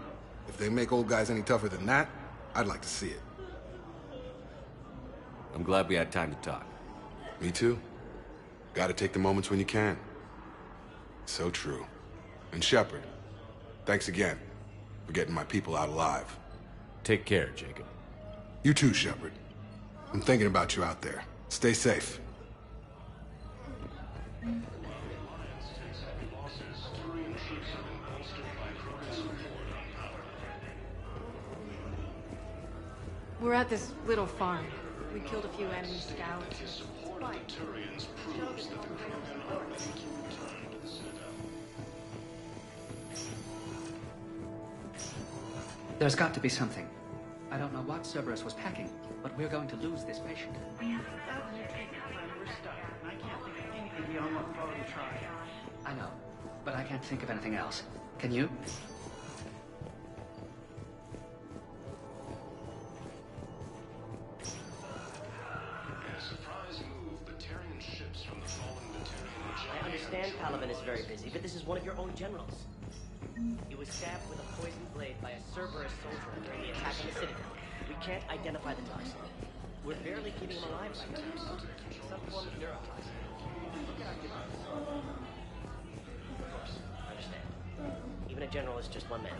If they make old guys any tougher than that, I'd like to see it. I'm glad we had time to talk. Me too. Gotta take the moments when you can. So true. And Shepard, thanks again for getting my people out alive. Take care, Jacob. You too, Shepard. I'm thinking about you out there. Stay safe. We're at this little farm. We killed a few enemy scouts. There's got to be something. I don't know what Cerberus was packing, but we're going to lose this patient. We're stuck. I can't think of anything beyond what we've already tried. I know, but I can't think of anything else. Can you? I understand Palaven is very busy, but this is one of your own generals. He was stabbed with a poisoned blade by a Cerberus soldier during the attack on the Citadel. We can't identify the toxin. We're barely keeping him alive right now. Some form of neurotoxin. Look at our difference. Of course, I understand. Even a general is just one man.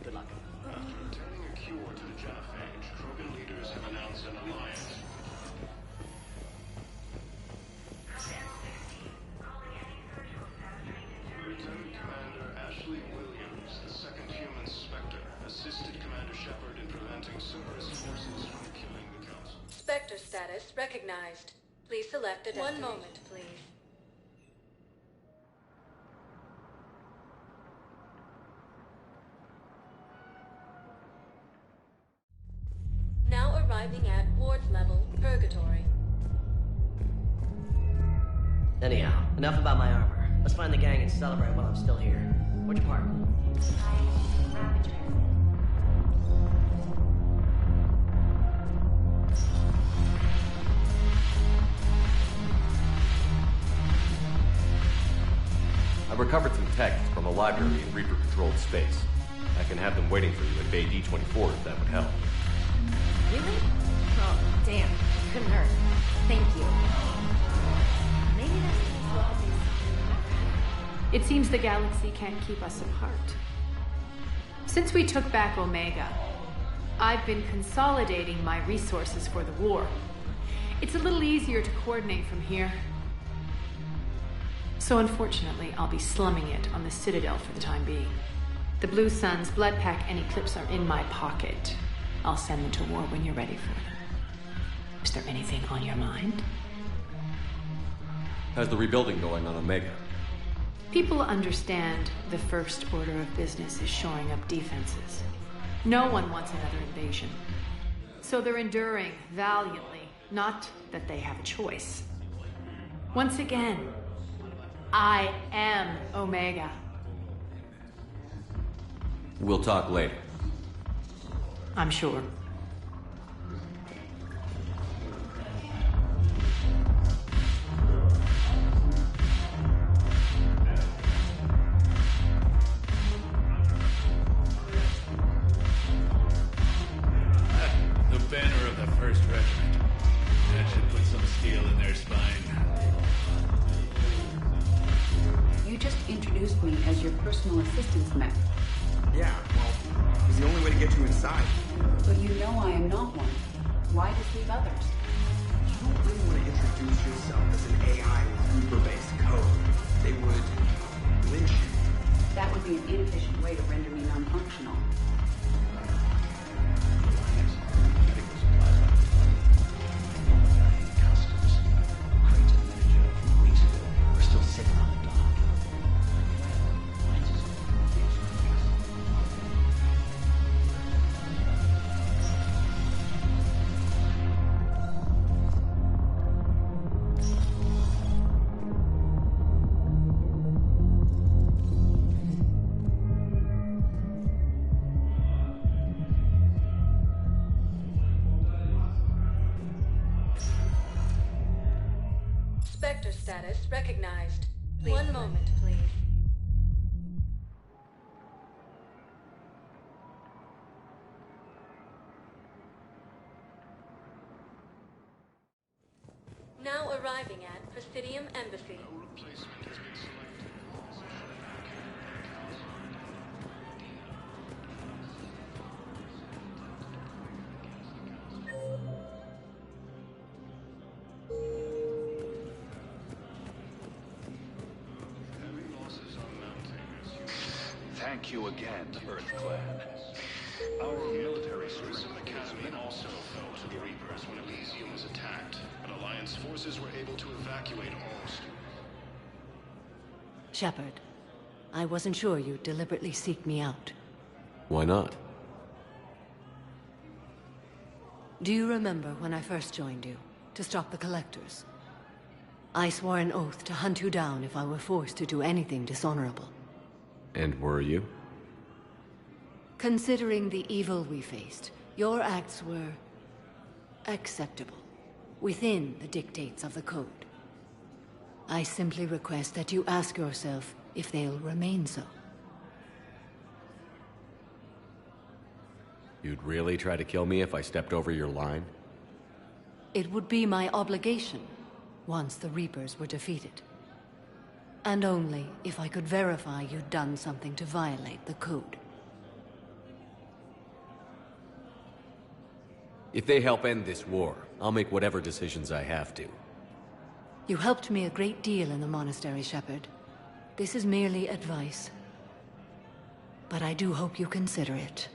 Good luck. After obtaining a cure to the genophage, Krogan leaders have announced an alliance. Lieutenant Commander Ashley Williams, the second human Spectre, assisted Commander Shepard in preventing Cerberus forces from killing the Council. Spectre status recognized. Please select a destination. 1 moment, please. Now arriving at ward level, Purgatory. Anyhow, enough about my armor. Let's find the gang and celebrate while I'm still here. Which part? I've recovered some texts from a library in Reaper-controlled space. I can have them waiting for you at Bay D-24 if that would help. Really? Oh, damn. Couldn't hurt. Thank you. Maybe that's It seems the galaxy can't keep us apart. Since we took back Omega, I've been consolidating my resources for the war. It's a little easier to coordinate from here. So unfortunately, I'll be slumming it on the Citadel for the time being. The Blue Suns, Blood Pack, and Eclipse are in my pocket. I'll send them to war when you're ready for them. Is there anything on your mind? How's the rebuilding going on Omega? People understand the first order of business is shoring up defenses. No one wants another invasion. So they're enduring valiantly, not that they have a choice. Once again, I am Omega. We'll talk later. I'm sure. The banner of the 1st Regiment. That should put some steel in their spine. You just introduced me as your personal assistance man. Yeah, well, it's the only way to get you inside. But you know I am not one. Why deceive others? You don't really want to introduce yourself as an AI with Reaper-based code. They would lynch you. That would be an inefficient way to render me non-functional. We're still sitting on the dock. Spectre status recognized. One moment, please. Now arriving at Presidium Embassy. No replacement has been selected. Heavy losses are mounting as you... Thank you again, Earth Clan. Our military strength Academy also fell to the Reapers when Elysium was attacked, but Alliance forces were able to evacuate all students. Shepard, I wasn't sure you'd deliberately seek me out. Why not? Do you remember when I first joined you, to stop the Collectors? I swore an oath to hunt you down if I were forced to do anything dishonorable. And were you? Considering the evil we faced, your acts were acceptable, within the dictates of the Code. I simply request that you ask yourself if they'll remain so. You'd really try to kill me if I stepped over your line? It would be my obligation, once the Reapers were defeated. And only if I could verify you'd done something to violate the Code. If they help end this war, I'll make whatever decisions I have to. You helped me a great deal in the monastery, Shepard. This is merely advice. But I do hope you consider it.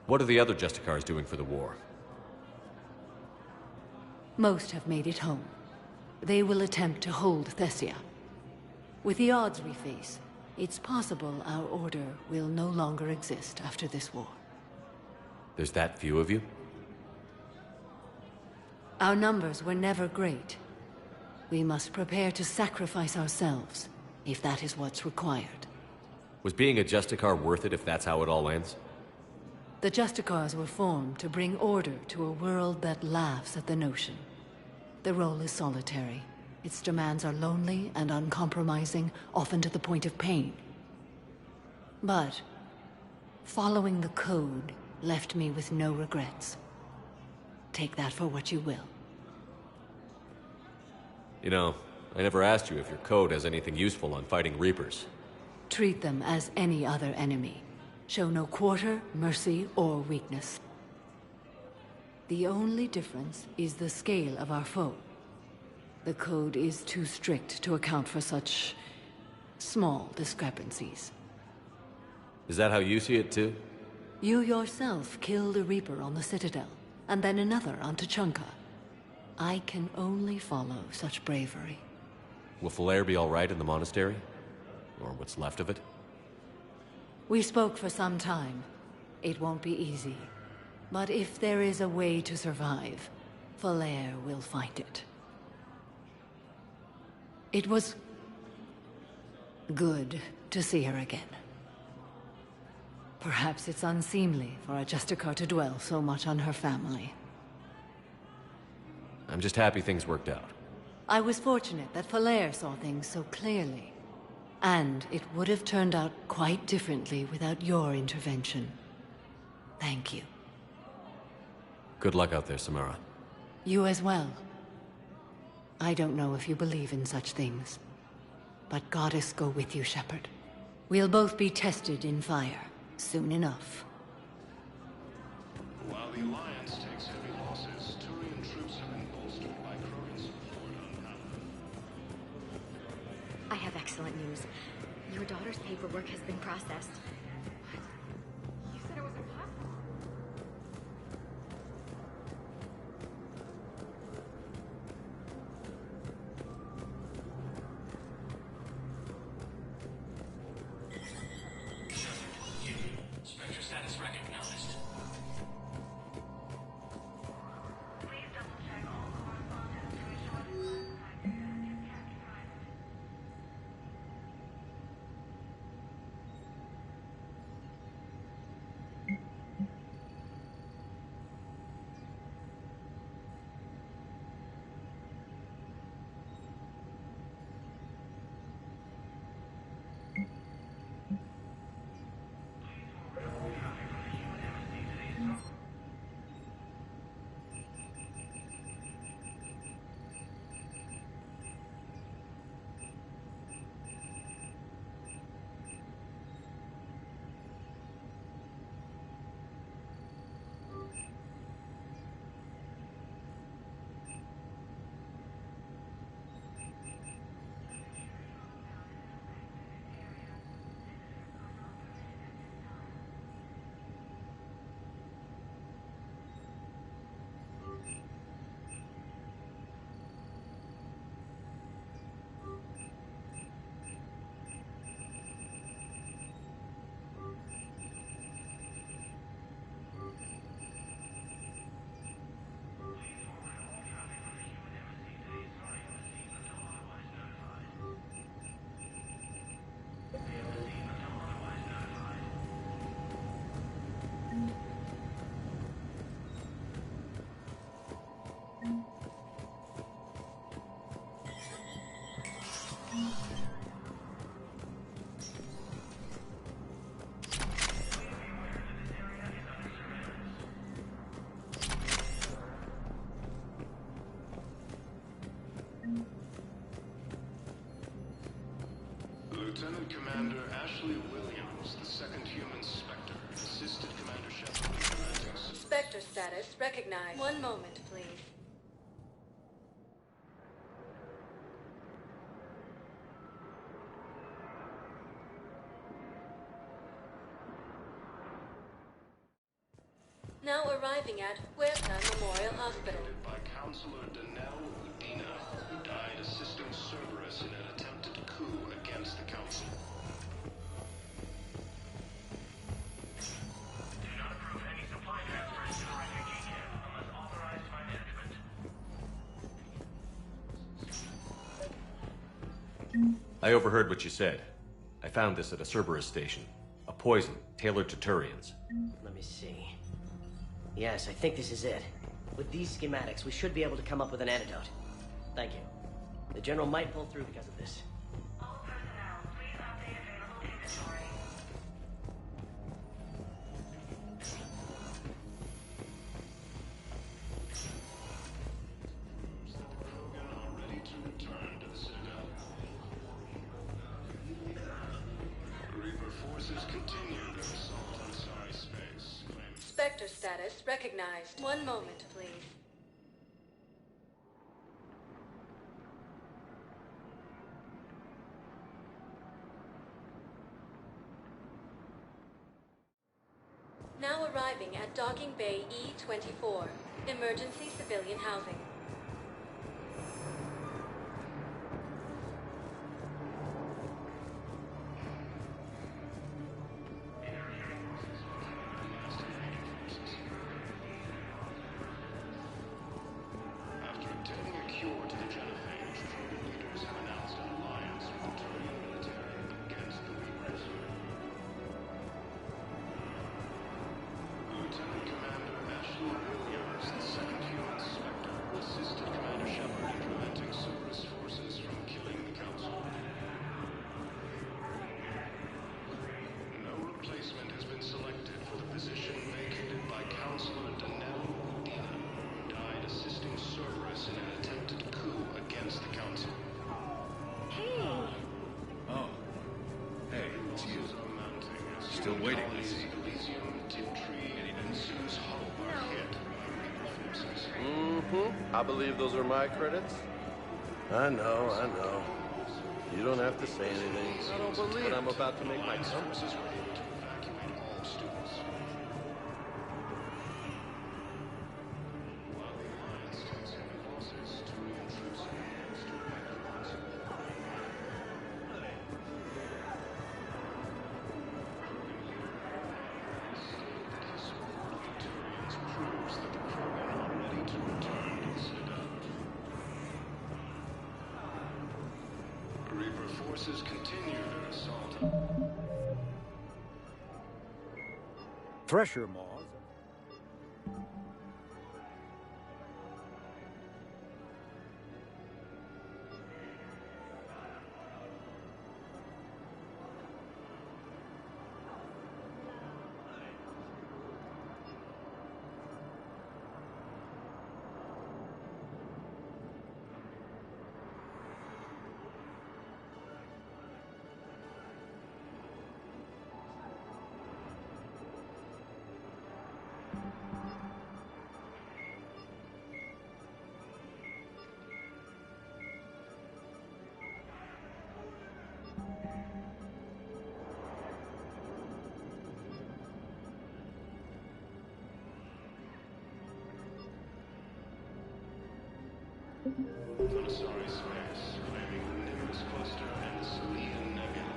What are the other Justicars doing for the war? Most have made it home. They will attempt to hold Thessia. With the odds we face, it's possible our order will no longer exist after this war. There's that few of you? Our numbers were never great. We must prepare to sacrifice ourselves, if that is what's required. Was being a Justicar worth it if that's how it all ends? The Justicars were formed to bring order to a world that laughs at the notion. The role is solitary. Its demands are lonely and uncompromising, often to the point of pain. But following the Code left me with no regrets. Take that for what you will. You know, I never asked you if your code has anything useful on fighting Reapers. Treat them as any other enemy. Show no quarter, mercy, or weakness. The only difference is the scale of our foe. The Code is too strict to account for such small discrepancies. Is that how you see it too? You yourself killed a Reaper on the Citadel, and then another on Tuchanka. I can only follow such bravery. Will Falair be all right in the monastery? Or what's left of it? We spoke for some time. It won't be easy. But if there is a way to survive, Falair will find it. It was good to see her again. Perhaps it's unseemly for a Justicar to dwell so much on her family. I'm just happy things worked out. I was fortunate that Falair saw things so clearly. And it would have turned out quite differently without your intervention. Thank you. Good luck out there, Samara. You as well. I don't know if you believe in such things, but Goddess go with you, Shepard. We'll both be tested in fire, soon enough. While the Alliance takes heavy losses, Turian troops have been bolstered by Krogan support on Paladin. I have excellent news. Your daughter's paperwork has been processed. You said it was impossible. Spectre status recognized. Please double-check all correspondence to ensure the suspect is kept private. Lieutenant Commander Ashley Williams, the second human Spectre, assisted Commander Shepard in preventing... Spectre status recognized. One moment, please. Now arriving at Huerta Memorial Hospital. By Counselor Danelle Udina, who died assisting Cerberus in an attempted coup against the Council. Do not approve any supply transfers to the refugee camp unless authorized by management. I overheard what you said. I found this at a Cerberus station. A poison tailored to Turians. Let me see. Yes, I think this is it. With these schematics, we should be able to come up with an antidote. Thank you. The General might pull through because of this. All personnel, please update available inventory. Ready to return to the Citadel. Reaper forces continue their assault on Sari space. Spectre status recognized. One moment, please. Now arriving at Docking Bay E-24. Emergency civilian housing. After obtaining a cure to the genophage, Krogan leaders have announced an alliance with the Turian military against the Reapers. Lieutenant Commander Ashley Williams, the second human Spectre, assisted Commander Shepard in preventing Cerberus forces from killing the Council. No replacement has been selected for the position vacated by Counselor Danelle Udina, who died assisting Cerberus in an attempted coup against the Council. Hey! Oh. Hey, it's you. Still waiting, I see. Elysium, Tiptree, and Sue's Hollow are hit by Reaper forces. I believe those are my credits. I know. You don't have to say anything. I don't believe but I'm about to make my comeback. Forces were able to evacuate all students. While the Alliance takes heavy losses, Turian troops are almost right across. Turians proves that the Krogan are ready to return to the Citadel. Reaper forces continue their assault. Thresher maws. Planetary space, claiming the Nimbus cluster and the Salian Nebula.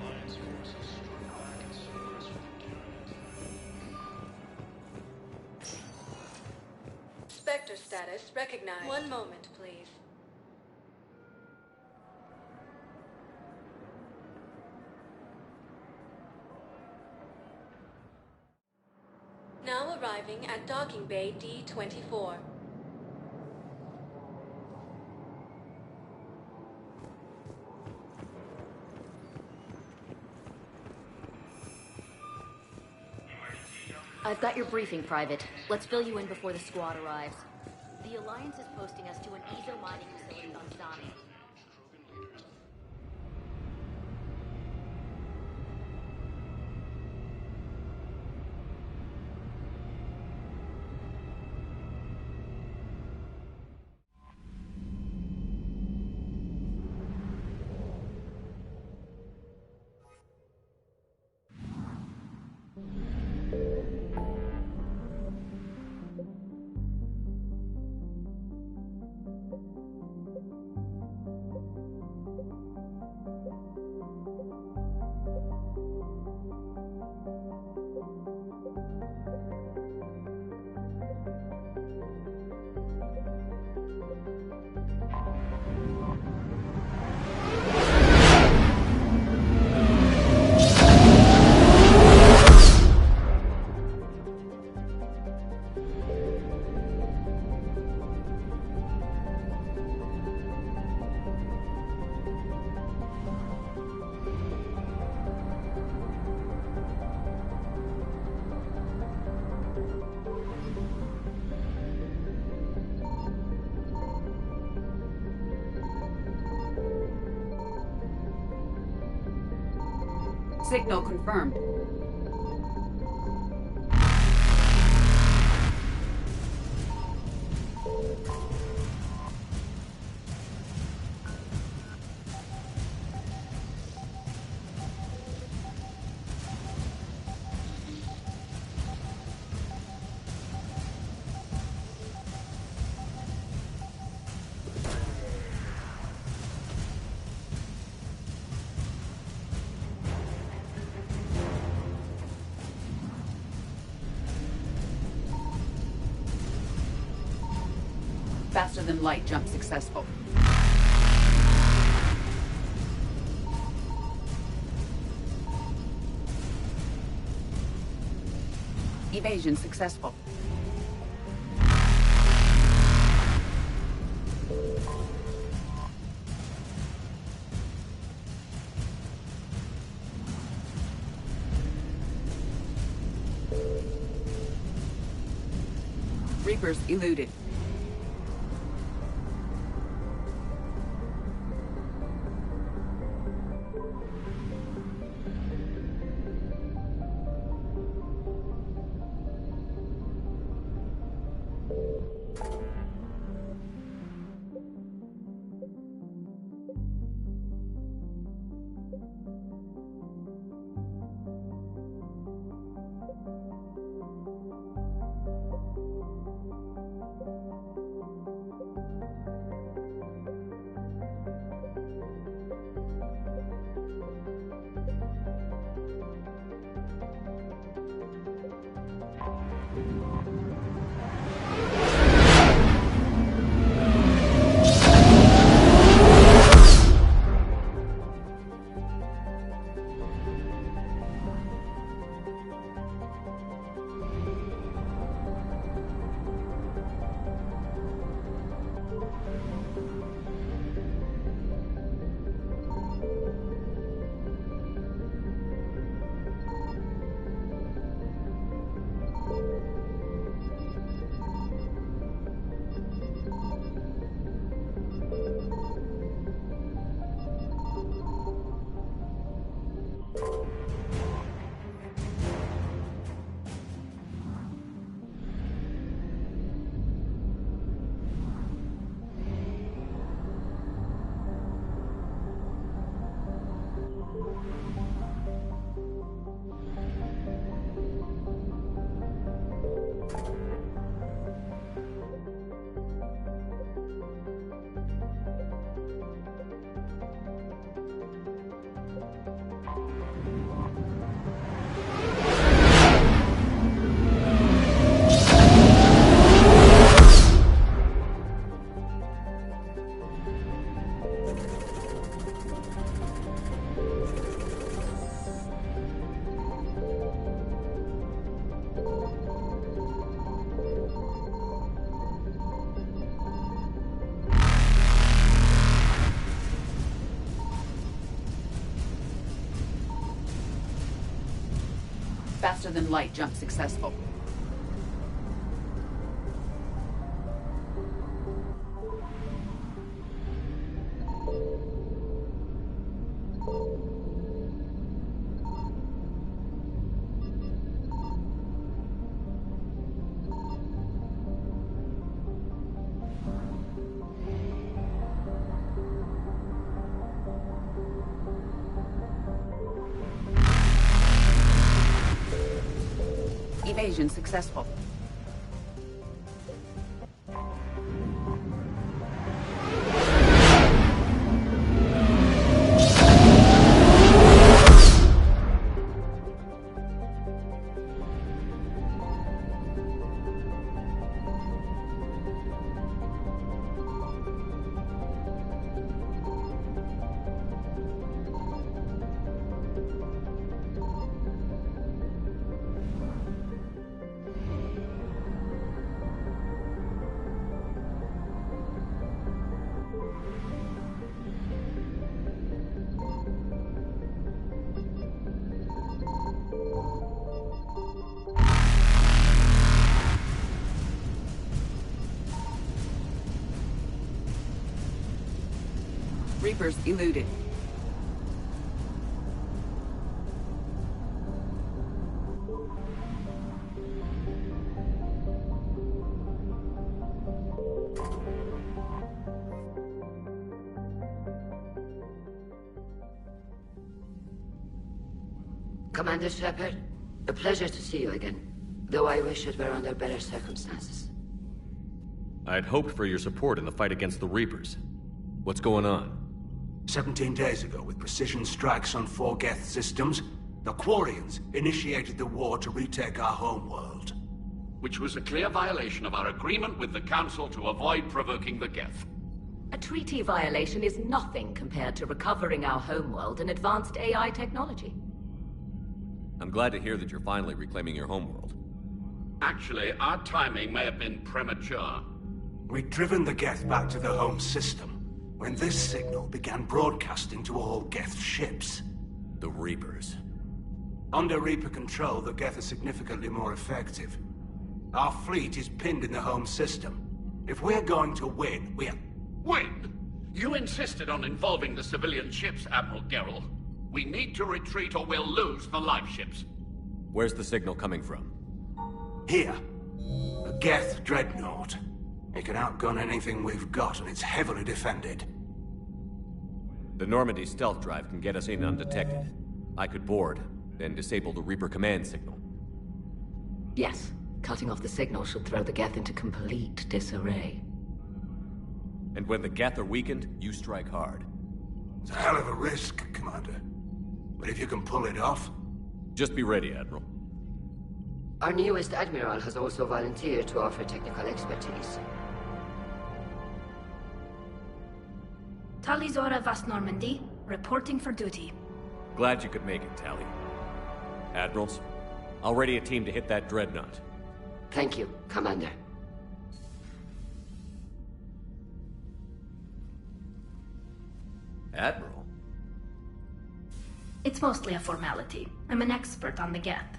Alliance forces struck back at Cerberus with a Spectre status recognized. One moment, please. Now arriving at Docking Bay D-24. I've got your briefing, Private. Let's fill you in before the squad arrives. The Alliance is posting us to an Ezo mining facility on Zani. Signal confirmed. Faster than light jump successful. Evasion successful. Reapers eluded. Faster than light jump successful. Evasion successful. Reapers eluded. Commander Shepard, a pleasure to see you again. Though I wish it were under better circumstances. I'd hoped for your support in the fight against the Reapers. What's going on? 17 days ago, with precision strikes on 4 Geth systems, the Quarians initiated the war to retake our homeworld. Which was a clear violation of our agreement with the Council to avoid provoking the Geth. A treaty violation is nothing compared to recovering our homeworld and advanced AI technology. I'm glad to hear that you're finally reclaiming your homeworld. Actually, our timing may have been premature. We'd driven the Geth back to the home system when this signal began broadcasting to all Geth ships. The Reapers. Under Reaper control, the Geth are significantly more effective. Our fleet is pinned in the home system. If we're going to win, Win? You insisted on involving the civilian ships, Admiral Gerrel. We need to retreat or we'll lose the live ships. Where's the signal coming from? Here. A Geth dreadnought. It can outgun anything we've got, and it's heavily defended. The Normandy stealth drive can get us in undetected. I could board, then disable the Reaper command signal. Yes, cutting off the signal should throw the Geth into complete disarray. And when the Geth are weakened, you strike hard. It's a hell of a risk, Commander. But if you can pull it off... Just be ready, Admiral. Our newest Admiral has also volunteered to offer technical expertise. Talizora Vast Normandy, reporting for duty. Glad you could make it, Tally. Admirals, I'll ready a team to hit that dreadnought. Thank you, Commander. Admiral? It's mostly a formality. I'm an expert on the Geth.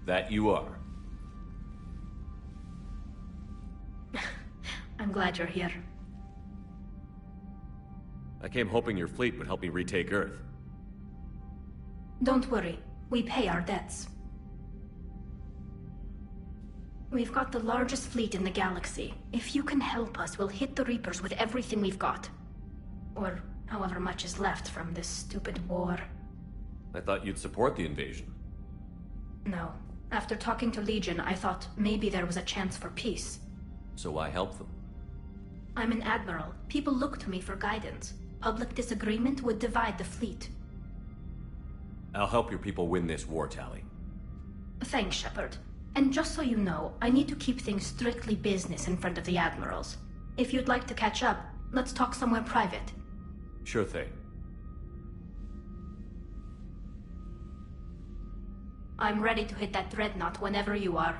That you are. I'm glad you're here. I came hoping your fleet would help me retake Earth. Don't worry. We pay our debts. We've got the largest fleet in the galaxy. If you can help us, we'll hit the Reapers with everything we've got. Or however much is left from this stupid war. I thought you'd support the invasion. No. After talking to Legion, I thought maybe there was a chance for peace. So I helped them. I'm an admiral. People look to me for guidance. Public disagreement would divide the fleet. I'll help your people win this war, Tally. Thanks, Shepard. And just so you know, I need to keep things strictly business in front of the admirals. If you'd like to catch up, let's talk somewhere private. Sure thing. I'm ready to hit that dreadnought whenever you are.